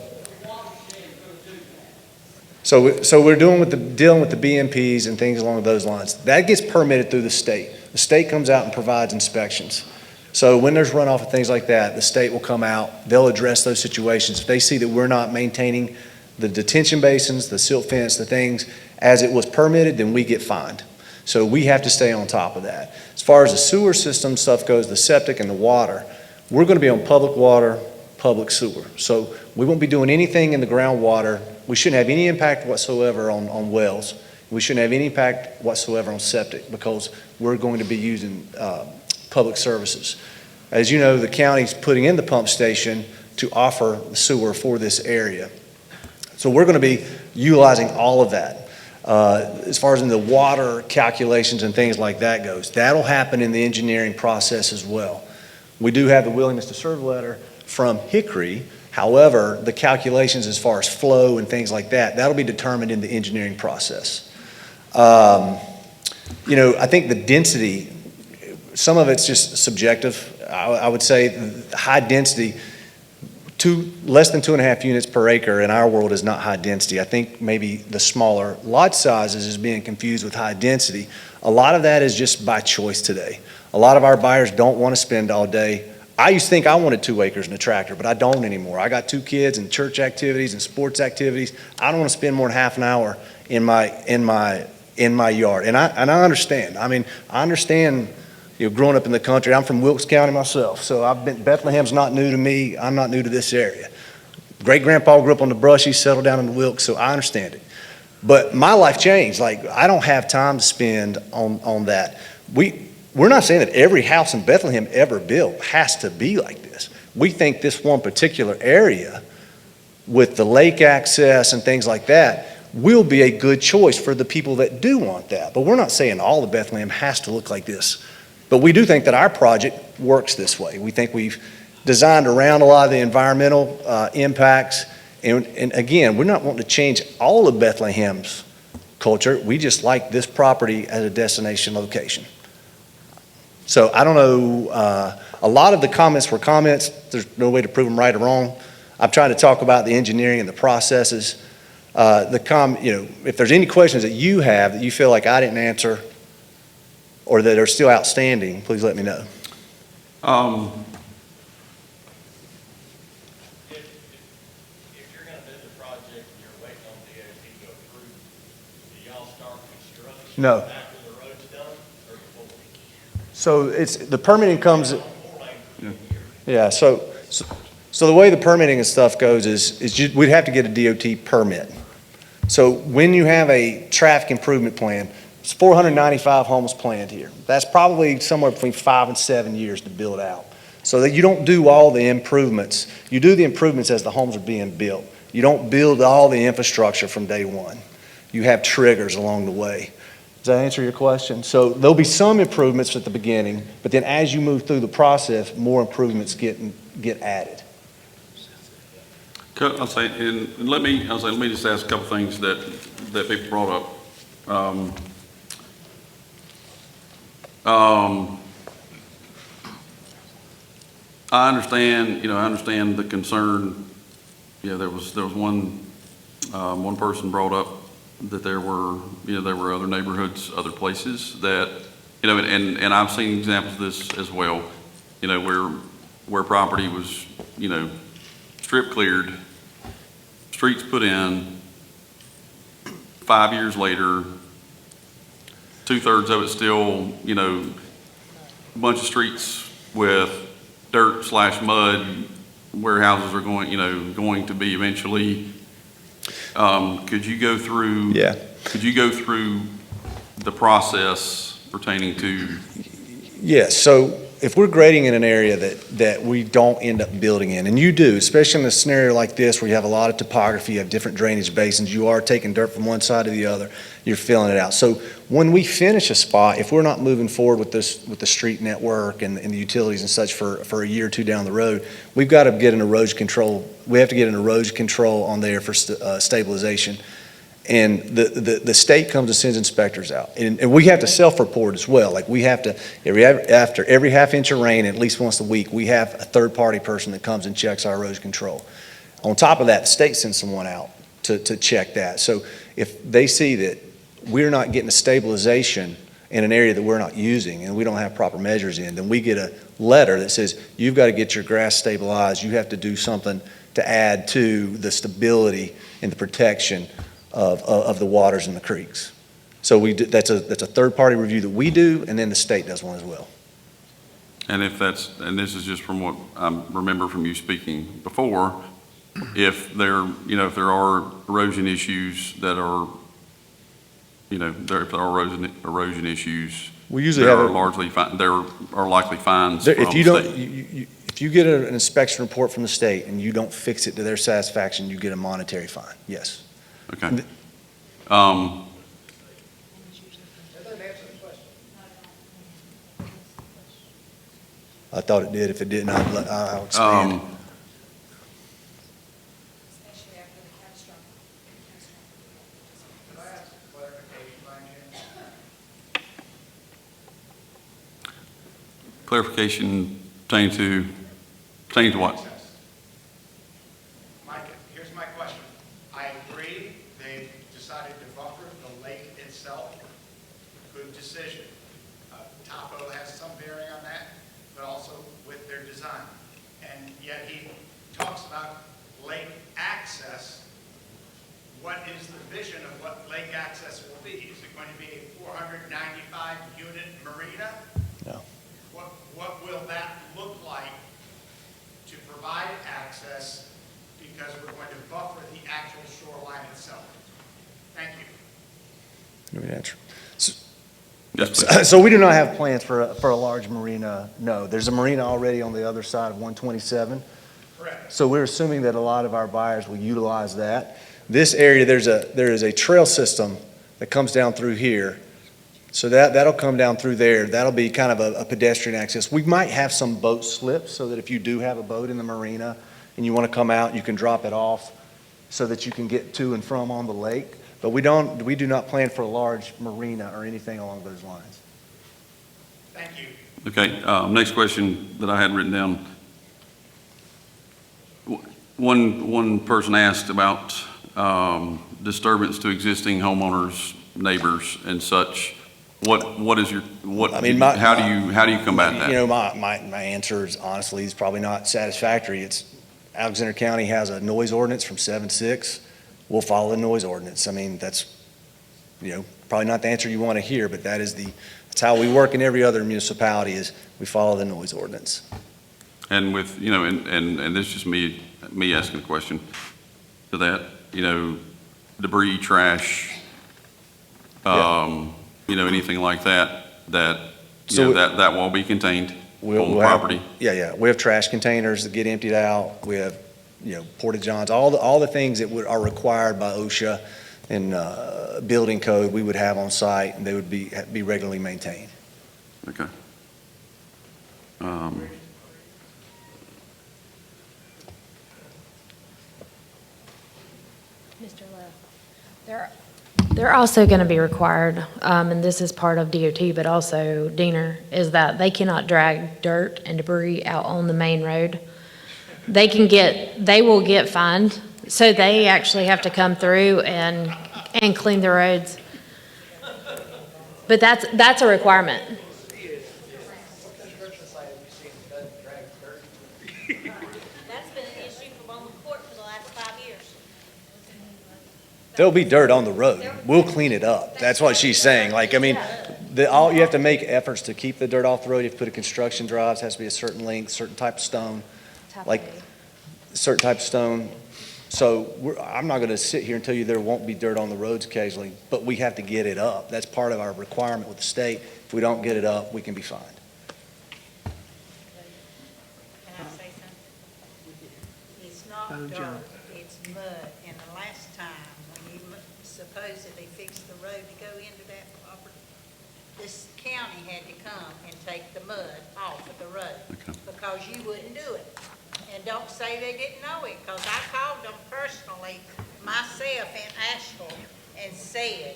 we're dealing with the BMPs and things along those lines. That gets permitted through the state. The state comes out and provides inspections. So when there's runoff and things like that, the state will come out, they'll address those situations. If they see that we're not maintaining the detention basins, the silt fence, the things as it was permitted, then we get fined. So we have to stay on top of that. As far as the sewer system stuff goes, the septic and the water, we're going to be on public water, public sewer. So we won't be doing anything in the groundwater. We shouldn't have any impact whatsoever on wells. We shouldn't have any impact whatsoever on septic because we're going to be using public services. As you know, the county's putting in the pump station to offer sewer for this area. So we're going to be utilizing all of that. As far as in the water calculations and things like that goes, that'll happen in the engineering process as well. We do have the willingness to serve letter from Hickory. However, the calculations as far as flow and things like that, that'll be determined in the engineering process. I think the density, some of it's just subjective. I would say high density, less than 2.5 units per acre in our world is not high density. I think maybe the smaller lot sizes is being confused with high density. A lot of that is just by choice today. A lot of our buyers don't want to spend all day. I used to think I wanted 2 acres and a tractor, but I don't anymore. I got 2 kids and church activities and sports activities. I don't want to spend more than half an hour in my yard. And I understand. I mean, I understand, growing up in the country. I'm from Wilkes County myself, so Bethlehem's not new to me. I'm not new to this area. Great-grandpa grew up on the Brushy, settled down in the Wilkes, so I understand it. But my life changed. Like, I don't have time to spend on that. We're not saying that every house in Bethlehem ever built has to be like this. We think this one particular area with the lake access and things like that will be a good choice for the people that do want that. But we're not saying all of Bethlehem has to look like this. But we do think that our project works this way. We think we've designed around a lot of the environmental impacts. And again, we're not wanting to change all of Bethlehem's culture. We just like this property as a destination location. So I don't know, a lot of the comments were comments. There's no way to prove them right or wrong. I'm trying to talk about the engineering and the processes. If there's any questions that you have that you feel like I didn't answer or that are still outstanding, please let me know. If you're going to do the project and you're waiting on DOT to approve, do y'all start construction No. after the road's done or before? So the permitting comes. Yeah. So the way the permitting and stuff goes is we'd have to get a DOT permit. So when you have a traffic improvement plan, it's 495 homes planned here. That's probably somewhere between 5 and 7 years to build out. So that you don't do all the improvements. You do the improvements as the homes are being built. You don't build all the infrastructure from day one. You have triggers along the way. Does that answer your question? So there'll be some improvements at the beginning, but then as you move through the process, more improvements get added. I'll say, and let me just ask a couple things that people brought up. I understand the concern. There was one person brought up that there were other neighborhoods, other places that, and I've seen examples of this as well, where property was, strip cleared, streets put in, 5 years later, 2/3 of it still, a bunch of streets with dirt/mud where houses are going to be eventually Could you go through? Yeah. Could you go through the process pertaining to, Yes, so if we're grading in an area that we don't end up building in, and you do, especially in a scenario like this where you have a lot of topography, you have different drainage basins, you are taking dirt from one side to the other, you're filling it out. So when we finish a spot, if we're not moving forward with the street network and the utilities and such for a year or two down the road, we've got to get an erosion control. We have to get an erosion control on there for stabilization. And the state comes and sends inspectors out. And we have to self-report as well. Like we have to, after every half inch of rain, at least once a week, we have a third-party person that comes and checks our erosion control. On top of that, the state sends someone out to check that. So if they see that we're not getting a stabilization in an area that we're not using and we don't have proper measures in, then we get a letter that says, you've got to get your grass stabilized. You have to do something to add to the stability and the protection of the waters and the creeks. So that's a third-party review that we do, and then the state does one as well. and if that's, and this is just from what I remember from you speaking before, if there are erosion issues that are, if there are erosion issues, We usually there have are largely, there are likely fines There- from If you don't, state. if you get an inspection report from the state and you don't fix it to their satisfaction, you get a monetary fine, yes. Okay. I thought it did. If it didn't, I'll expand. Clarification pertaining to what? Mike, here's my question. I agree they decided to buffer the lake itself. Good decision. Topo has some bearing on that, but also with their design. And yet he talks about lake access. What is the vision of what lake access will be? Is it going to be a 495-unit marina? No. What will that look like to provide access, because we're going to buffer the actual shoreline itself? Thank you. Let me answer. Yes, So we do not have plans for a large marina, no. There's a marina already on the other side of 127. Correct. So we're assuming that a lot of our buyers will utilize that. This area, there is a trail system that comes down through here. So that'll come down through there. That'll be kind of a pedestrian access. We might have some boat slips so that if you do have a boat in the marina and you want to come out, you can drop it off so that you can get to and from on the lake. But we do not plan for a large marina or anything along those lines. Thank you. Okay, next question that I had written down. One person asked about disturbance to existing homeowners, neighbors, and such. What is your, I mean, how do you combat that? My answer is honestly is probably not satisfactory. It's Alexander County has a noise ordinance from 7.6. We'll follow the noise ordinance. I mean, that's, probably not the answer you want to hear, but that's how we work in every other municipality is we follow the noise ordinance. And with, and this is just me asking a question to that, debris, trash, anything like that that will all be contained on the property. Yeah. We have trash containers that get emptied out. We have, porta-johns, all the things that are required by OSHA and building code we would have on site, and they would be regularly maintained. Okay. Mr. Lowe, they're also going to be required, and this is part of DOT, but also Diener, is that they cannot drag dirt and debris out on the main road. They will get fined, so they actually have to come through and clean the roads. But that's a requirement. There'll be dirt on the road. We'll clean it up. That's what she's saying. You have to make efforts to keep the dirt off the road. You have to put a construction drive. It has to be a certain length, certain type of stone. Certain type of stone. So I'm not going to sit here and tell you there won't be dirt on the roads occasionally, but we have to get it up. That's part of our requirement with the state. If we don't get it up, we can be fined. Can I say something? It's not Oh, John. dirt, it's mud. And the last time, when you supposedly fixed the road to go into that property, this county had to come and take the mud off of the road because you wouldn't do it. And don't say they didn't know it, because I called them personally myself in Asheville and said,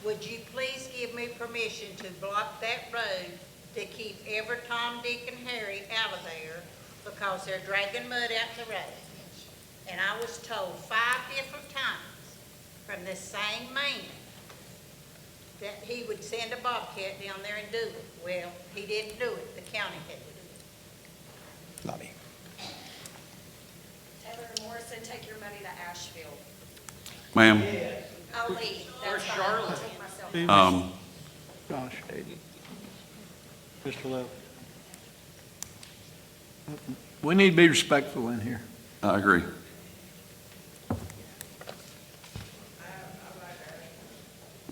would you please give me permission to block that road to keep every Tom, Dick, and Harry out of there because they're dragging mud out the road. And I was told 5 different times from this same man that he would send a bobcat down there and do it. Well, he didn't do it, the county had to do it. Not me. Taylor and Morrison, take your money to Asheville. Ma'am, I'll leave. That's fine. I'll take myself. Josh. Mr. Lowe. We need to be respectful in here. I agree.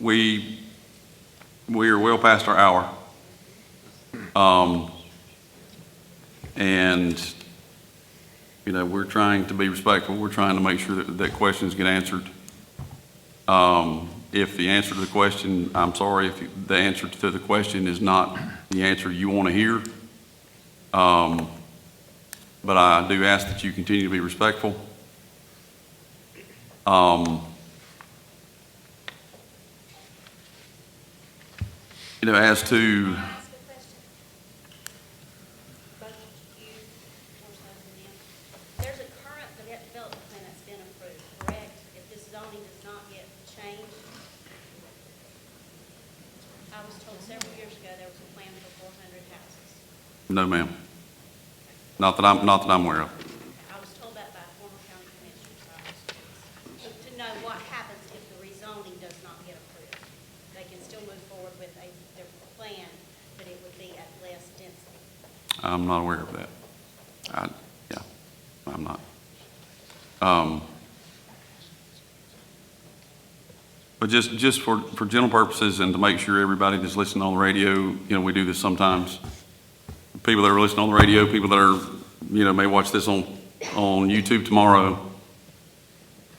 We are well past our hour. And, you know, we're trying to be respectful. We're trying to make sure that questions get answered. If the answer to the question, I'm sorry, if the answer to the question is not the answer you want to hear, but I do ask that you continue to be respectful. You know, as to, There's a current development plan that's been approved, correct? If this zoning does not get changed? I was told several years ago there was a plan for 400 houses. no, ma'am. Not that I'm aware of. I was told that by a former county commissioner, so I was curious to know what happens if the rezoning does not get approved. They can still move forward with their plan, but it would be at less density. I'm not aware of that. Yeah, I'm not. But just for general purposes and to make sure everybody that's listening on the radio, you know, we do this sometimes. People that are listening on the radio, people that are, you know, may watch this on YouTube tomorrow,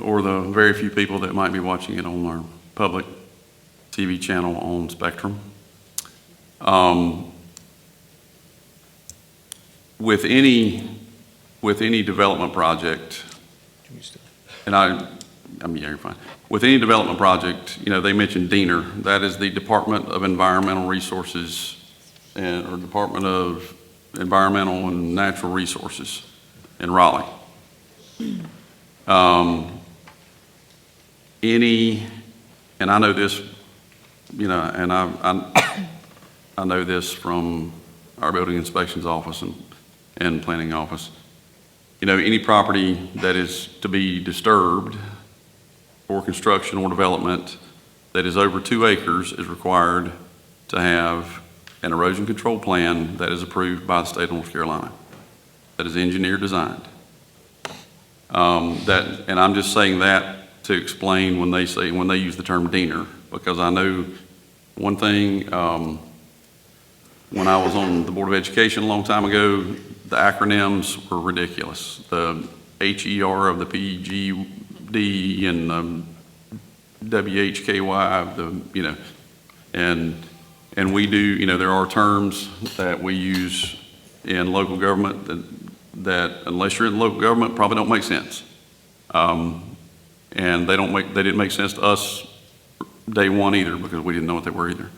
or the very few people that might be watching it on our public TV channel on Spectrum. With any development project, and yeah, you're fine. With any development project, you know, they mentioned DENR. That is the Department of Environmental Resources or Department of Environmental and Natural Resources in Raleigh. And I know this, you know, and I know this from our building inspections office and planning office. You know, any property that is to be disturbed for construction or development that is over 2 acres is required to have an erosion control plan that is approved by the state of North Carolina, that is engineer designed. And I'm just saying that to explain when they use the term DENR, because I know one thing, when I was on the Board of Education a long time ago, the acronyms were ridiculous. The HER of the PGD and the WHKY, you know, and we do, you know, there are terms that we use in local government that unless you're in local government, probably don't make sense. And they didn't make sense to us day one either, because we didn't know what they were either.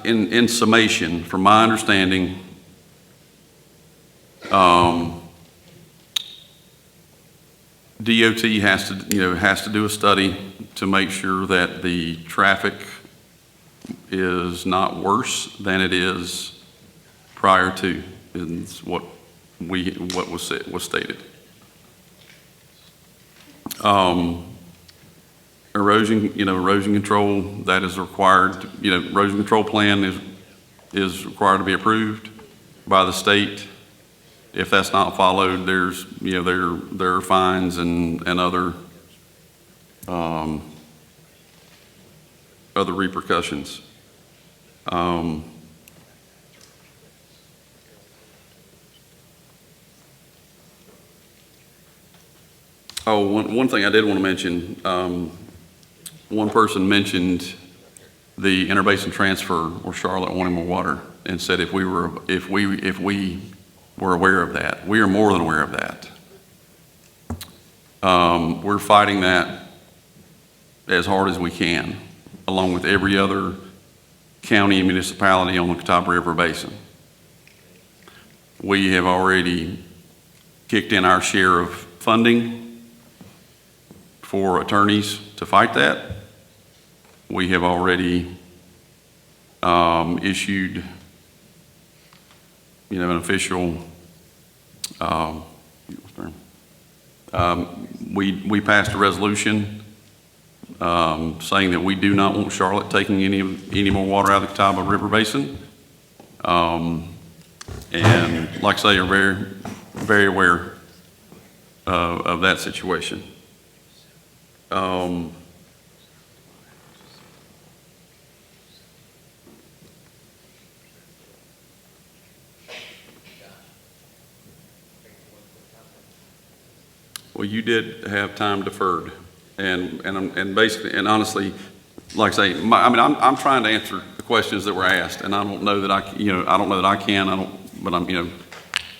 In summation, from my understanding, DOT has to do a study to make sure that the traffic is not worse than it is prior to, is what was stated. Erosion control, that is required, erosion control plan is required to be approved by the state if that's not followed, there's, there are fines and other, other repercussions. One thing I did want to mention, one person mentioned the interbasin transfer or Charlotte wanting more water and said if we were aware of that. We are more than aware of that. We're fighting that as hard as we can, along with every other county and municipality on the Catawba River Basin. We have already kicked in our share of funding for attorneys to fight that. We have already issued, an official, we passed a resolution saying that we do not want Charlotte taking any more water out of the Catawba River Basin. And like I say, are very, very aware of that situation. Well, you did have time deferred, and basically, and honestly, like I say, I'm trying to answer the questions that were asked, and I don't know that I don't know that I can. But I'm,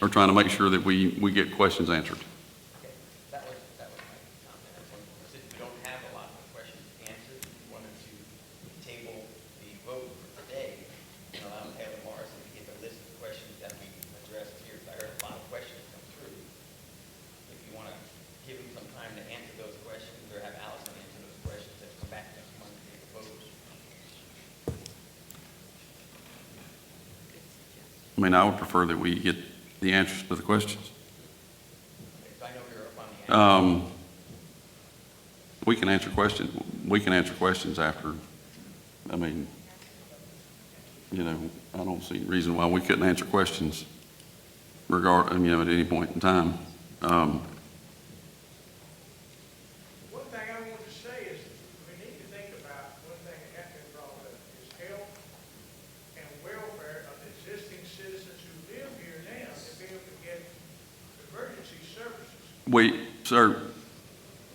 we're trying to make sure that we get questions answered. I would prefer that we get the answers to the questions. We can answer questions. We can answer questions after. I don't see a reason why we couldn't answer questions at any point in time. One thing I want to say is we need to think about one thing that has been brought up is health and welfare of the existing citizens who live here now to be able to get emergency services. Sir,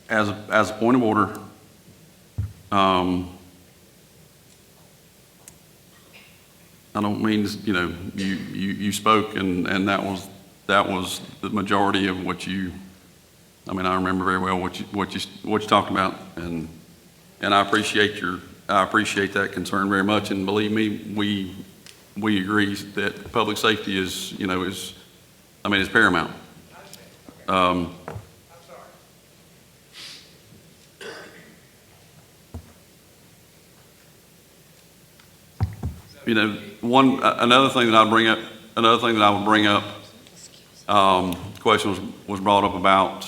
as a point of order, I don't mean, you spoke and that was the majority of what you, I remember very well what you talked about, and I appreciate that concern very much, and believe me, we agree that public safety is paramount. I'm sorry. Another thing that I would bring up, question was brought up about,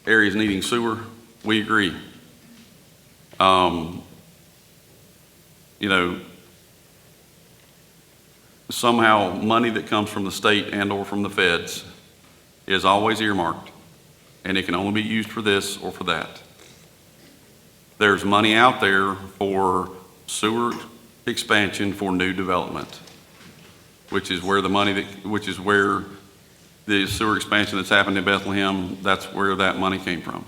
areas needing sewer. We agree. Somehow money that comes from the state and or from the feds is always earmarked, and it can only be used for this or for that. There's money out there for sewer expansion for new development, which is where the sewer expansion that's happened in Bethlehem, that's where that money came from,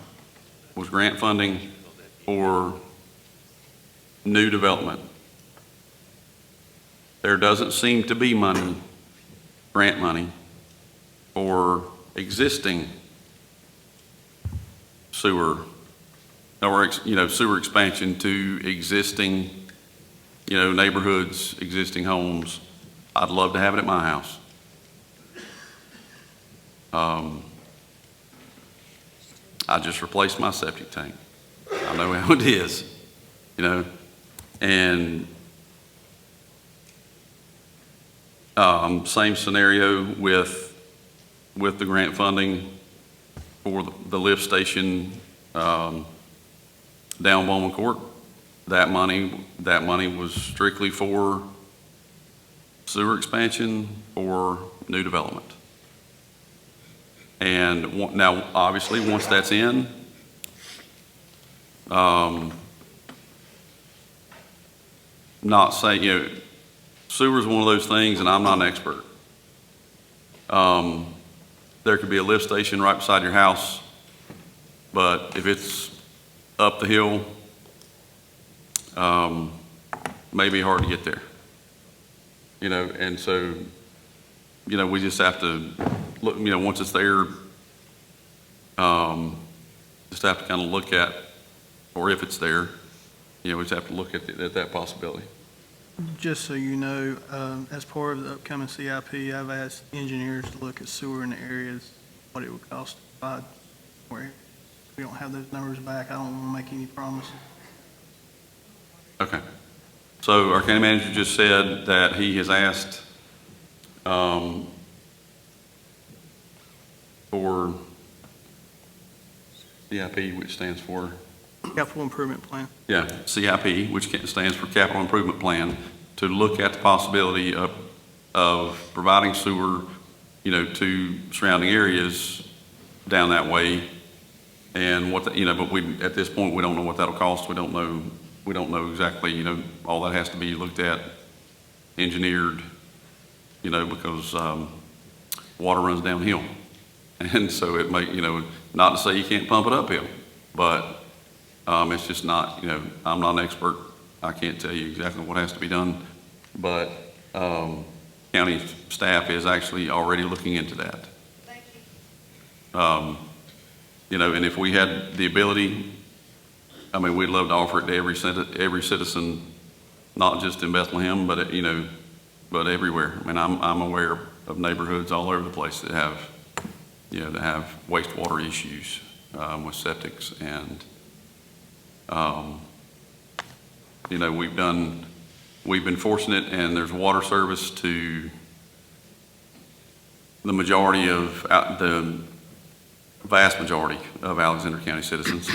was grant funding for new development. There doesn't seem to be grant money, for existing sewer, or, sewer expansion to existing, neighborhoods, existing homes. I'd love to have it at my house. I just replaced my septic tank. I know how it is, and same scenario with the grant funding for the lift station down Bowman Court. That money was strictly for sewer expansion, for new development. And now, obviously, once that's in, not saying, sewer is one of those things, and I'm not an expert. There could be a lift station right beside your house, but if it's up the hill, may be hard to get there. And so, we just have to look, once it's there, just have to kind of look at, or if it's there, we just have to look at that possibility. Just so you know, as part of the upcoming CIP, I've asked engineers to look at sewer in the areas, what it would cost to provide. Where we don't have those numbers back, I don't want to make any promises. Okay. So our county manager just said that he has asked for CIP, which stands for? Capital Improvement Plan. Yeah, CIP, which stands for Capital Improvement Plan, to look at the possibility of providing sewer, to surrounding areas down that way. And what, but at this point, we don't know what that'll cost. We don't know exactly, all that has to be looked at, engineered, because water runs downhill. And so it may, not to say you can't pump it uphill, but it's just not, I'm not an expert. I can't tell you exactly what has to be done, but county staff is actually already looking into that. Thank you. And if we had the ability, we'd love to offer it to every citizen, not just in Bethlehem, but but everywhere. I'm aware of neighborhoods all over the place that have, that have wastewater issues with septics, and we've been fortunate, and there's water service to the majority of the vast majority of Alexander County citizens.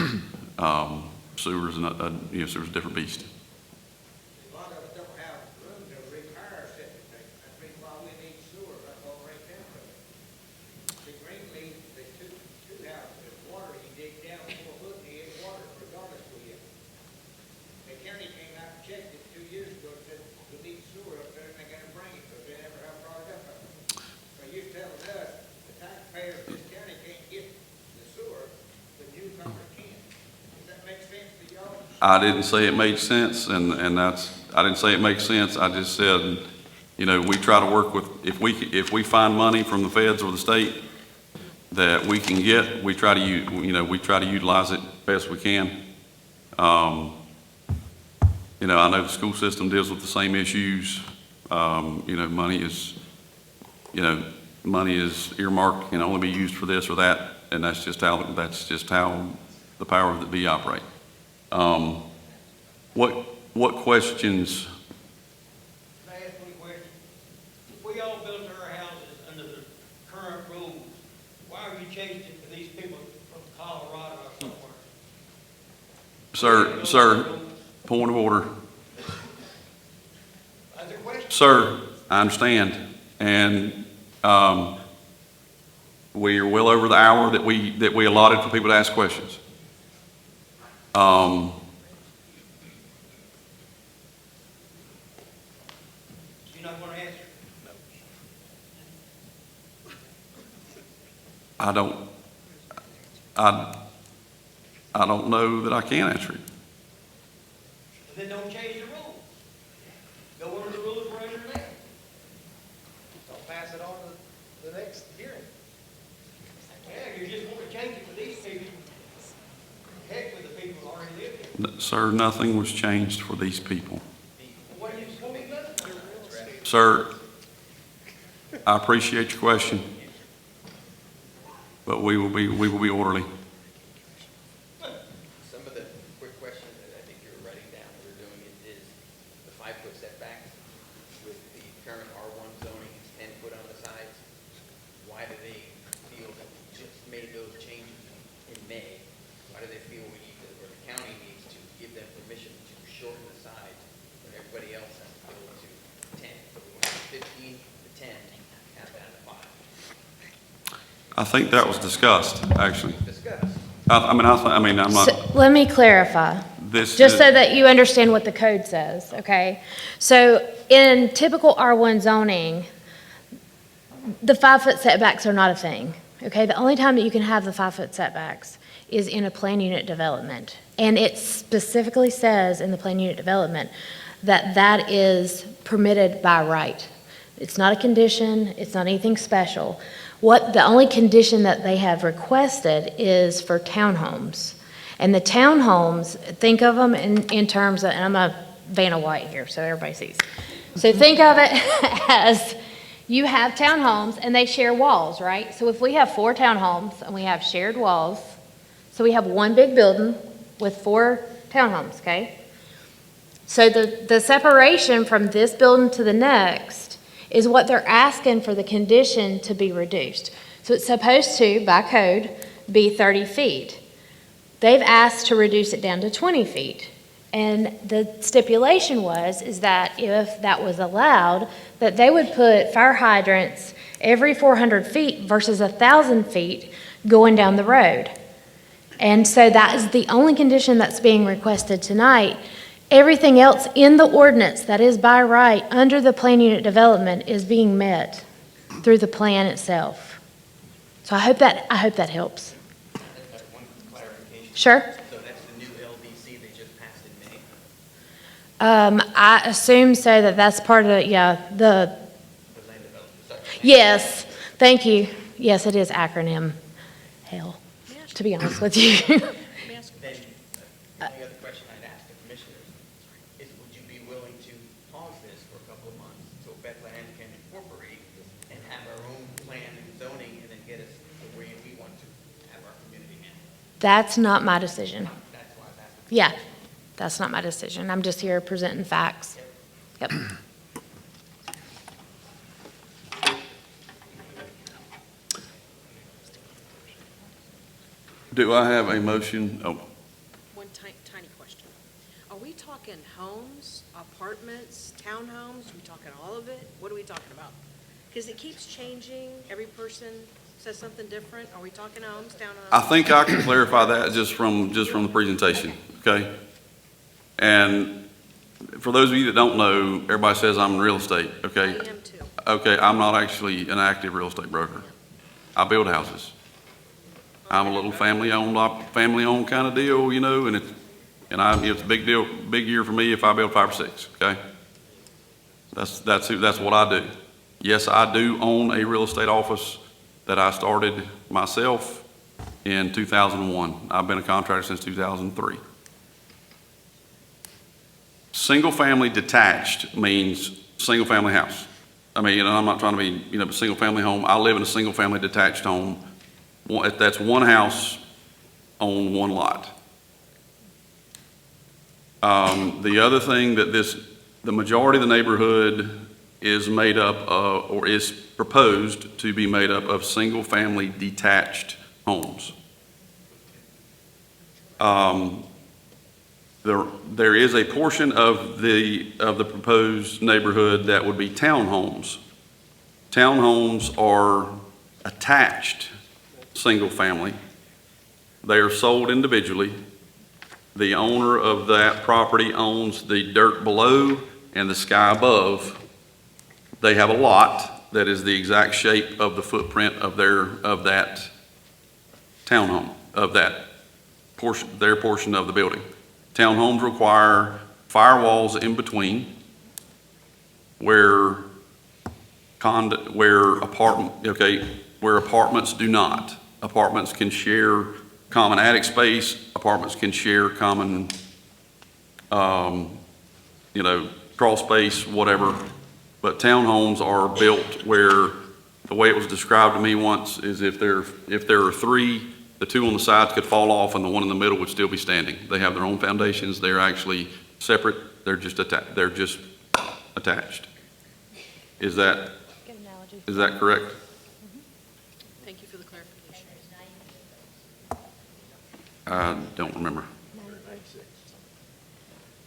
Sewer's sewer's a different beast. A lot of us don't have room to repair a septic tank. That's the reason why we need sewer, that's all right down to it. The Greenleaf, the two houses, the water, you dig down 4 foot, and you get water regardless of you. The county came out and checked it 2 years ago, and said, we need sewer up there, and they're gonna bring it, but they never have brought it up. So you're telling us, the taxpayers of this county can't get the sewer, the newcomers can. Does that make sense to y'all? I didn't say it made sense, and I didn't say it makes sense. I just said, we try to work with, if we find money from the feds or the state that we can get, we try to utilize it best we can. I know the school system deals with the same issues. Money is earmarked, can only be used for this or that, and that's just how the power of the be operate. What questions? Can I ask one question? If we all built our houses under the current rules, why are you changing it for these people from Colorado or somewhere? Sir, point of order. That's a question. Sir, I understand, and we are well over the hour that we allotted for people to ask questions. You're not going to answer? I don't know that I can answer it. Then don't change the rules. Go under the rules we're under now. Don't pass it on to the next hearing. Yeah, you just want to change it for these people. Heck with the people who already live here. Sir, nothing was changed for these people. What are you supposed to be done? Sir, I appreciate your question, but we will be orderly. Some of the quick questions that I think you're writing down, we're doing it is the 5-foot setback with the current R1 zoning is 10 foot on the sides. Why do they feel that we just made those changes in May? Why do they feel we need to, or the county needs to give them permission to shorten the sides when everybody else has to go to 10? So we went from 15 to 10, half that. I think that was discussed, actually. I'm not, So, let me clarify, this just is, so that you understand what the code says, okay? So in typical R1 zoning, the 5-foot setbacks are not a thing, okay? The only time that you can have the 5-foot setbacks is in a plan unit development. And it specifically says in the plan unit development that that is permitted by right. It's not a condition, it's not anything special. The only condition that they have requested is for townhomes. And the townhomes, think of them in terms of, and I'm a Vanna White here, so everybody sees. So think of it as you have townhomes and they share walls, right? So if we have 4 townhomes and we have shared walls, so we have one big building with 4 townhomes, okay? So the separation from this building to the next is what they're asking for the condition to be reduced. So it's supposed to, by code, be 30 feet. They've asked to reduce it down to 20 feet. And the stipulation is that if that was allowed, that they would put fire hydrants every 400 feet versus 1,000 feet going down the road. And so that is the only condition that's being requested tonight. Everything else in the ordinance that is by right under the plan unit development is being met through the plan itself. So I hope that helps. One clarification. Sure. So that's the new LDC they just passed in May? I assume so that's part of the The land development. yes, thank you. Yes, it is acronym hell, to be honest with you. Then, the only other question I'd ask the commissioners is, would you be willing to pause this for a couple of months so Bethlehem can incorporate and have our own plan and zoning and then get us the way we want to have our community handled? That's not my decision. That's why I'm asking. Yeah, that's not my decision. I'm just here presenting facts. Yep. do I have a motion? Oh, One tiny question. Are we talking homes, apartments, townhomes? Are we talking all of it? What are we talking about? Because it keeps changing. Every person says something different. Are we talking homes, townhomes? I think I can clarify that just from the presentation, okay? And for those of you that don't know, everybody says I'm in real estate, okay? I am too. Okay, I'm not actually an active real estate broker. I build houses. I'm a little family-owned kind of deal, you know, and it's a big deal, big year for me if I build 5 or 6, okay? That's what I do. Yes, I do own a real estate office that I started myself in 2001. I've been a contractor since 2003. Single-family detached means single-family house. I mean, I'm not trying to be, a single-family home. I live in a single-family detached home. That's one house on one lot. The other thing that the majority of the neighborhood is made up of, or is proposed to be made up of single-family detached homes. There is a portion of the proposed neighborhood that would be townhomes. Townhomes are attached single-family. They are sold individually. The owner of that property owns the dirt below and the sky above. They have a lot that is the exact shape of the footprint of that townhome, of that portion, their portion of the building. Townhomes require firewalls in between where apartments do not. Apartments can share common attic space. Apartments can share common, crawl space, whatever. But townhomes are built where the way it was described to me once is if there are 3, the 2 on the sides could fall off and the one in the middle would still be standing. They have their own foundations. They're actually separate. They're just attached. Is that correct? Thank you for the clarification. I don't remember. 96.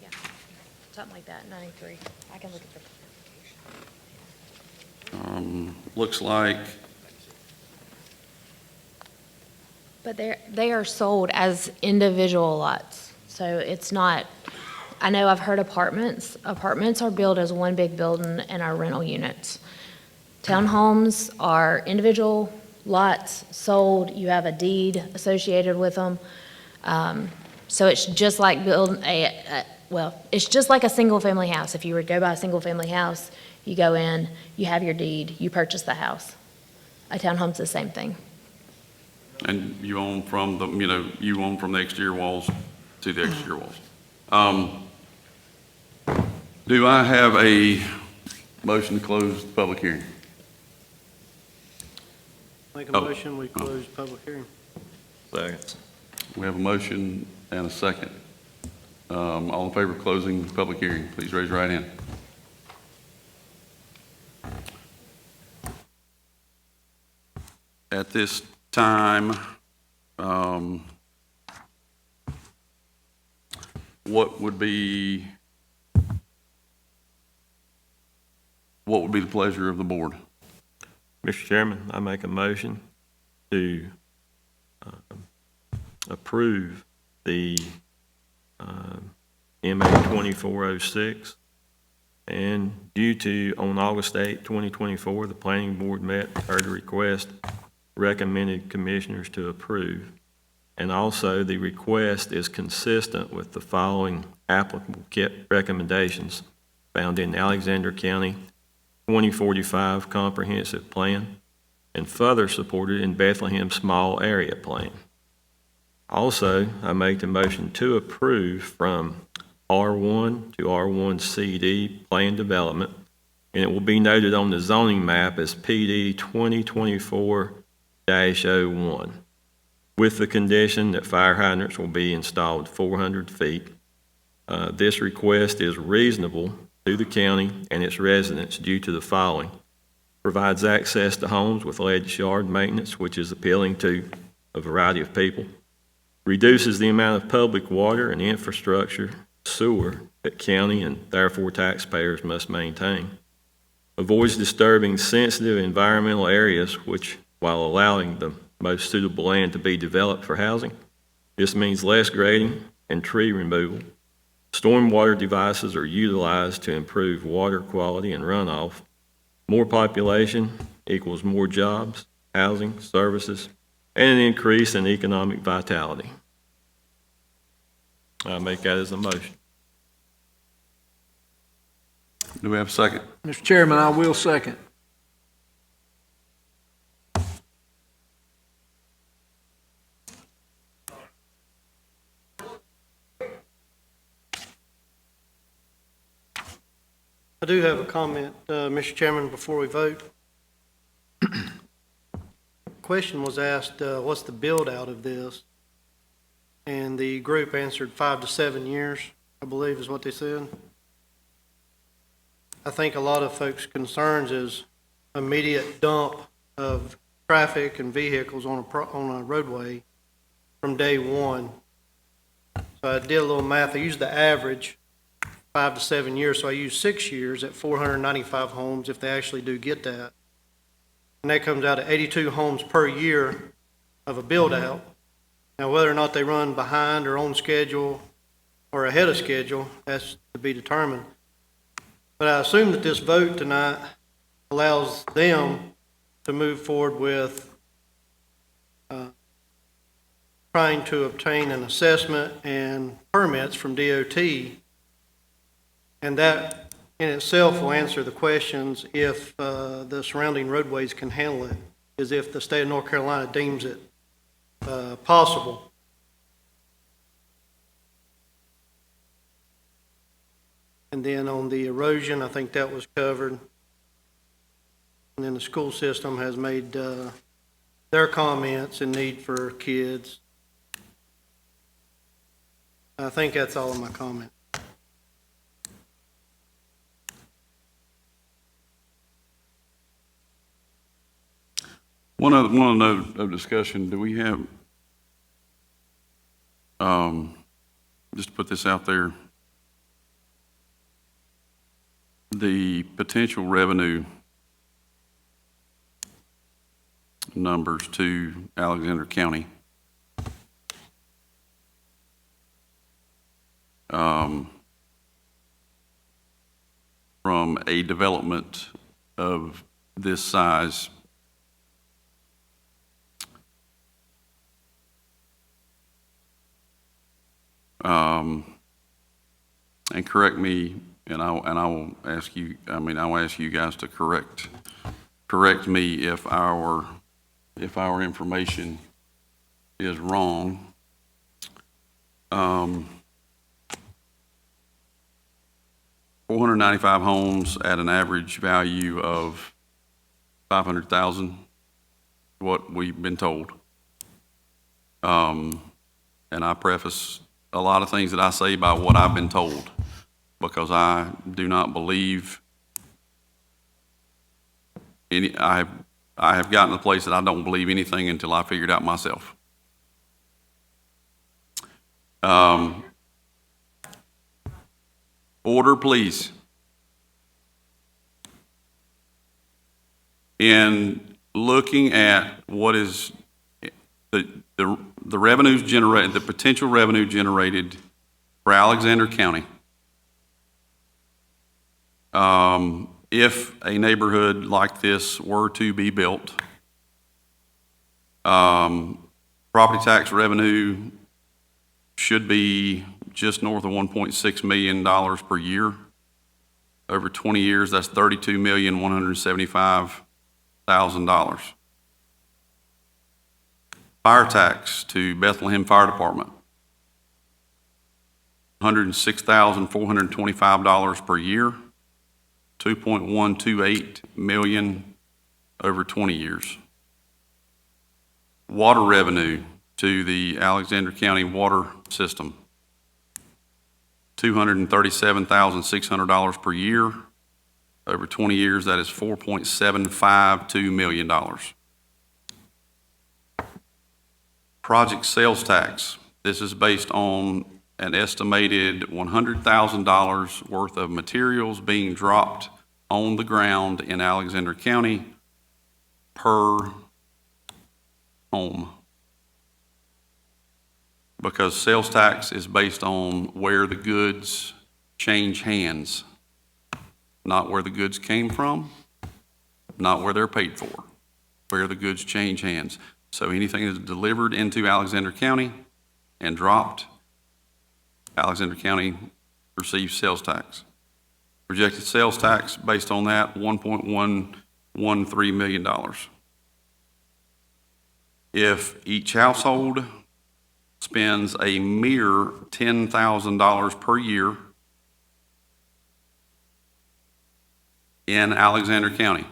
Yeah, something like that, 93. I can look at the. Looks like But they are sold as individual lots. So it's not, I know I've heard apartments. Apartments are built as one big building and are rental units. Townhomes are individual lots sold, you have a deed associated with them. So it's just like building it's just like a single-family house. If you were to go buy a single-family house, you go in, you have your deed, you purchase the house. A townhome's the same thing. And you own from the, you own from the exterior walls to the exterior walls. Do I have a motion to close the public hearing? Make a motion, we close public hearing. Second. We have a motion and a second. All in favor of closing the public hearing, please raise your right hand. At this time, what would be the pleasure of the board? Mr. Chairman, I make a motion to approve the MA 2406. And due to, on August 8, 2024, the planning board met, heard a request, recommended commissioners to approve. And also, the request is consistent with the following applicable recommendations found in Alexander County 2045 Comprehensive Plan and further supported in Bethlehem Small Area Plan. Also, I make the motion to approve from R1 to R1CD plan development, and it will be noted on the zoning map as PD 2024-01, with the condition that fire hydrants will be installed 400 feet. This request is reasonable to the county and its residents due to the following: provides access to homes with ledge yard maintenance, which is appealing to a variety of people, reduces the amount of public water and infrastructure, sewer, that county and therefore taxpayers must maintain, avoids disturbing sensitive environmental areas, which, while allowing the most suitable land to be developed for housing, this means less grading and tree removal. Stormwater devices are utilized to improve water quality and runoff. More population equals more jobs, housing, services, and an increase in economic vitality. I make that as a motion. Do we have a second? Mr. Chairman, I will second. I do have a comment, Mr. Chairman, before we vote. Question was asked, what's the build out of this? And the group answered 5 to 7 years, I believe is what they said. I think a lot of folks' concerns is immediate dump of traffic and vehicles on a roadway from day one. So I did a little math. I used the average, 5 to 7 years, so I used 6 years at 495 homes if they actually do get that. And that comes out to 82 homes per year of a build-out. Now, whether or not they run behind or on schedule or ahead of schedule, that's to be determined. But I assume that this vote tonight allows them to move forward with trying to obtain an assessment and permits from DOT. And that in itself will answer the questions if the surrounding roadways can handle it, as if the state of North Carolina deems it possible. And then on the erosion, I think that was covered. And then the school system has made their comments and need for kids. I think that's all of my comments. One other note of discussion, do we have, just to put this out there, the potential revenue numbers to Alexander County from a development of this size. And correct me, and I will ask you, I'll ask you guys to correct me if our information is wrong. 495 homes at an average value of 500,000, what we've been told. And I preface a lot of things that I say by what I've been told, because I do not believe any. I have gotten to the place that I don't believe anything until I figure it out myself. Order, please. In looking at what is the revenues generated, the potential revenue generated for Alexander County, if a neighborhood like this were to be built, property tax revenue should be just north of $1.6 million per year. Over 20 years, that's $32,175,000. Fire tax to Bethlehem Fire Department, $106,425 per year, $2.128 million over 20 years. Water revenue to the Alexander County water system, $237,600 per year. Over 20 years, that is $4.752 million. Project sales tax. This is based on an estimated $100,000 worth of materials being dropped on the ground in Alexander County per home. Because sales tax is based on where the goods change hands, not where the goods came from, not where they're paid for, where the goods change hands. So anything that's delivered into Alexander County and dropped, Alexander County receives sales tax. Projected sales tax based on that, $1.113 million. If each household spends a mere $10,000 per year in Alexander County,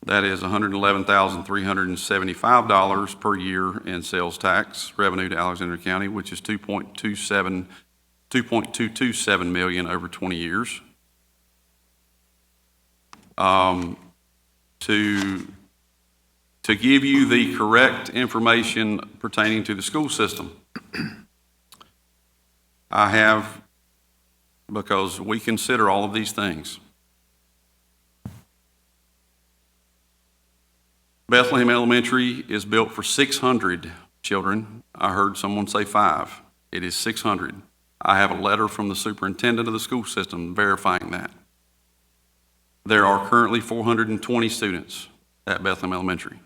that is $111,375 per year in sales tax revenue to Alexander County, which is $2.227 million over 20 years. To give you the correct information pertaining to the school system, I have, because we consider all of these things. Bethlehem Elementary is built for 600 children. I heard someone say 5. It is 600. I have a letter from the superintendent of the school system verifying that. There are currently 420 students at Bethlehem Elementary,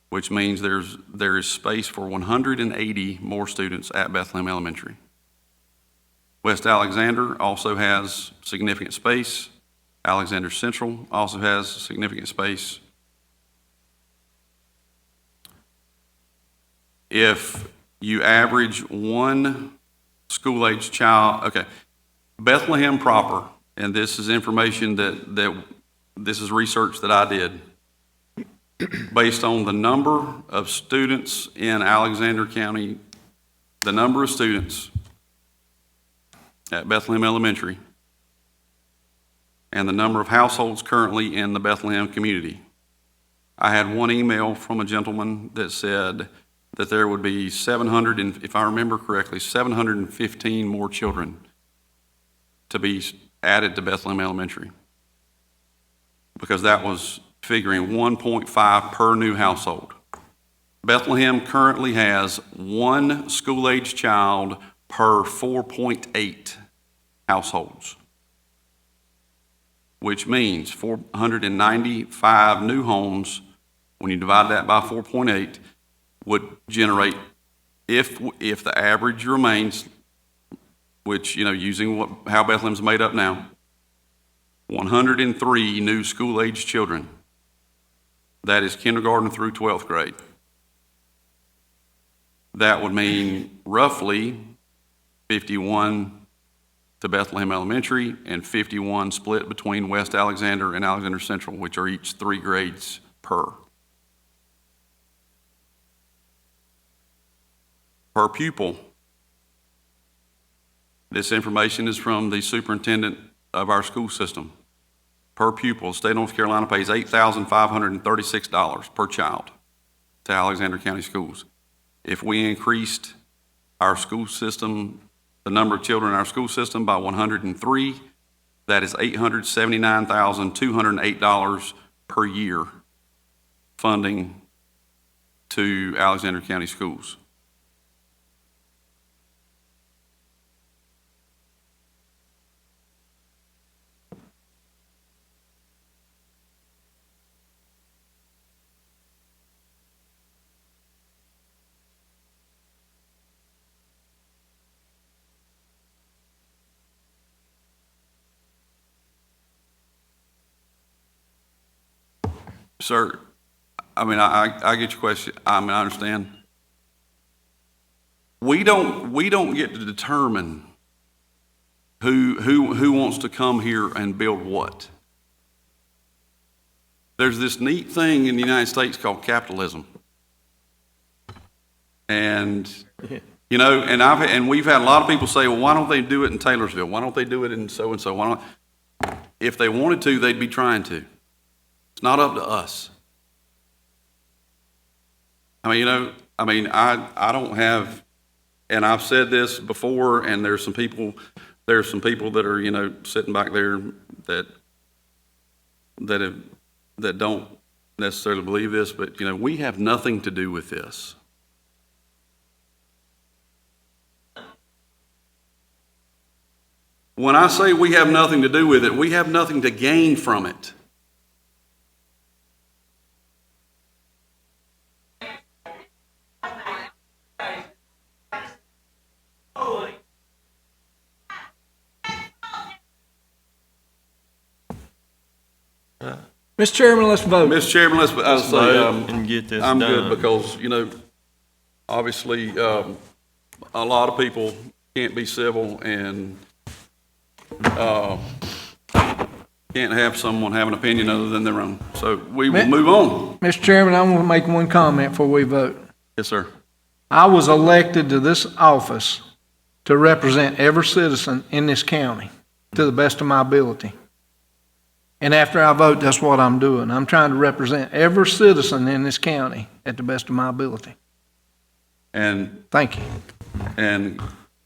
which means there is space for 180 more students at Bethlehem Elementary. West Alexander also has significant space. Alexander Central also has significant space. If you average one school-age child, okay, Bethlehem proper, and this is information this is research that I did, based on the number of students in Alexander County, the number of students at Bethlehem Elementary, and the number of households currently in the Bethlehem community. I had one email from a gentleman that said that there would be 700, and if I remember correctly, 715 more children to be added to Bethlehem Elementary, because that was figuring 1.5 per new household. Bethlehem currently has one school-age child per 4.8 households, which means 495 new homes, when you divide that by 4.8, would generate, if the average remains, which, using how Bethlehem's made up now, 103 new school-age children. That is kindergarten through 12th grade. That would mean roughly 51 to Bethlehem Elementary and 51 split between West Alexander and Alexander Central, which are each 3 grades per pupil. This information is from the superintendent of our school system. Per pupil, the state of North Carolina pays $8,536 per child to Alexander County Schools. If we increased our school system, the number of children in our school system by 103, that is $879,208 per year funding to Alexander County Schools. Sir, I get your question. I understand. We don't get to determine who wants to come here and build what. There's this neat thing in the United States called capitalism. And, and we've had a lot of people say, well, why don't they do it in Taylorsville? Why don't they do it in so-and-so? If they wanted to, they'd be trying to. It's not up to us. I don't have, and I've said this before, and there's some people that are, sitting back there that don't necessarily believe this, but, we have nothing to do with this. When I say we have nothing to do with it, we have nothing to gain from it. Mr. Chairman, let's vote. Mr. Chairman, let's vote and get this I'm done. good because, obviously, a lot of people can't be civil and can't have someone have an opinion other than their own. So we will move on. Mr. Chairman, I want to make one comment before we vote. Yes, sir. I was elected to this office to represent every citizen in this county to the best of my ability. And after I vote, that's what I'm doing. I'm trying to represent every citizen in this county at the best of my ability. And thank you. And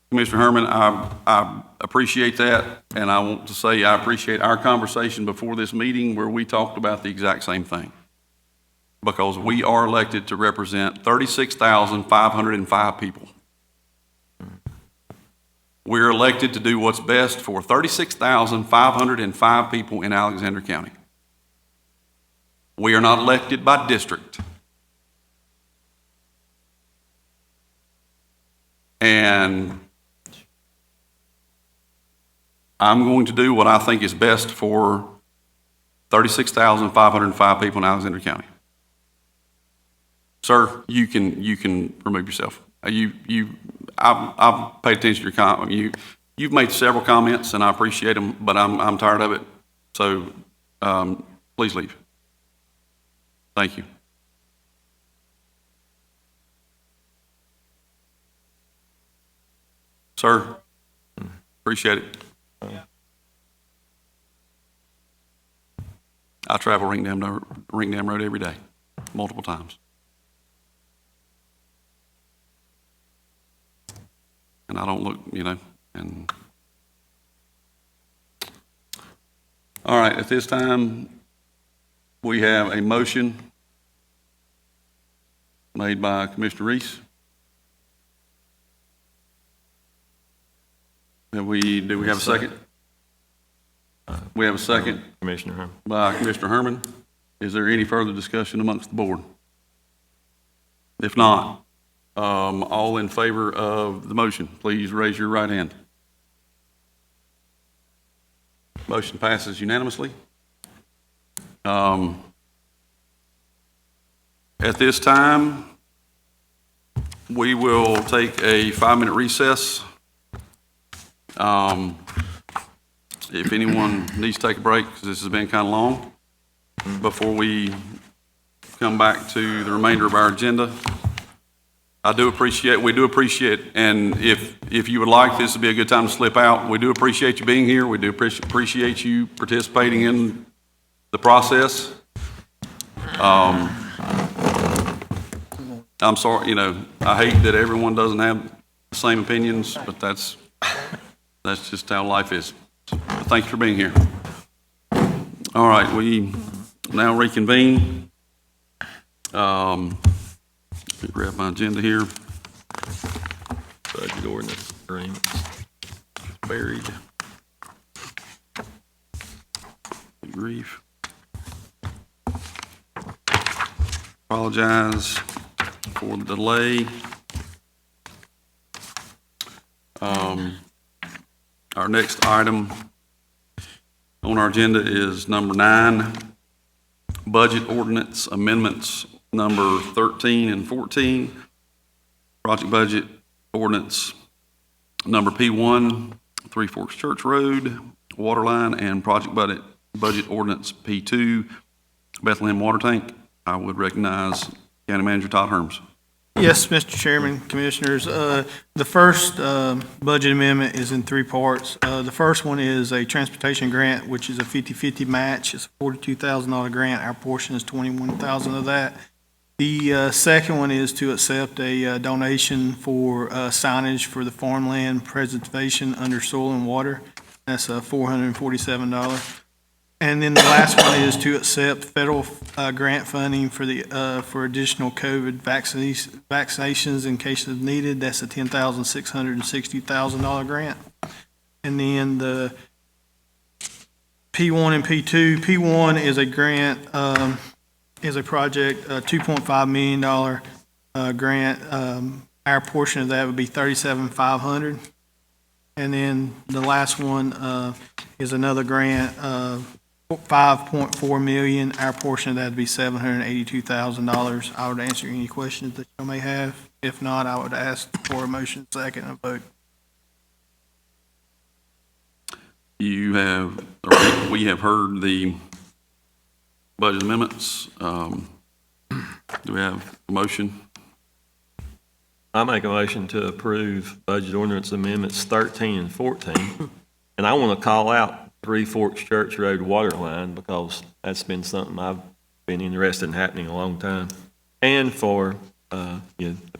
Commissioner Herman, I appreciate that, and I want to say I appreciate our conversation before this meeting where we talked about the exact same thing. Because we are elected to represent 36,505 people. We're elected to do what's best for 36,505 people in Alexander County. We are not elected by district. And I'm going to do what I think is best for 36,505 people in Alexander County. Sir, you can remove yourself. I've paid attention to your comment. You've made several comments, and I appreciate them, but I'm tired of it. So please leave. Thank you. Sir, appreciate it. I travel Ringdam Road every day, multiple times. And I don't look, and all right, at this time, we have a motion made by Commissioner Reese. Do we have a second? We have a second Commissioner Herman. by Commissioner Herman. Is there any further discussion amongst the board? If not, all in favor of the motion, please raise your right hand. Motion passes unanimously. At this time, we will take a 5-minute recess. If anyone needs to take a break, because this has been kind of long, before we come back to the remainder of our agenda. We do appreciate, and if you would like, this would be a good time to slip out. We do appreciate you being here. We do appreciate you participating in the process. I'm sorry, I hate that everyone doesn't have the same opinions, but that's just how life is. So, thank you for being here. All right, we now reconvene. Let me grab my agenda here. Budget ordinance agreements. Buried. Good grief. Apologize for the delay. Our next item on our agenda is number 9, budget ordinance amendments number 13 and 14. Project budget ordinance number P1, Three Forks Church Road, water line, and project budget ordinance P2, Bethlehem water tank. I would recognize County Manager Todd Herms. Yes, Mr. Chairman, Commissioners. The first budget amendment is in 3 parts. The first one is a transportation grant, which is a 50-50 match. It's a $42,000 grant. Our portion is $21,000 of that. The second one is to accept a donation for signage for the farmland preservation under soil and water. That's $447. And then the last one is to accept federal grant funding for for additional COVID vaccinations in case of needed. That's a $10,660,000 grant. And then the P1 and P2. P1 is a grant, is a project, $2.5 million grant. Our portion of that would be $37,500. And then the last one is another grant, $5.4 million. Our portion of that would be $782,000. I would answer any questions that you may have. If not, I would ask for a motion, second, and a vote. We have heard the budget amendments. Do we have a motion? I make a motion to approve budget ordinance amendments 13 and 14. And I want to call out Three Forks Church Road water line because that's been something I've been interested in happening a long time. And for the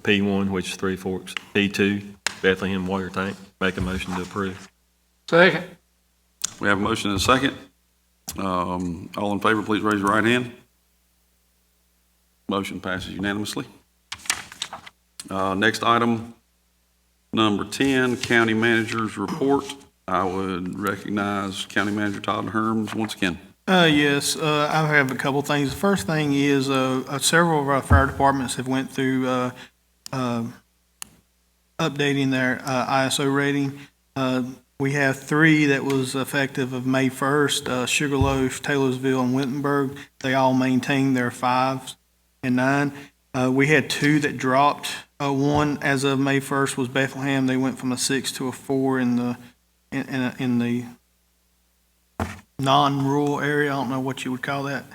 P1, which is Three Forks, P2, Bethlehem water tank, make a motion to approve. Second. We have a motion and a second. All in favor, please raise your right hand. Motion passes unanimously. Next item, number 10, County Manager's Report. I would recognize County Manager Todd Herms once again. Yes, I have a couple things. The first thing is several of our fire departments have went through updating their ISO rating. We have 3 that was effective of May 1st, Sugarloaf, Taylorsville, and Wittenberg. They all maintained their 5s and 9. We had 2 that dropped. One, as of May 1st, was Bethlehem. They went from a 6 to a 4 in the non-rural area. I don't know what you would call that.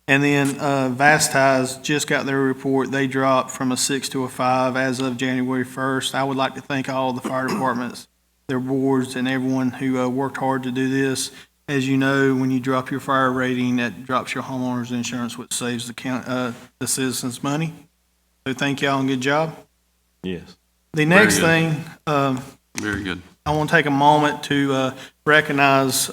And then Vastize just got their report. They dropped from a 6 to a 5 as of January 1st. I would like to thank all the fire departments, their boards, and everyone who worked hard to do this. As you know, when you drop your fire rating, that drops your homeowner's insurance, which saves the citizens money. So thank y'all and good job. Yes. The next thing, very good. I want to take a moment to recognize,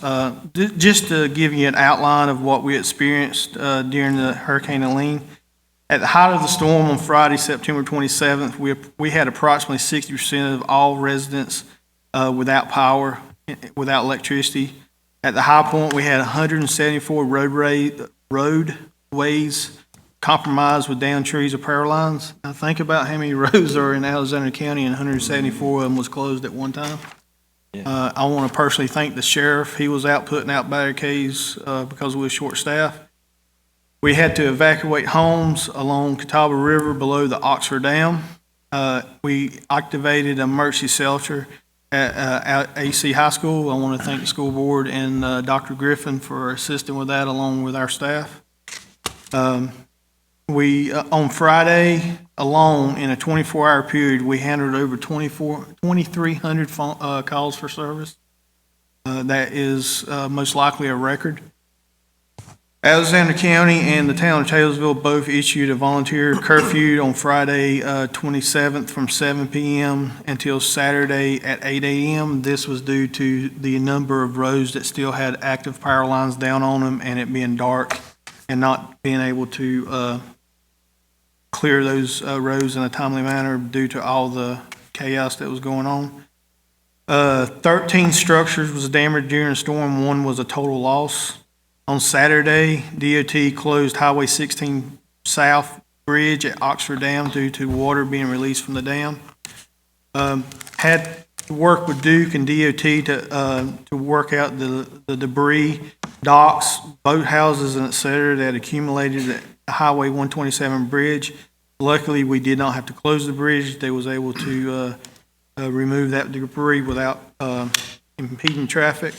just to give you an outline of what we experienced during the Hurricane Helene. At the height of the storm on Friday, September 27th, we had approximately 60% of all residents without power, without electricity. At the high point, we had 174 roadways compromised with downed trees or power lines. Now think about how many roads are in Alexander County, and 174 of them was closed at one time. I want to personally thank the sheriff. He was out putting out barricades because we were short-staffed. We had to evacuate homes along Catawba River below the Oxford Dam. We activated an emergency shelter at AC High School. I want to thank the school board and Dr. Griffin for assisting with that along with our staff. On Friday alone, in a 24-hour period, we handled over 2,300 calls for service. That is most likely a record. Alexander County and the town of Taylorsville both issued a volunteer curfew on Friday, 27th from 7 p.m. until Saturday at 8 a.m. This was due to the number of roads that still had active power lines down on them and it being dark and not being able to clear those roads in a timely manner due to all the chaos that was going on. 13 structures was damaged during the storm. One was a total loss. On Saturday, DOT closed Highway 16 South Bridge at Oxford Dam due to water being released from the dam. Had to work with Duke and DOT to work out the debris, docks, boathouses, and et cetera that accumulated at Highway 127 bridge. Luckily, we did not have to close the bridge. They was able to remove that debris without impeding traffic.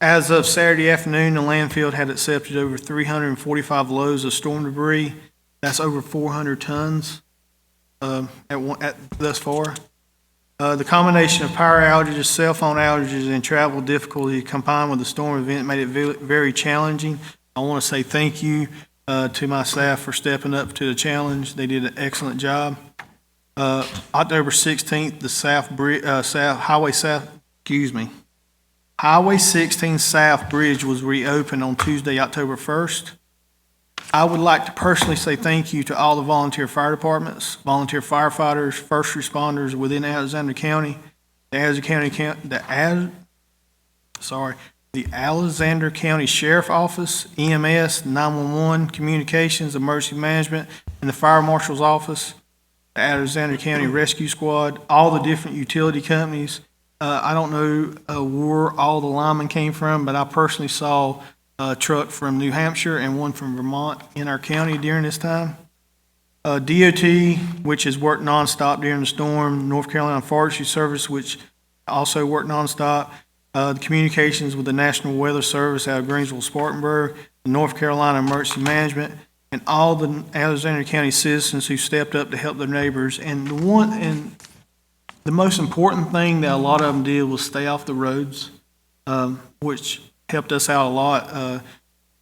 As of Saturday afternoon, the landfill had accepted over 345 loads of storm debris. That's over 400 tons thus far. The combination of power outages, cell phone outages, and travel difficulty combined with the storm event made it very challenging. I want to say thank you to my staff for stepping up to the challenge. They did an excellent job. October 16th, the Highway 16 South Bridge was reopened on Tuesday, October 1st. I would like to personally say thank you to all the volunteer fire departments, volunteer firefighters, first responders within Alexander County, the Alexander County Sheriff Office, EMS, 911, Communications, Emergency Management, and the Fire Marshal's Office, the Alexander County Rescue Squad, all the different utility companies. I don't know where all the linemen came from, but I personally saw a truck from New Hampshire and one from Vermont in our county during this time. DOT, which has worked nonstop during the storm, North Carolina Forestry Service, which also worked nonstop, the communications with the National Weather Service out of Greensville, Spartanburg, the North Carolina Emergency Management, and all the Alexander County citizens who stepped up to help their neighbors. And the most important thing that a lot of them did was stay off the roads, which helped us out a lot.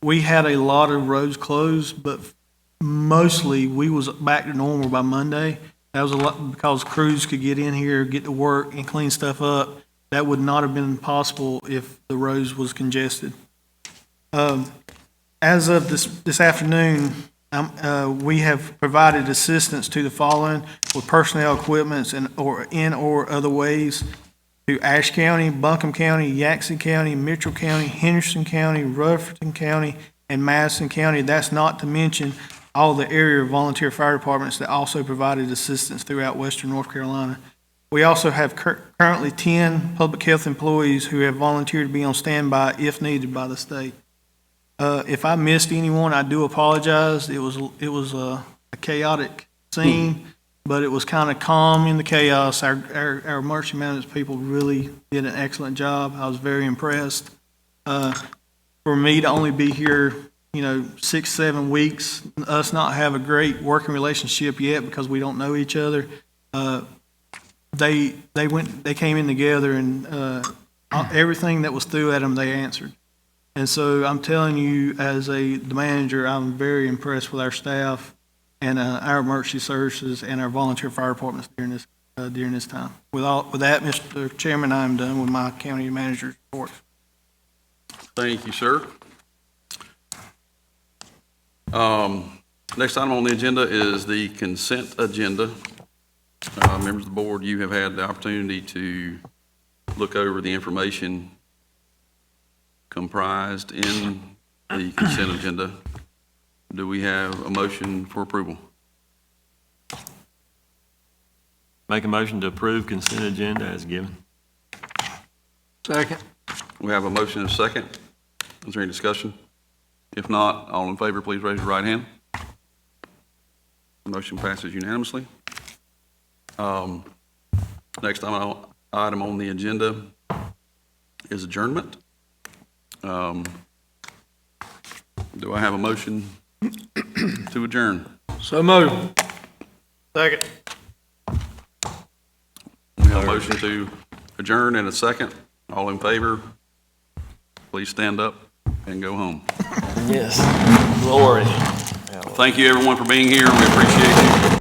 We had a lot of roads closed, but mostly we was back to normal by Monday. That was a lot because crews could get in here, get to work, and clean stuff up. That would not have been possible if the roads was congested. As of this afternoon, we have provided assistance to the following with personnel equipments or other ways to Ashe County, Buncombe County, Yaxley County, Mitchell County, Henderson County, Rutherford County, and Madison County. That's not to mention all the area volunteer fire departments that also provided assistance throughout western North Carolina. We also have currently 10 public health employees who have volunteered to be on standby if needed by the state. If I missed anyone, I do apologize. It was a chaotic scene, but it was kind of calm in the chaos. Our emergency management people really did an excellent job. I was very impressed. For me to only be here, 6-7 weeks, us not have a great working relationship yet because we don't know each other. They came in together and everything that was through at them, they answered. And so I'm telling you, as the manager, I'm very impressed with our staff and our emergency services and our volunteer fire departments during this time. With that, Mr. Chairman, I am done with my county manager's report. Thank you, sir. Next item on the agenda is the consent agenda. Members of the board, you have had the opportunity to look over the information comprised in the consent agenda. Do we have a motion for approval? Make a motion to approve consent agenda as given. Second. We have a motion and a second. Is there any discussion? If not, all in favor, please raise your right hand. Motion passes unanimously. Next item on the agenda is adjournment. Do I have a motion to adjourn? So move. Second. We have a motion to adjourn and a second. All in favor, please stand up and go home. Yes. Glory. Thank you, everyone, for being here. We appreciate you.